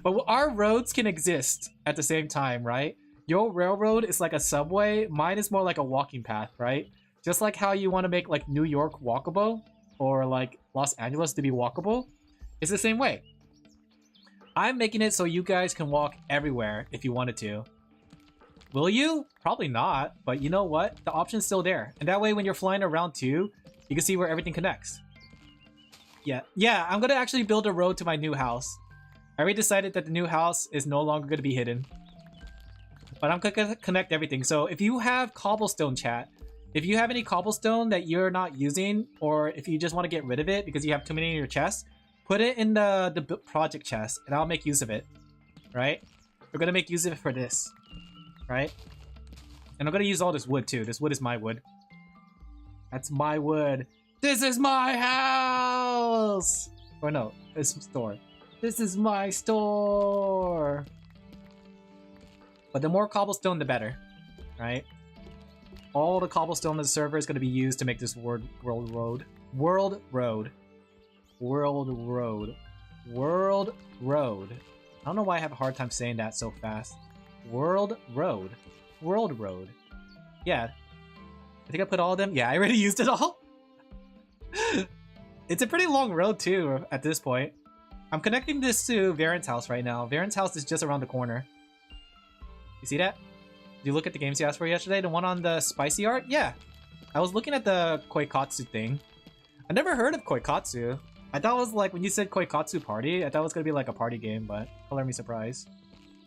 But our roads can exist at the same time, right? Your railroad is like a subway. Mine is more like a walking path, right? Just like how you want to make like New York walkable or like Los Angeles to be walkable, it's the same way. I'm making it so you guys can walk everywhere if you wanted to. Will you? Probably not, but you know what? The option's still there. And that way when you're flying around too, you can see where everything connects. Yeah, I'm gonna actually build a road to my new house. I already decided that the new house is no longer gonna be hidden. But I'm gonna connect everything. So if you have cobblestone, chat, if you have any cobblestone that you're not using, or if you just want to get rid of it because you have too many in your chest, put it in the project chest, and I'll make use of it, right? We're gonna make use of it for this, right? And I'm gonna use all this wood too. This wood is my wood. That's my wood. This is my house! Or no, it's store. This is my store! But the more cobblestone, the better, right? All the cobblestone on the server is going to be used to make this world road. World road. I don't know why I have a hard time saying that so fast. World road. Yeah. I think I put all of them. Yeah, I already used it all. It's a pretty long road too at this point. I'm connecting this to Varen's house right now. Varen's house is just around the corner. You see that? Did you look at the games you asked for yesterday? The one on the spicy art? Yeah. I was looking at the Koikatsu thing. I never heard of Koikatsu. I thought it was like, when you said Koikatsu party, I thought it was going to be like a party game, but color me surprised.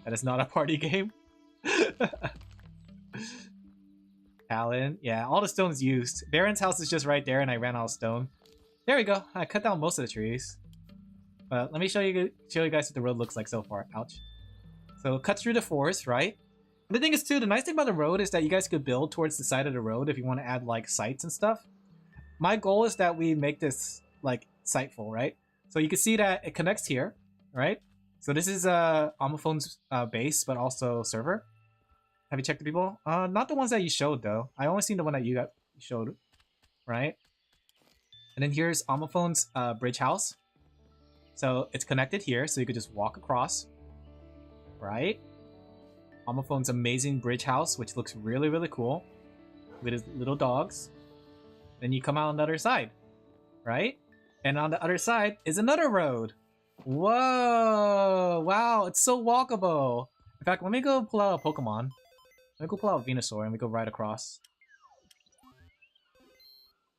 That is not a party game. Alin. Yeah, all the stone is used. Baron's house is just right there and I ran out of stone. There we go. I cut down most of the trees. But let me show you guys what the road looks like so far. Ouch. So it cuts through the forest, right? And the thing is too, the nice thing about the road is that you guys could build towards the side of the road if you want to add like sites and stuff. My goal is that we make this like sightful, right? So you can see that it connects here, right? So this is Omophone's base, but also server. Have you checked the people? Not the ones that you showed though. I only seen the one that you showed, right? And then here's Omophone's bridge house. So it's connected here, so you could just walk across, right? Omophone's amazing bridge house, which looks really, really cool, with his little dogs. Then you come out on the other side, right? And on the other side is another road. Whoa! Wow, it's so walkable. In fact, let me go pull out a Pokemon. Let me go pull out Venusaur and we go right across.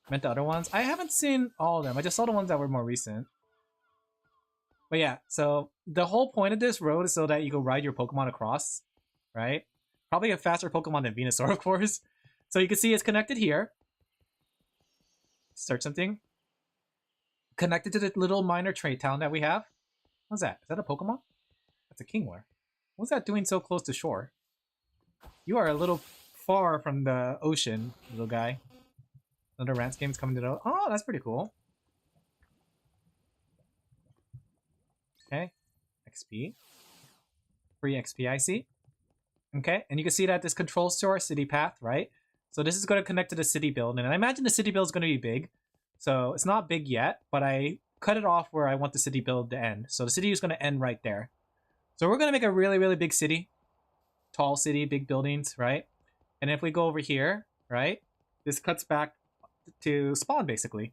Meant the other ones? I haven't seen all of them. I just saw the ones that were more recent. But yeah, so the whole point of this road is so that you can ride your Pokemon across, right? Probably a faster Pokemon than Venusaur, of course. So you can see it's connected here. Search something. Connected to the little minor trade town that we have. What's that? Is that a Pokemon? That's a Kingler. What's that doing so close to shore? You are a little far from the ocean, little guy. Another Rance game's coming to the... Oh, that's pretty cool. Okay. XP. Free XP, I see. Okay, and you can see that this controls to our city path, right? So this is going to connect to the city build, and I imagine the city build is going to be big. So it's not big yet, but I cut it off where I want the city build to end. So the city is going to end right there. So we're going to make a really, really big city. Tall city, big buildings, right? And if we go over here, right? This cuts back to spawn, basically.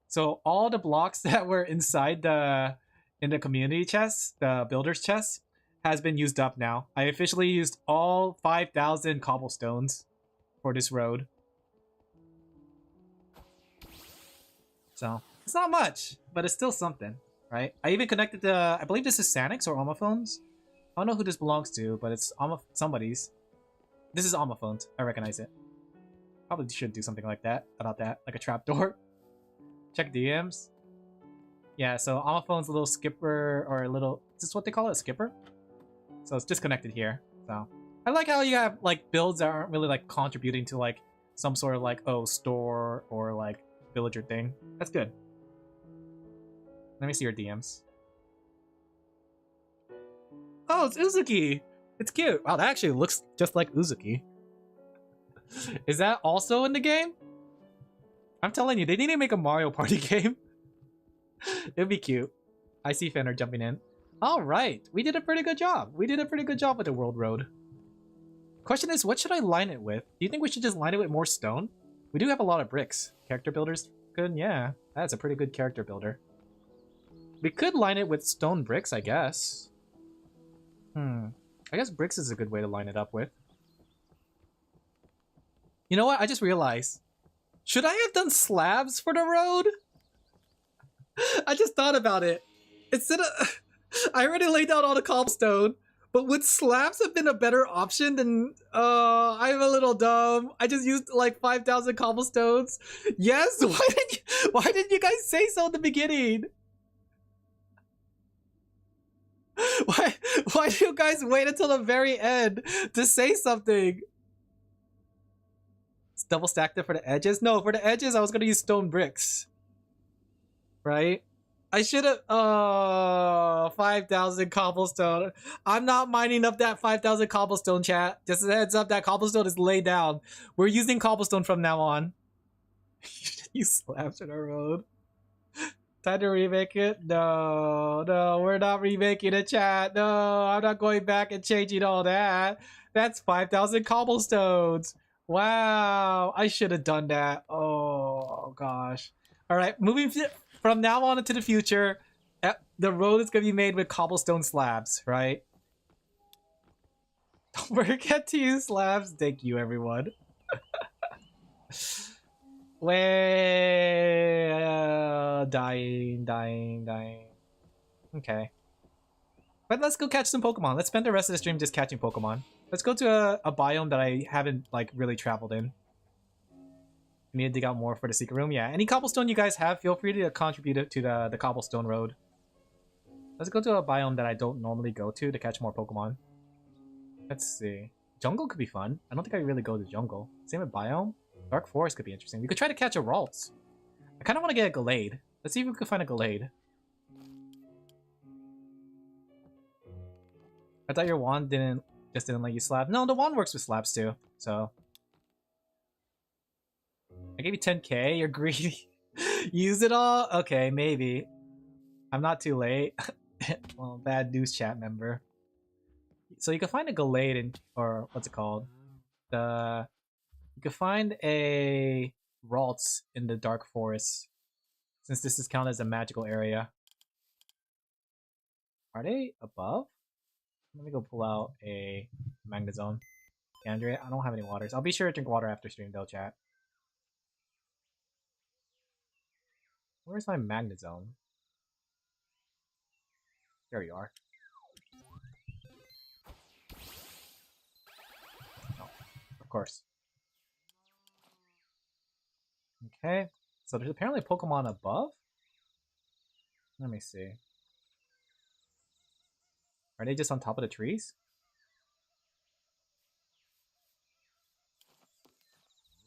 So all the blocks that were inside in the community chest, the builder's chest, has been used up now. I officially used all 5,000 cobblestones for this road. So it's not much, but it's still something, right? I even connected the, I believe this is Sanix or Omophones. I don't know who this belongs to, but it's somebody's. This is Omophones. I recognize it. Probably should do something like that, about that, like a trapdoor. Check DMs. Yeah, so Omophone's a little skipper, or a little, is this what they call it, a skipper? So it's disconnected here. So I like how you have like builds that aren't really like contributing to like some sort of like, oh, store or like villager thing. That's good. Let me see your DMs. Oh, it's Uzuki! It's cute. Wow, that actually looks just like Uzuki. Is that also in the game? I'm telling you, they need to make a Mario Party game. It'd be cute. I see Fenner jumping in. Alright, we did a pretty good job. We did a pretty good job with the World Road. Question is, what should I line it with? Do you think we should just line it with more stone? We do have a lot of bricks. Character builder's good? Yeah, that's a pretty good character builder. We could line it with stone bricks, I guess. I guess bricks is a good way to line it up with. You know what? I just realized. Should I have done slabs for the road? I just thought about it. Instead of... I already laid out all the cobblestone. But would slabs have been a better option than... I'm a little dumb. I just used like 5,000 cobblestones. Yes? Why didn't you guys say so in the beginning? Why do you guys wait until the very end to say something? It's double stacked it for the edges? No, for the edges I was gonna use stone bricks. Right? I should have 5,000 cobblestone. I'm not mining up that 5,000 cobblestone, chat. Just a heads up, that cobblestone is laid down. We're using cobblestone from now on. You slabs in our road. Time to remake it? No, we're not remaking it, chat. No, I'm not going back and changing all that. That's 5,000 cobblestones. Wow, I should have done that. Oh, gosh. All right, moving from now on into the future, the road is going to be made with cobblestone slabs, right? Don't forget to use slabs. Thank you, everyone. Dying. Okay. But let's go catch some Pokemon. Let's spend the rest of the stream just catching Pokemon. Let's go to a biome that I haven't like really traveled in. I need to dig out more for the secret room. Yeah, any cobblestone you guys have, feel free to contribute it to the cobblestone road. Let's go to a biome that I don't normally go to catch more Pokemon. Let's see. Jungle could be fun. I don't think I really go to jungle. Same with biome. Dark Forest could be interesting. We could try to catch a Ralts. I kind of want to get a Gallade. Let's see if we can find a Gallade. I thought your wand didn't let you slab. No, the wand works with slabs too. So I gave you 10k. You're greedy. Use it all? Okay, maybe. I'm not too late. Well, bad news, chat member. So you can find a Gallade in, or what's it called? You can find a Ralts in the Dark Forest, since this is counted as a magical area. Are they above? Let me go pull out a Magnezone. Andre, I don't have any waters. I'll be sure to drink water after stream though, chat. Where's my Magnezone? There you are. Oh, of course. Okay, so there's apparently a Pokemon above? Let me see. Are they just on top of the trees?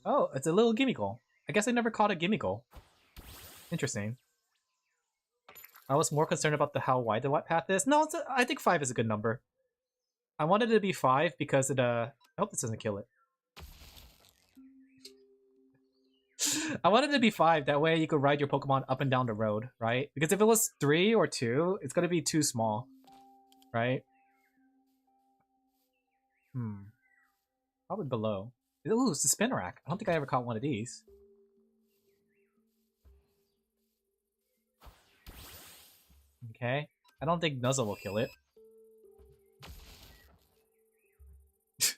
Oh, it's a little Gimmighoul. I guess I never caught a Gimmighoul. Interesting. I was more concerned about how wide the path is. No, I think 5 is a good number. I wanted it to be 5 because it, I hope this doesn't kill it. I wanted it to be 5, that way you could ride your Pokemon up and down the road, right? Because if it was 3 or 2, it's gonna be too small, right? Probably below. Ooh, it's a Spinarak. I don't think I ever caught one of these. Okay. I don't think Nuzzle will kill it.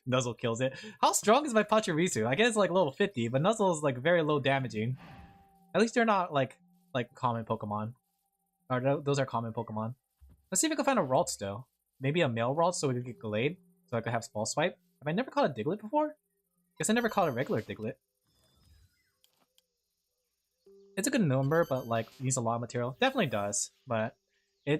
Nuzzle kills it. How strong is my Pachirisu? I guess it's like level 50, but Nuzzle is like very low damaging. At least they're not like common Pokemon. Or those are common Pokemon. Let's see if we can find a Ralts though. Maybe a male Ralts so we could get Gallade. So I could have Small Swipe. Have I never caught a Diglett before? Guess I never caught a regular Diglett. It's a good number, but like needs a lot of material. Definitely does, but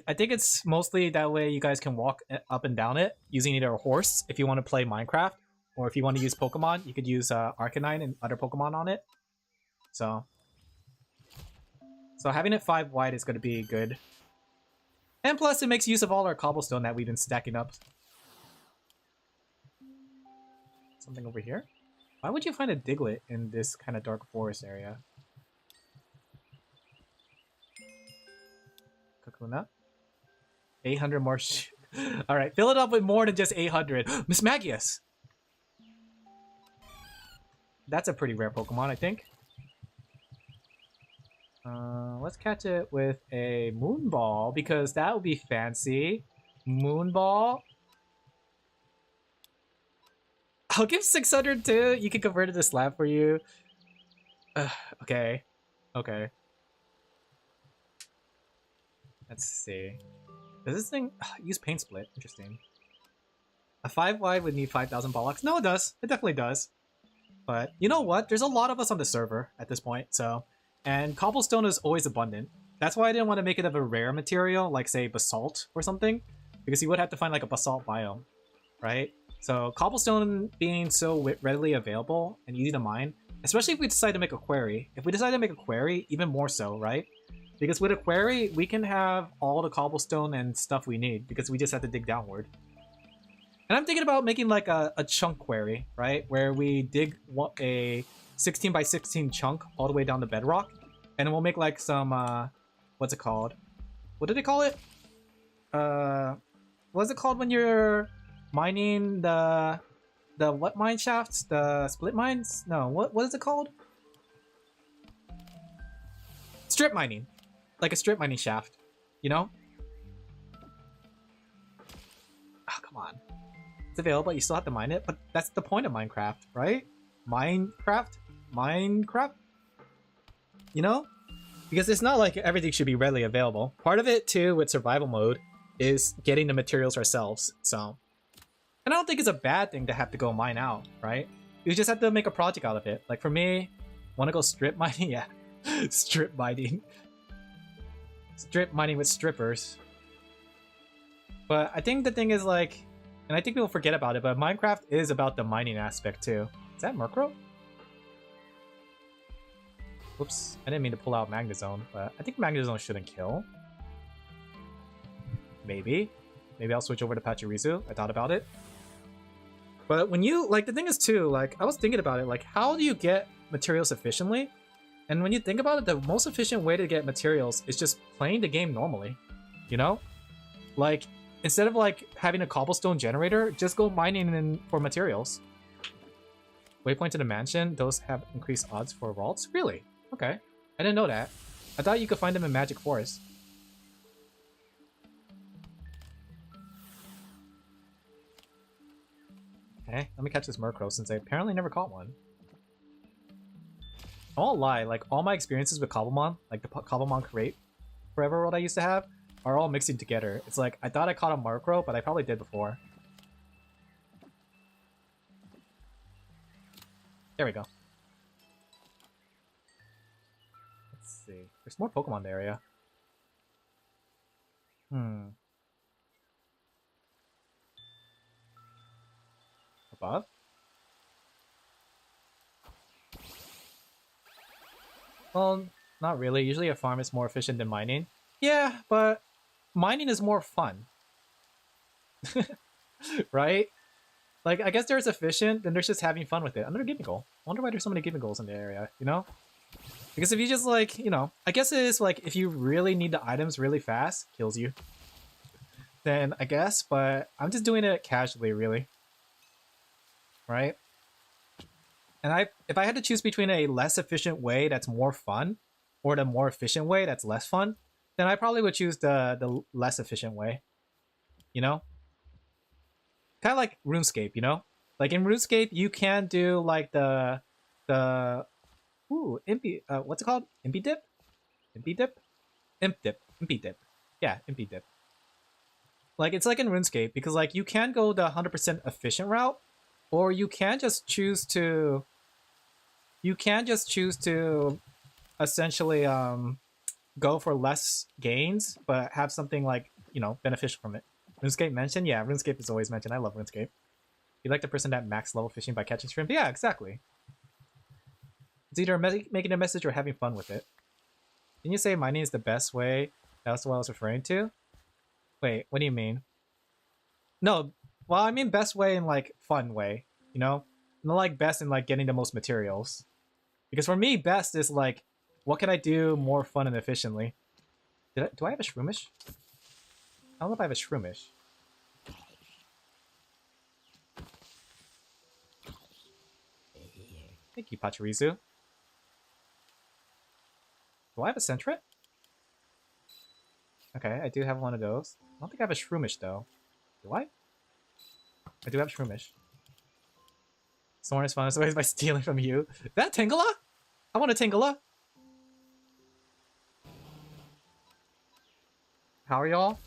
I think it's mostly that way you guys can walk up and down it using either a horse if you want to play Minecraft, or if you want to use Pokemon, you could use Arcanine and other Pokemon on it. So having it 5 wide is going to be good. And plus, it makes use of all our cobblestone that we've been stacking up. Something over here? Why would you find a Diglett in this kind of dark forest area? Kakuna? 800 more Alright, fill it up with more than just 800. Miss Magius! That's a pretty rare Pokemon, I think. Let's catch it with a Moonball, because that would be fancy. Moonball? I'll give 600 too. You can convert it to slab for you. Okay. Okay. Let's see. Does this thing use paint split? Interesting. A 5 wide would need 5,000 bollocks. No, it does. It definitely does. But you know what? There's a lot of us on the server at this point, so... And cobblestone is always abundant. That's why I didn't want to make it of a rare material, like, say, basalt or something. Because you would have to find, like, a basalt biome, right? So cobblestone being so readily available and easy to mine, especially if we decide to make a quarry. If we decide to make a quarry, even more so, right? Because with a quarry, we can have all the cobblestone and stuff we need because we just have to dig downward. And I'm thinking about making like a chunk quarry, right? Where we dig a 16 by 16 chunk all the way down to bedrock. And then we'll make like some, what's it called? What do they call it? What's it called when you're mining the what mine shafts? The split mines? No, what is it called? Strip mining. Like a strip mining shaft, you know? Oh, come on. It's available, you still have to mine it, but that's the point of Minecraft, right? Minecraft? You know? Because it's not like everything should be readily available. Part of it, too, with survival mode is getting the materials ourselves, so... And I don't think it's a bad thing to have to go mine out, right? You just have to make a project out of it. Like for me, want to go strip mining? Yeah. Strip mining. Strip mining with strippers. But I think the thing is like... And I think people forget about it, but Minecraft is about the mining aspect too. Is that Murkrow? Whoops, I didn't mean to pull out Magnezone, but I think Magnezone shouldn't kill. Maybe. Maybe I'll switch over to Pachirisu. I thought about it. But when you, like, the thing is too, like, I was thinking about it, like, how do you get materials efficiently? And when you think about it, the most efficient way to get materials is just playing the game normally, you know? Like, instead of, like, having a cobblestone generator, just go mining for materials. Waypoint to the mansion, those have increased odds for vaults? Really? Okay. I didn't know that. I thought you could find them in Magic Forest. Okay, let me catch this Murkrow since I apparently never caught one. I won't lie, like all my experiences with Cobblemon, like the Cobblemon Create Forever World I used to have, are all mixing together. It's like, I thought I caught a Murkrow, but I probably did before. There we go. Let's see. There's more Pokemon in the area. Above? Well, not really. Usually a farm is more efficient than mining. Yeah, but mining is more fun. Right? Like, I guess there's efficient, then there's just having fun with it. Another Gimmighoul. I wonder why there's so many Gimmighoul's in the area, you know? Because if you just, like, you know, I guess it is, like, if you really need the items really fast, kills you. Then, I guess, but I'm just doing it casually, really. Right? And if I had to choose between a less efficient way that's more fun, or the more efficient way that's less fun, then I probably would choose the less efficient way. You know? Kind of like RuneScape, you know? Like in RuneScape, you can do like the Impy, what's it called? Impy dip? Impy dip? Imp dip. Impy dip. Yeah, Impy dip. Like it's like in RuneScape because like you can go the 100% efficient route, or you can just choose to essentially go for less gains but have something like, you know, beneficial from it. RuneScape mentioned? Yeah, RuneScape is always mentioned. I love RuneScape. You like the person that max level fishing by catching shrimp? Yeah, exactly. It's either making a message or having fun with it. Didn't you say mining is the best way? That's what I was referring to? Wait, what do you mean? No, well, I mean best way in like fun way, you know? Not like best in like getting the most materials. Because for me, best is like, what can I do more fun and efficiently? Do I have a Shroomish? I don't know if I have a Shroomish. Thank you, Pachirisu. Do I have a Sentret? Okay, I do have one of those. I don't think I have a Shroomish, though. Do I? I do have Shroomish. Someone is fun by stealing from you. That Tangela? I want a Tangela. How are y'all?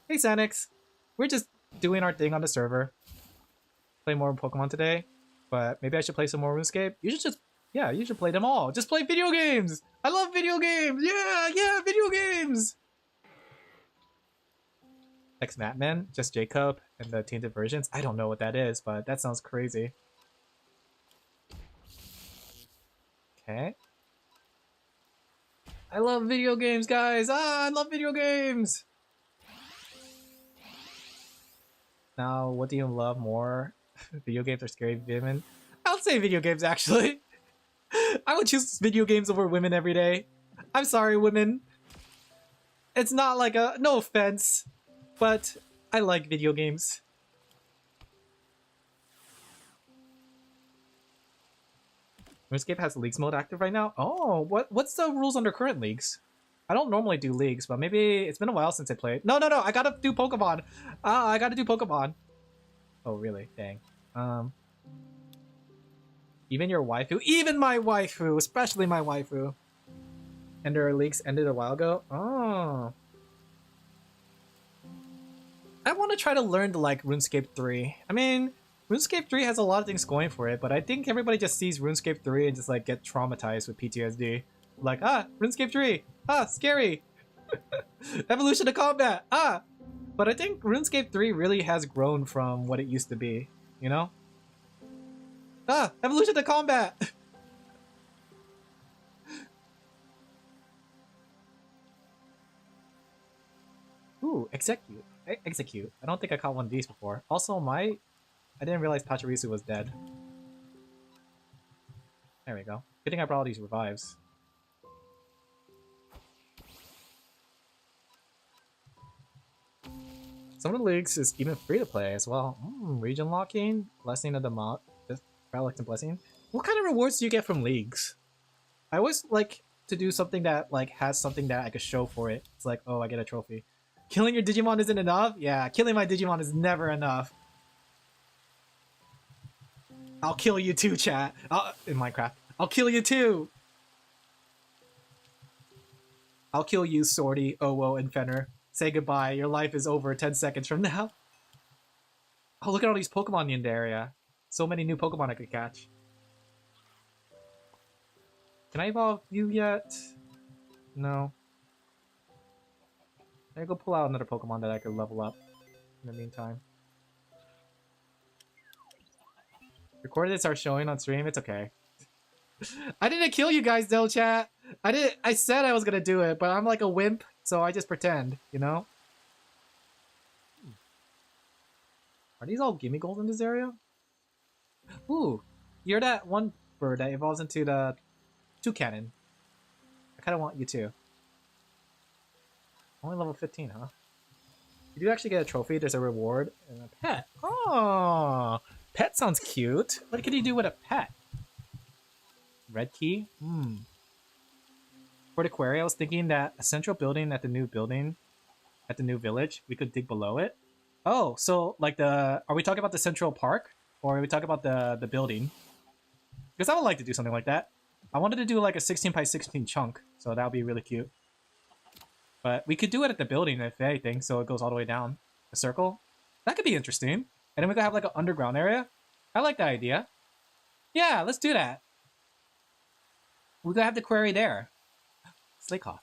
Hey Sanix. We're just doing our thing on the server. Play more Pokemon today, but maybe I should play some more RuneScape. You should just, yeah, you should play them all. Just play video games. I love video games. Yeah, video games. Ex-Matman, just Jacob, and the tainted versions. I don't know what that is, but that sounds crazy. Okay. I love video games, guys. I love video games. Now, what do you love more? Video games or scary women? I'll say video games, actually. I would choose video games over women every day. I'm sorry, women. It's not like a... No offense. But I like video games. RuneScape has leagues mode active right now? Oh, what's the rules under current leagues? I don't normally do leagues, but maybe it's been a while since I played. No, I gotta do Pokemon. I gotta do Pokemon. Oh, really? Dang. Even your waifu? Even my waifu! Especially my waifu. And their leagues ended a while ago? Oh. I want to try to learn to like RuneScape 3. I mean, RuneScape 3 has a lot of things going for it, but I think everybody just sees RuneScape 3 and just like get traumatized with PTSD. Like, RuneScape 3! Scary! Evolution to combat! But I think RuneScape 3 really has grown from what it used to be, you know? Evolution to combat! Ooh, execute. Execute. I don't think I caught one of these before. Also, I didn't realize Pachirisu was dead. There we go. Good thing I brought all these revives. Some of the leagues is even free to play as well. Region locking, blessing of the mod, relic and blessing. What kind of rewards do you get from leagues? I always like to do something that like has something that I could show for it. It's like, oh, I get a trophy. Killing your Digimon isn't enough? Yeah, killing my Digimon is never enough. I'll kill you too, chat. In Minecraft. I'll kill you too! I'll kill you, Swordy, Owo, and Fenner. Say goodbye. Your life is over 10 seconds from now. Oh, look at all these Pokemon in the area. So many new Pokemon I could catch. Can I evolve you yet? No. I'm gonna go pull out another Pokemon that I could level up in the meantime. Coordinates are showing on stream. It's okay. I didn't kill you guys though, chat. I said I was gonna do it, but I'm like a wimp, so I just pretend, you know? Are these all gimme goals in this area? Ooh, you're that one bird that evolves into the toucan. I kind of want you too. Only level 15, huh? You do actually get a trophy. There's a reward and a pet. Oh, pet sounds cute. What can you do with a pet? Red key? For the query, I was thinking that a central building at the new village, we could dig below it. Oh, so like are we talking about the central park? Or are we talking about the building? Because I would like to do something like that. I wanted to do like a 16 by 16 chunk, so that would be really cute. But we could do it at the building, if anything, so it goes all the way down. A circle? That could be interesting. And then we could have like an underground area. I like that idea. Yeah, let's do that. We could have the query there. Slaykoff.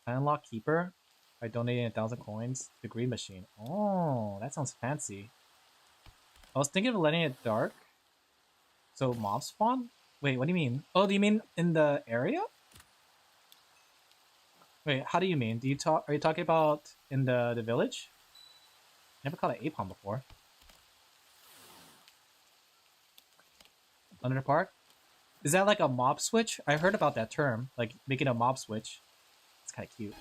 I unlock Keeper by donating 1,000 coins. The Green Machine. Oh, that sounds fancy. I was thinking of letting it dark. So mobs spawn? Wait, what do you mean? Oh, do you mean in the area? Wait, how do you mean? Are you talking about in the village? Never caught an Apom before. Under the park? Is that like a mob switch? I heard about that term, like making a mob switch. It's kind of cute.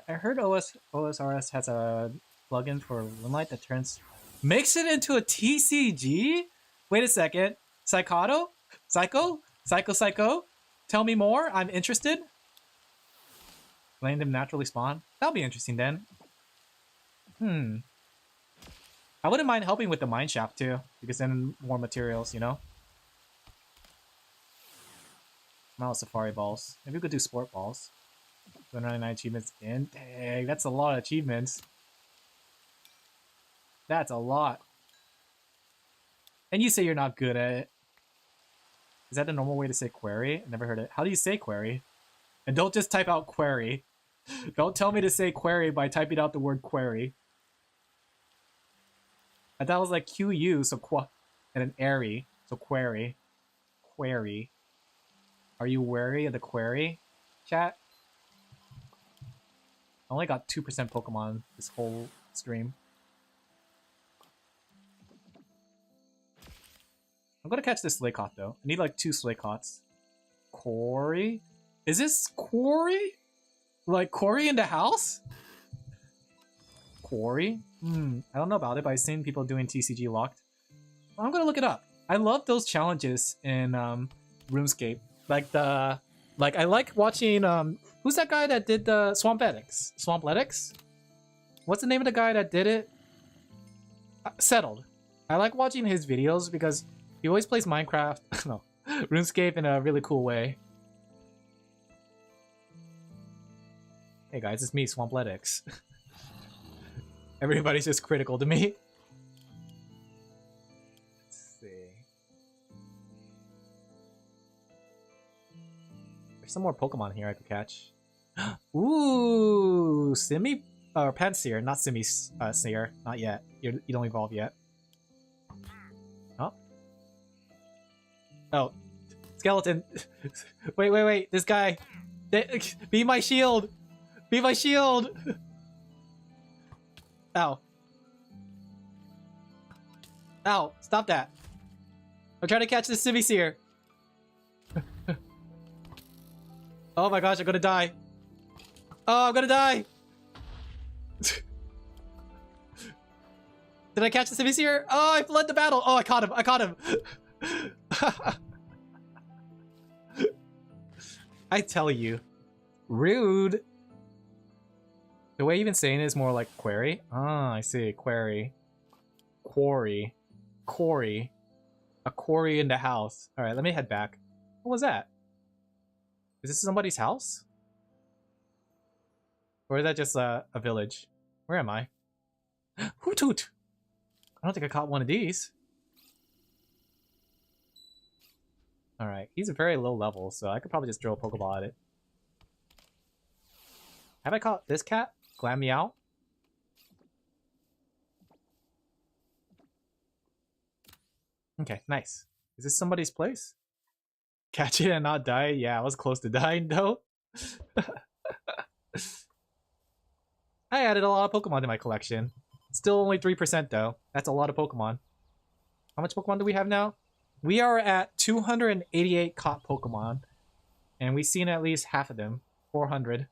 I heard OSRS has a plugin for Moonlight that makes it into a TCG? Wait a second. Psycho? Tell me more. I'm interested. Letting them naturally spawn. That'll be interesting then. I wouldn't mind helping with the mine shaft too, because then more materials, you know? Not safari balls. Maybe we could do sport balls. 299 achievements in. Dang, that's a lot of achievements. That's a lot. And you say you're not good at it. Is that the normal way to say query? I never heard it. How do you say query? And don't just type out query. Don't tell me to say query by typing out the word query. I thought it was like QU, so and an airy, so query. Query. Are you wary of the query, chat? I only got 2% Pokemon this whole stream. I'm gonna catch this Slaycot though. I need like 2 Slaycots. Quarry? Is this Quarry? Like Quarry in the house? Quarry? I don't know about it, but I've seen people doing TCG locked. I'm gonna look it up. I love those challenges in RuneScape. I like watching who's that guy that did the Swampletics? Swampletics? What's the name of the guy that did it? Settled. I like watching his videos because he always plays Minecraft, no, RuneScape in a really cool way. Hey guys, it's me, Swampletics. Everybody's just critical to me. Let's see. There's some more Pokemon here I could catch. Ooh, Simi or Panseer, not Simi Seer, not yet. You don't evolve yet. Oh. Oh, skeleton. Wait, this guy. Be my shield. Be my shield. Ow. Ow, stop that. I'm trying to catch this Simisear. Oh my gosh, I'm gonna die. Oh, I'm gonna die. Did I catch the Simisear? Oh, I fled the battle. Oh, I caught him. I caught him. I tell you. Rude. The way you've been saying it is more like query. Ah, I see. Query. Quarry. Quarry. A quarry in the house. Alright, let me head back. What was that? Is this somebody's house? Or is that just a village? Where am I? Hoot hoot! I don't think I caught one of these. Alright, he's a very low level, so I could probably just throw a Pokeball at it. Have I caught this cat? Glam Meow? Okay, nice. Is this somebody's place? Catch it and not die? Yeah, I was close to dying though. I added a lot of Pokemon to my collection. Still only 3% though. That's a lot of Pokemon. How much Pokemon do we have now? We are at 288 caught Pokemon. And we've seen at least half of them. 400.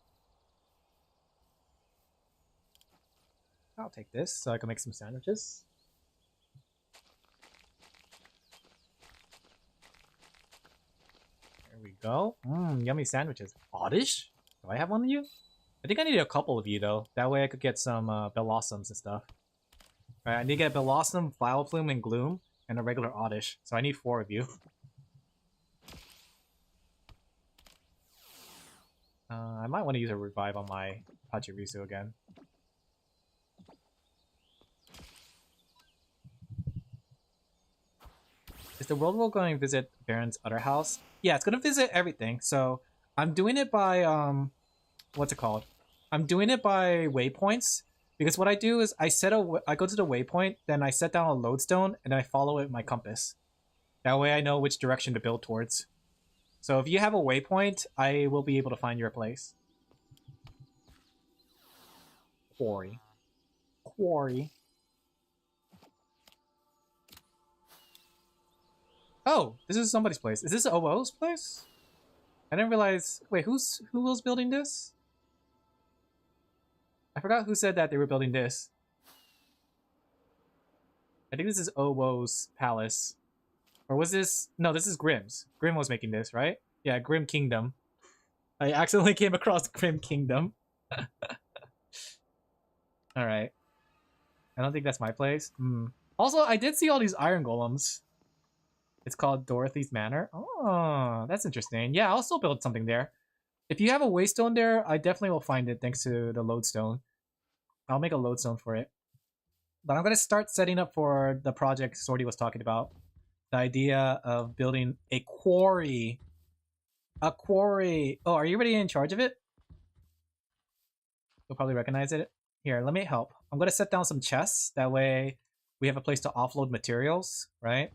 I'll take this so I can make some sandwiches. There we go. Yummy sandwiches. Oddish? Do I have one of you? I think I need a couple of you though. That way I could get some Bellossums and stuff. Alright, I need to get Bellossum, Vileplume, and Gloom, and a regular Oddish. So I need 4 of you. I might want to use a revive on my Pachirisu again. Is the World World going to visit Baron's other house? Yeah, it's going to visit everything. So I'm doing it by, what's it called? I'm doing it by waypoints. Because what I do is I go to the waypoint, then I set down a lodestone, and then I follow it with my compass. That way I know which direction to build towards. So if you have a waypoint, I will be able to find your place. Quarry. Quarry. Oh, this is somebody's place. Is this OO's place? I didn't realize... Wait, who was building this? I forgot who said that they were building this. I think this is OO's palace. Or was this... No, this is Grimm's. Grimm was making this, right? Yeah, Grimm Kingdom. I accidentally came across Grimm Kingdom. Alright. I don't think that's my place. Also, I did see all these iron golems. It's called Dorothy's Manor. Oh, that's interesting. Yeah, I'll still build something there. If you have a waystone there, I definitely will find it thanks to the lodestone. I'll make a lodestone for it. But I'm going to start setting up for the project Sorty was talking about. The idea of building a quarry. A quarry. Oh, are you already in charge of it? You'll probably recognize it. Here, let me help. I'm going to set down some chests. That way we have a place to offload materials, right?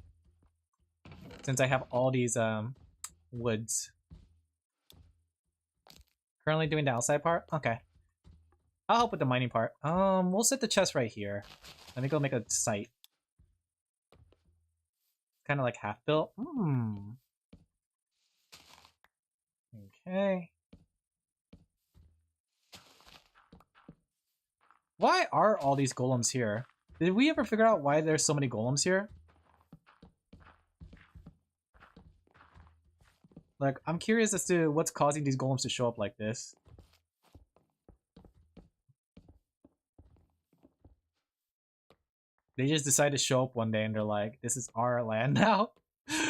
Since I have all these woods. Currently doing the outside part? Okay. I'll help with the mining part. We'll set the chest right here. Let me go make a site. Kind of like half built. Okay. Why are all these golems here? Did we ever figure out why there's so many golems here? Like, I'm curious as to what's causing these golems to show up like this. They just decide to show up one day and they're like, this is our land now.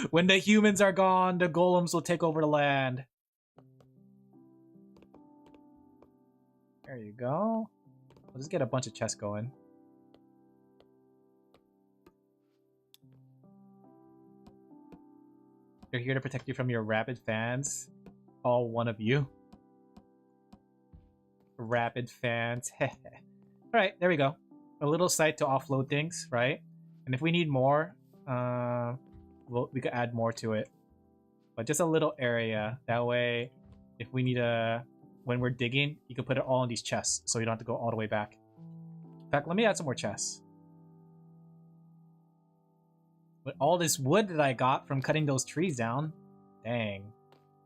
When the humans are gone, the golems will take over the land. There you go. We'll just get a bunch of chests going. They're here to protect you from your rabid fans. All one of you. Rabid fans. Alright, there we go. A little site to offload things, right? And if we need more, we could add more to it. But just a little area. That way, if we need when we're digging, you can put it all in these chests, so you don't have to go all the way back. In fact, let me add some more chests. With all this wood that I got from cutting those trees down, dang,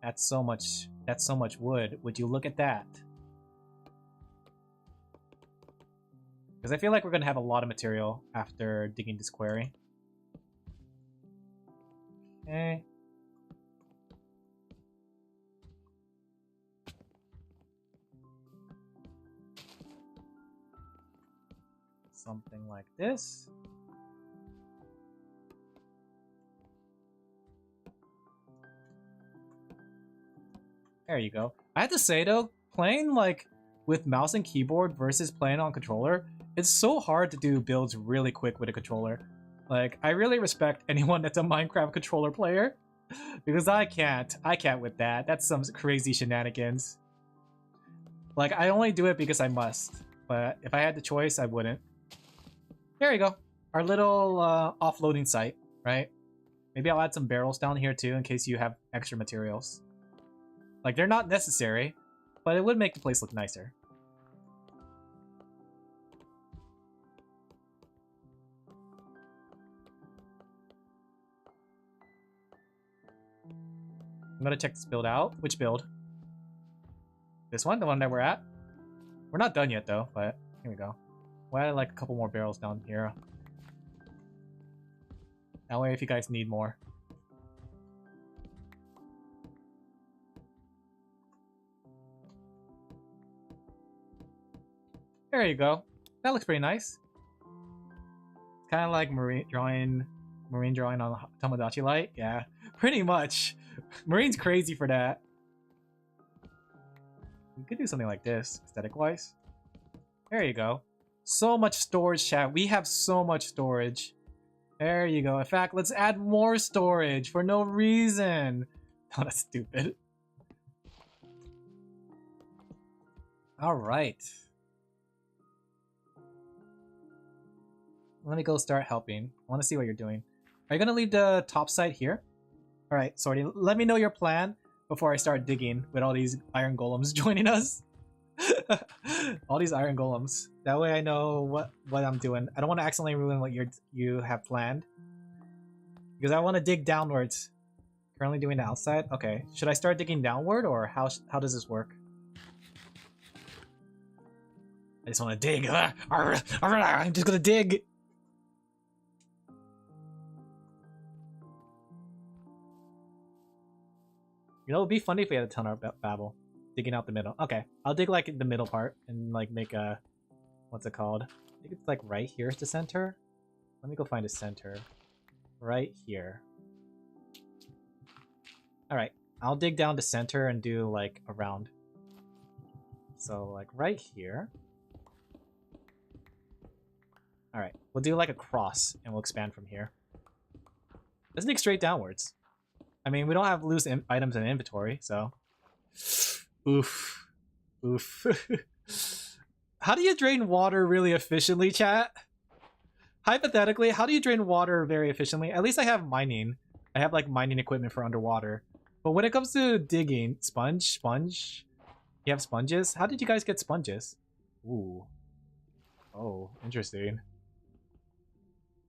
that's so much wood. Would you look at that? Because I feel like we're going to have a lot of material after digging this quarry. Okay. Something like this. There you go. I have to say though, playing like with mouse and keyboard versus playing on controller, it's so hard to do builds really quick with a controller. Like, I really respect anyone that's a Minecraft controller player, because I can't with that. That's some crazy shenanigans. Like, I only do it because I must, but if I had the choice, I wouldn't. There you go. Our little offloading site, right? Maybe I'll add some barrels down here too in case you have extra materials. Like, they're not necessary, but it would make the place look nicer. I'm gonna check this build out. Which build? This one? The one that we're at? We're not done yet though, but here we go. We'll add like a couple more barrels down here. That way if you guys need more. There you go. That looks pretty nice. Kind of like marine drawing on Tomodachi Light. Yeah, pretty much. Marine's crazy for that. We could do something like this, aesthetic-wise. There you go. So much storage, chat. We have so much storage. There you go. In fact, let's add more storage for no reason. Oh, that's stupid. All right. Let me go start helping. I want to see what you're doing. Are you going to leave the top side here? All right, Sorty, let me know your plan before I start digging with all these iron golems joining us. All these iron golems. That way I know what I'm doing. I don't want to accidentally ruin what you have planned. Because I want to dig downwards. Currently doing the outside? Okay. Should I start digging downward or how does this work? I just want to dig. I'm just going to dig. You know, it'd be funny if we had a ton of babble. Digging out the middle. Okay, I'll dig like the middle part and like make a, what's it called? I think it's like right here is the center. Let me go find a center. Right here. Alright, I'll dig down the center and do like around. So like right here. Alright, we'll do like a cross and we'll expand from here. Let's dig straight downwards. I mean, we don't have loose items in inventory, so... Oof. Oof. How do you drain water really efficiently, chat? Hypothetically, how do you drain water very efficiently? At least I have mining. I have like mining equipment for underwater. But when it comes to digging, sponge? You have sponges? How did you guys get sponges? Ooh. Oh, interesting.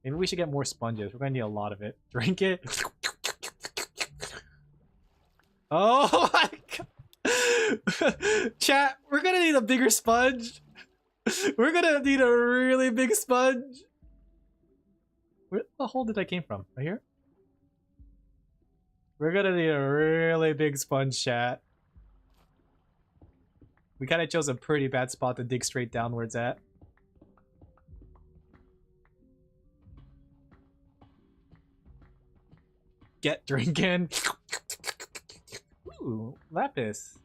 Maybe we should get more sponges. We're gonna need a lot of it. Drink it. Oh my god. Chat, we're gonna need a bigger sponge. We're gonna need a really big sponge. Where the hole did I came from? Right here? We're gonna need a really big sponge, chat. We kind of chose a pretty bad spot to dig straight downwards at. Get drinking. Ooh, lapis.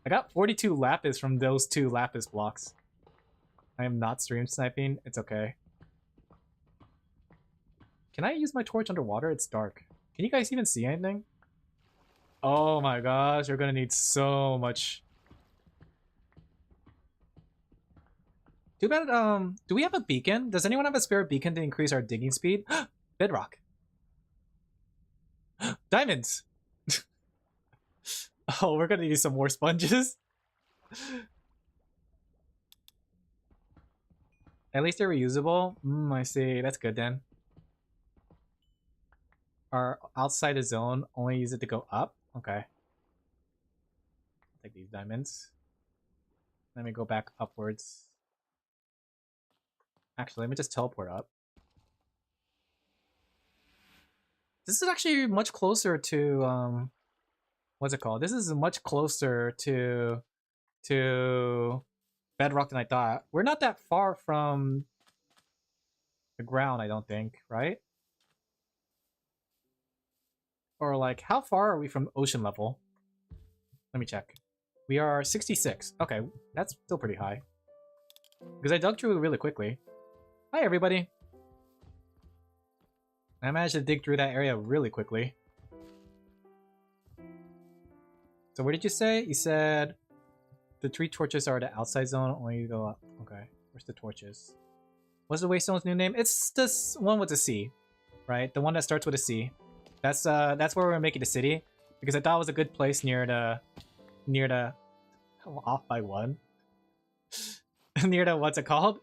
I got 42 lapis from those 2 lapis blocks. I am not stream sniping. It's okay. Can I use my torch underwater? It's dark. Can you guys even see anything? Oh my gosh, we're gonna need so much. Too bad, do we have a beacon? Does anyone have a spare beacon to increase our digging speed? Bedrock. Diamonds! Oh, we're gonna need some more sponges. At least they're reusable. I see. That's good then. Our outside the zone, only use it to go up? Okay. Take these diamonds. Let me go back upwards. Actually, let me just teleport up. This is actually much closer to, what's it called? This is much closer to Bedrock than I thought. We're not that far from the ground, I don't think, right? Or like, how far are we from ocean level? Let me check. We are 66. Okay, that's still pretty high. Because I dug through really quickly. Hi, everybody. I managed to dig through that area really quickly. So what did you say? You said the 3 torches are the outside zone, only you go up. Okay, where's the torches? What's the Waystone's new name? It's this one with a C, right? The one that starts with a C. That's where we're gonna make it a city, because I thought it was a good place near the off by 1. Near the, what's it called?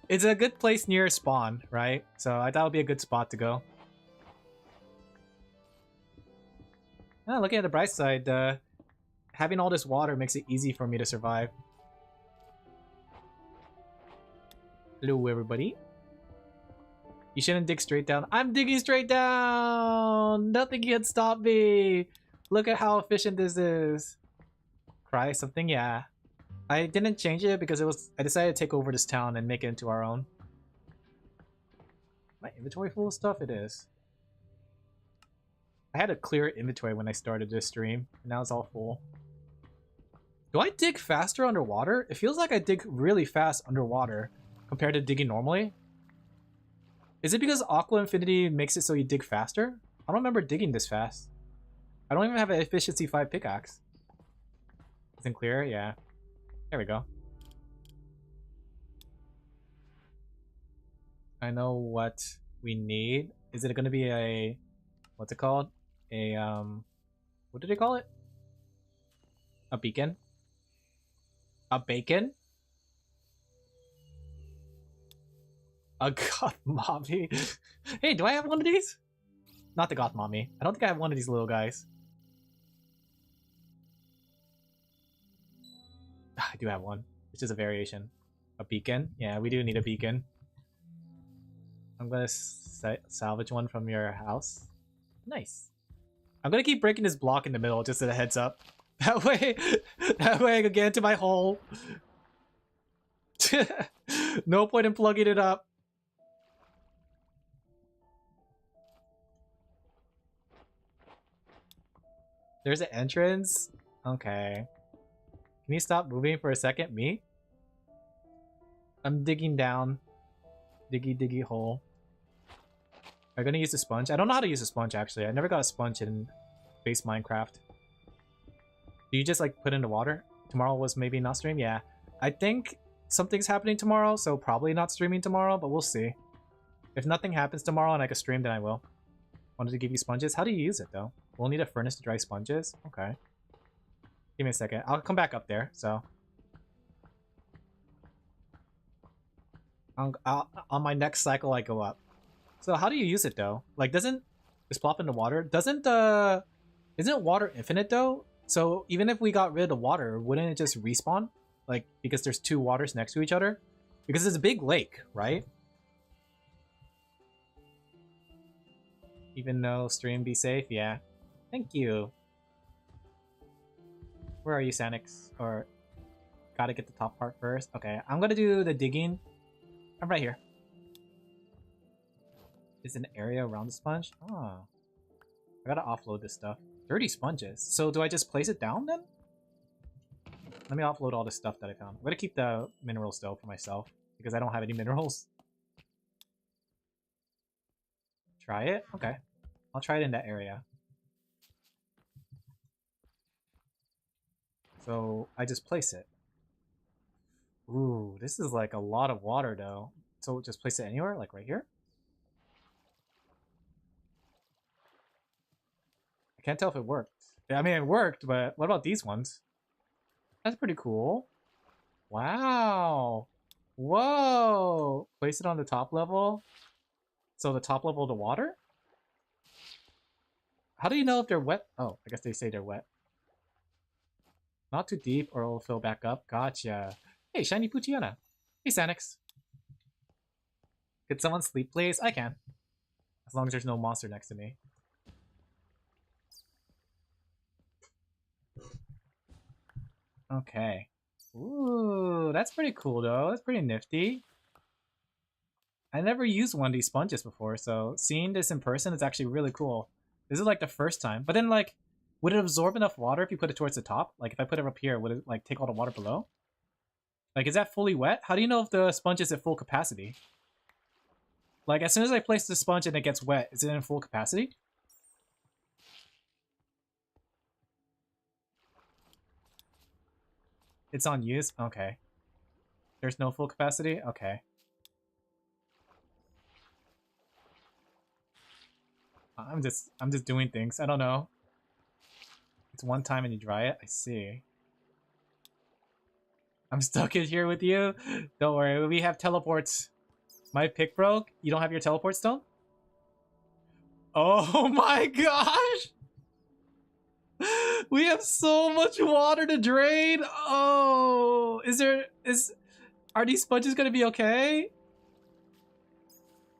It's a good place near spawn, right? So I thought it would be a good spot to go. Looking at the bright side, having all this water makes it easy for me to survive. Hello, everybody. You shouldn't dig straight down. I'm digging straight down! Nothing can stop me! Look at how efficient this is. Cry something? Yeah. I didn't change it because I decided to take over this town and make it into our own. My inventory full of stuff? It is. I had a clear inventory when I started this stream, and now it's all full. Do I dig faster underwater? It feels like I dig really fast underwater compared to digging normally. Is it because Aqua Infinity makes it so you dig faster? I don't remember digging this fast. I don't even have an efficiency 5 pickaxe. Isn't clear? Yeah. There we go. I know what we need. Is it going to be a... What's it called? A, what did they call it? A beacon? A bacon? A goth mommy? Hey, do I have one of these? Not the goth mommy. I don't think I have one of these little guys. I do have one. It's just a variation. A beacon? Yeah, we do need a beacon. I'm gonna salvage one from your house. Nice. I'm gonna keep breaking this block in the middle just as a heads up. That way I can get into my hole. No point in plugging it up. There's an entrance? Okay. Can you stop moving for a second? Me? I'm digging down. Diggy hole. Am I gonna use the sponge? I don't know how to use a sponge actually. I never got a sponge in base Minecraft. Do you just like put in the water? Tomorrow was maybe not stream? Yeah. I think something's happening tomorrow, so probably not streaming tomorrow, but we'll see. If nothing happens tomorrow and I can stream, then I will. Wanted to give you sponges. How do you use it though? We'll need a furnace to dry sponges. Okay. Give me a second. I'll come back up there, so. On my next cycle, I go up. So how do you use it though? Like, doesn't just plop into water? Doesn't isn't water infinite though? So even if we got rid of the water, wouldn't it just respawn? Like, because there's two waters next to each other? Because it's a big lake, right? Even though stream be safe, yeah. Thank you. Where are you, Sanix? Or gotta get the top part first. Okay, I'm gonna do the digging. I'm right here. Is an area around the sponge? Oh. I gotta offload this stuff. 30 sponges. So do I just place it down then? Let me offload all the stuff that I found. I'm gonna keep the minerals though for myself because I don't have any minerals. Try it? Okay. I'll try it in that area. So I just place it. Ooh, this is like a lot of water though. So just place it anywhere, like right here? I can't tell if it worked. I mean, it worked, but what about these ones? That's pretty cool. Wow. Whoa. Place it on the top level. So the top level of the water? How do you know if they're wet? Oh, I guess they say they're wet. Not too deep or it'll fill back up. Gotcha. Hey, Shiny Poochyena. Hey, Sanix. Could someone sleep, please? I can. As long as there's no monster next to me. Okay. Ooh, that's pretty cool, though. That's pretty nifty. I never used one of these sponges before, so seeing this in person is actually really cool. This is like the first time. But then, like, would it absorb enough water if you put it towards the top? Like, if I put it up here, would it, like, take all the water below? Like, is that fully wet? How do you know if the sponge is at full capacity? Like, as soon as I place the sponge and it gets wet, is it in full capacity? It's on use? Okay. There's no full capacity? Okay. I'm just doing things. I don't know. It's one time and you dry it? I see. I'm stuck in here with you? Don't worry, we have teleports. My pick broke? You don't have your teleport stone? Oh my gosh! We have so much water to drain! Oh! Are these sponges gonna be okay?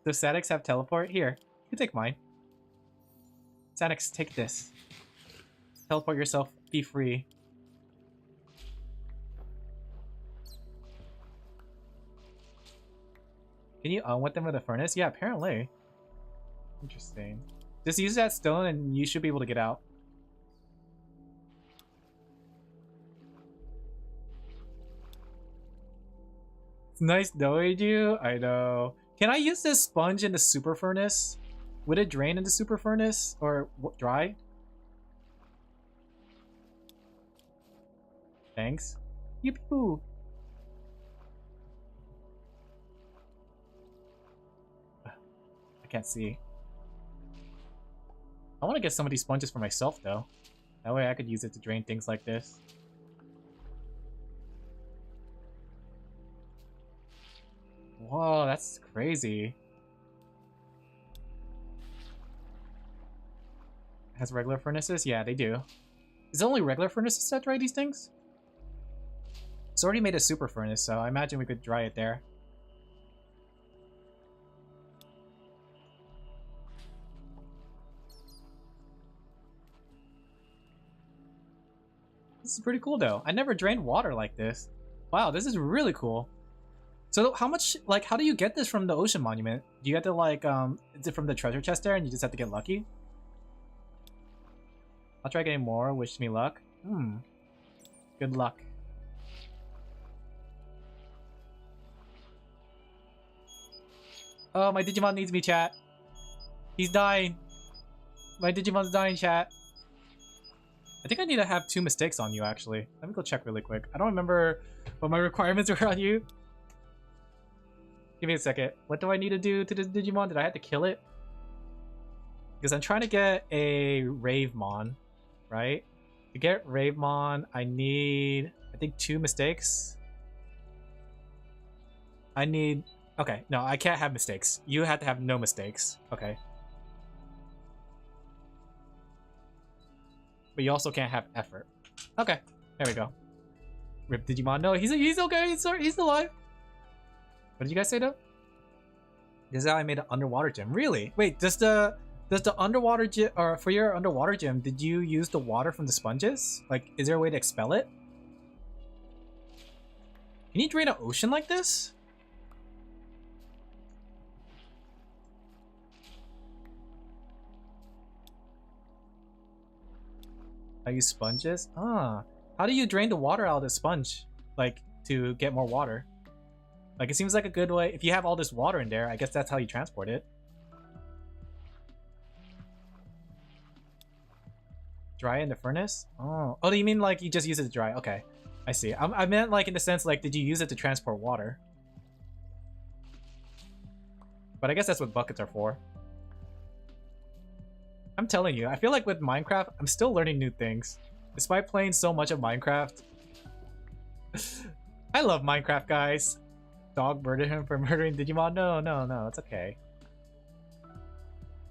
Does Sanix have teleport? Here, you can take mine. Sanix, take this. Teleport yourself, be free. Can you unwet them with a furnace? Yeah, apparently. Interesting. Just use that stone and you should be able to get out. It's nice knowing you. I know. Can I use this sponge in the super furnace? Would it drain in the super furnace? Or dry? Thanks. Yippee-poo. I can't see. I want to get some of these sponges for myself, though. That way I could use it to drain things like this. Whoa, that's crazy. It has regular furnaces? Yeah, they do. Is it only regular furnaces that dry these things? It's already made a super furnace, so I imagine we could dry it there. This is pretty cool, though. I never drained water like this. Wow, this is really cool. So how much, like, how do you get this from the ocean monument? Do you have to, like, is it from the treasure chest there and you just have to get lucky? I'll try getting more. Wish me luck. Good luck. Oh, my Digimon needs me, chat. He's dying. My Digimon's dying, chat. I think I need to have 2 mistakes on you, actually. Let me go check really quick. I don't remember what my requirements were on you. Give me a second. What do I need to do to this Digimon? Did I have to kill it? Because I'm trying to get a Ravemon, right? To get Ravemon, I need, I think, 2 mistakes. I need... Okay, no, I can't have mistakes. You have to have no mistakes. Okay. But you also can't have effort. Okay, there we go. Rip Digimon. No, he's okay. He's alive. What did you guys say though? This is how I made an underwater gym. Really? Wait, does the underwater gym, or for your underwater gym, did you use the water from the sponges? Like, is there a way to expel it? Can you drain an ocean like this? I use sponges? Ah. How do you drain the water out of the sponge? Like, to get more water? Like, it seems like a good way. If you have all this water in there, I guess that's how you transport it. Dry in the furnace? Oh, do you mean like you just use it to dry? Okay, I see. I meant like in the sense like, did you use it to transport water? But I guess that's what buckets are for. I'm telling you, I feel like with Minecraft, I'm still learning new things. Despite playing so much of Minecraft. I love Minecraft, guys. Dog murdered him for murdering Digimon? No, it's okay.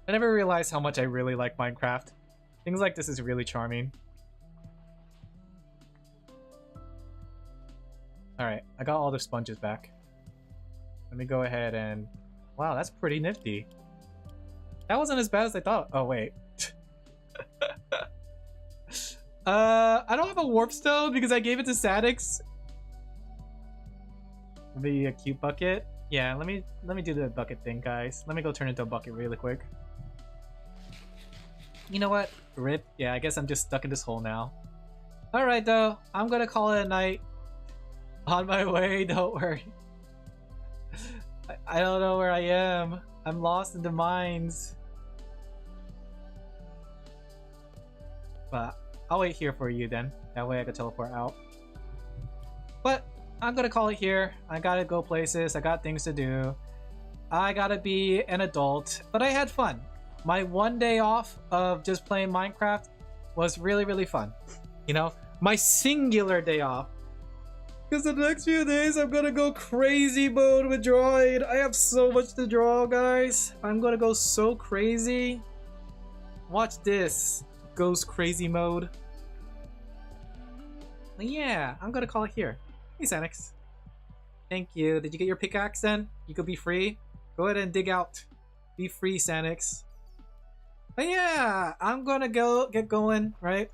I never realized how much I really like Minecraft. Things like this is really charming. Alright, I got all the sponges back. Let me go ahead and... Wow, that's pretty nifty. That wasn't as bad as I thought. Oh, wait. I don't have a warp stone because I gave it to Sadix. Maybe a cute bucket. Yeah, let me do the bucket thing, guys. Let me go turn into a bucket really quick. You know what? Rip. Yeah, I guess I'm just stuck in this hole now. Alright, though. I'm gonna call it a night. On my way, don't worry. I don't know where I am. I'm lost in the mines. But I'll wait here for you then. That way I can teleport out. But I'm gonna call it here. I gotta go places. I got things to do. I gotta be an adult. But I had fun. My 1 day off of just playing Minecraft was really, really fun. You know, my singular day off. Because the next few days I'm gonna go crazy mode with drawing. I have so much to draw, guys. I'm gonna go so crazy. Watch this. Goes crazy mode. Yeah, I'm gonna call it here. Hey, Xanax. Thank you. Did you get your pickaxe then? You could be free. Go ahead and dig out. Be free, Xanax. But yeah, I'm gonna get going, right?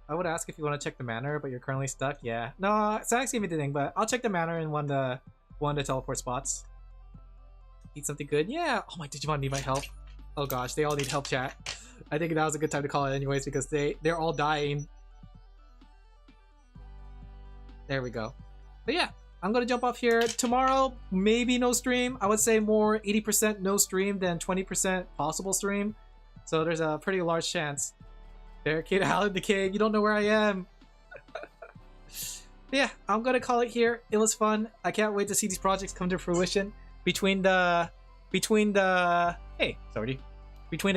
I would ask if you want to check the manor, but you're currently stuck. Yeah. No, Xanax gave me the thing, but I'll check the manor in one of the teleport spots. Eat something good. Yeah. Oh, my Digimon need my help. Oh gosh, they all need help, chat. I think that was a good time to call it anyways because they're all dying. There we go. But yeah, I'm gonna jump off here. Tomorrow, maybe no stream. I would say more 80% no stream than 20% possible stream. So there's a pretty large chance. Barricade Alin the King, you don't know where I am. Yeah, I'm gonna call it here. It was fun. I can't wait to see these projects come to fruition. Between the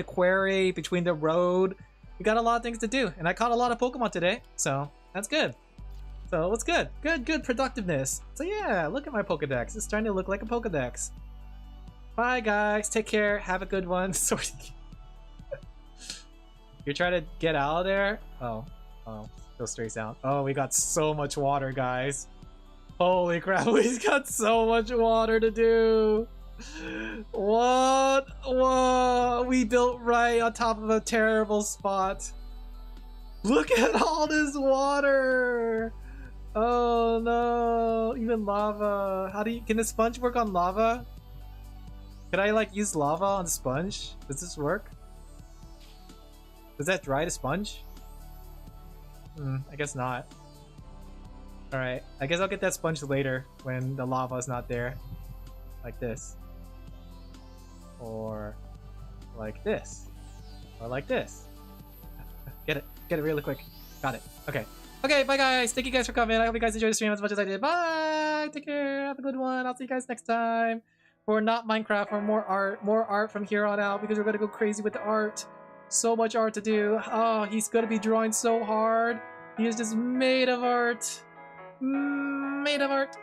quarry, between the road, we got a lot of things to do, and I caught a lot of Pokemon today, so that's good. So what's good? Good productiveness. So yeah, look at my Pokedex. It's starting to look like a Pokedex. Bye guys, take care, have a good one. Sorry. You're trying to get out of there? Oh, go straight down. Oh, we got so much water, guys. Holy crap, we got so much water to do. What? Whoa, we built right on top of a terrible spot. Look at all this water. Oh no, even lava. How do you, can the sponge work on lava? Could I like use lava on the sponge? Does this work? Does that dry the sponge? I guess not. Alright, I guess I'll get that sponge later when the lava is not there. Like this. Or like this. Or like this. Get it really quick. Got it. Okay. Okay, bye guys. Thank you guys for coming. I hope you guys enjoyed the stream as much as I did. Bye! Take care. Have a good one. I'll see you guys next time. For not Minecraft, for more art from here on out, because we're gonna go crazy with the art. So much art to do. Oh, he's gonna be drawing so hard. He is just made of art. Made of art.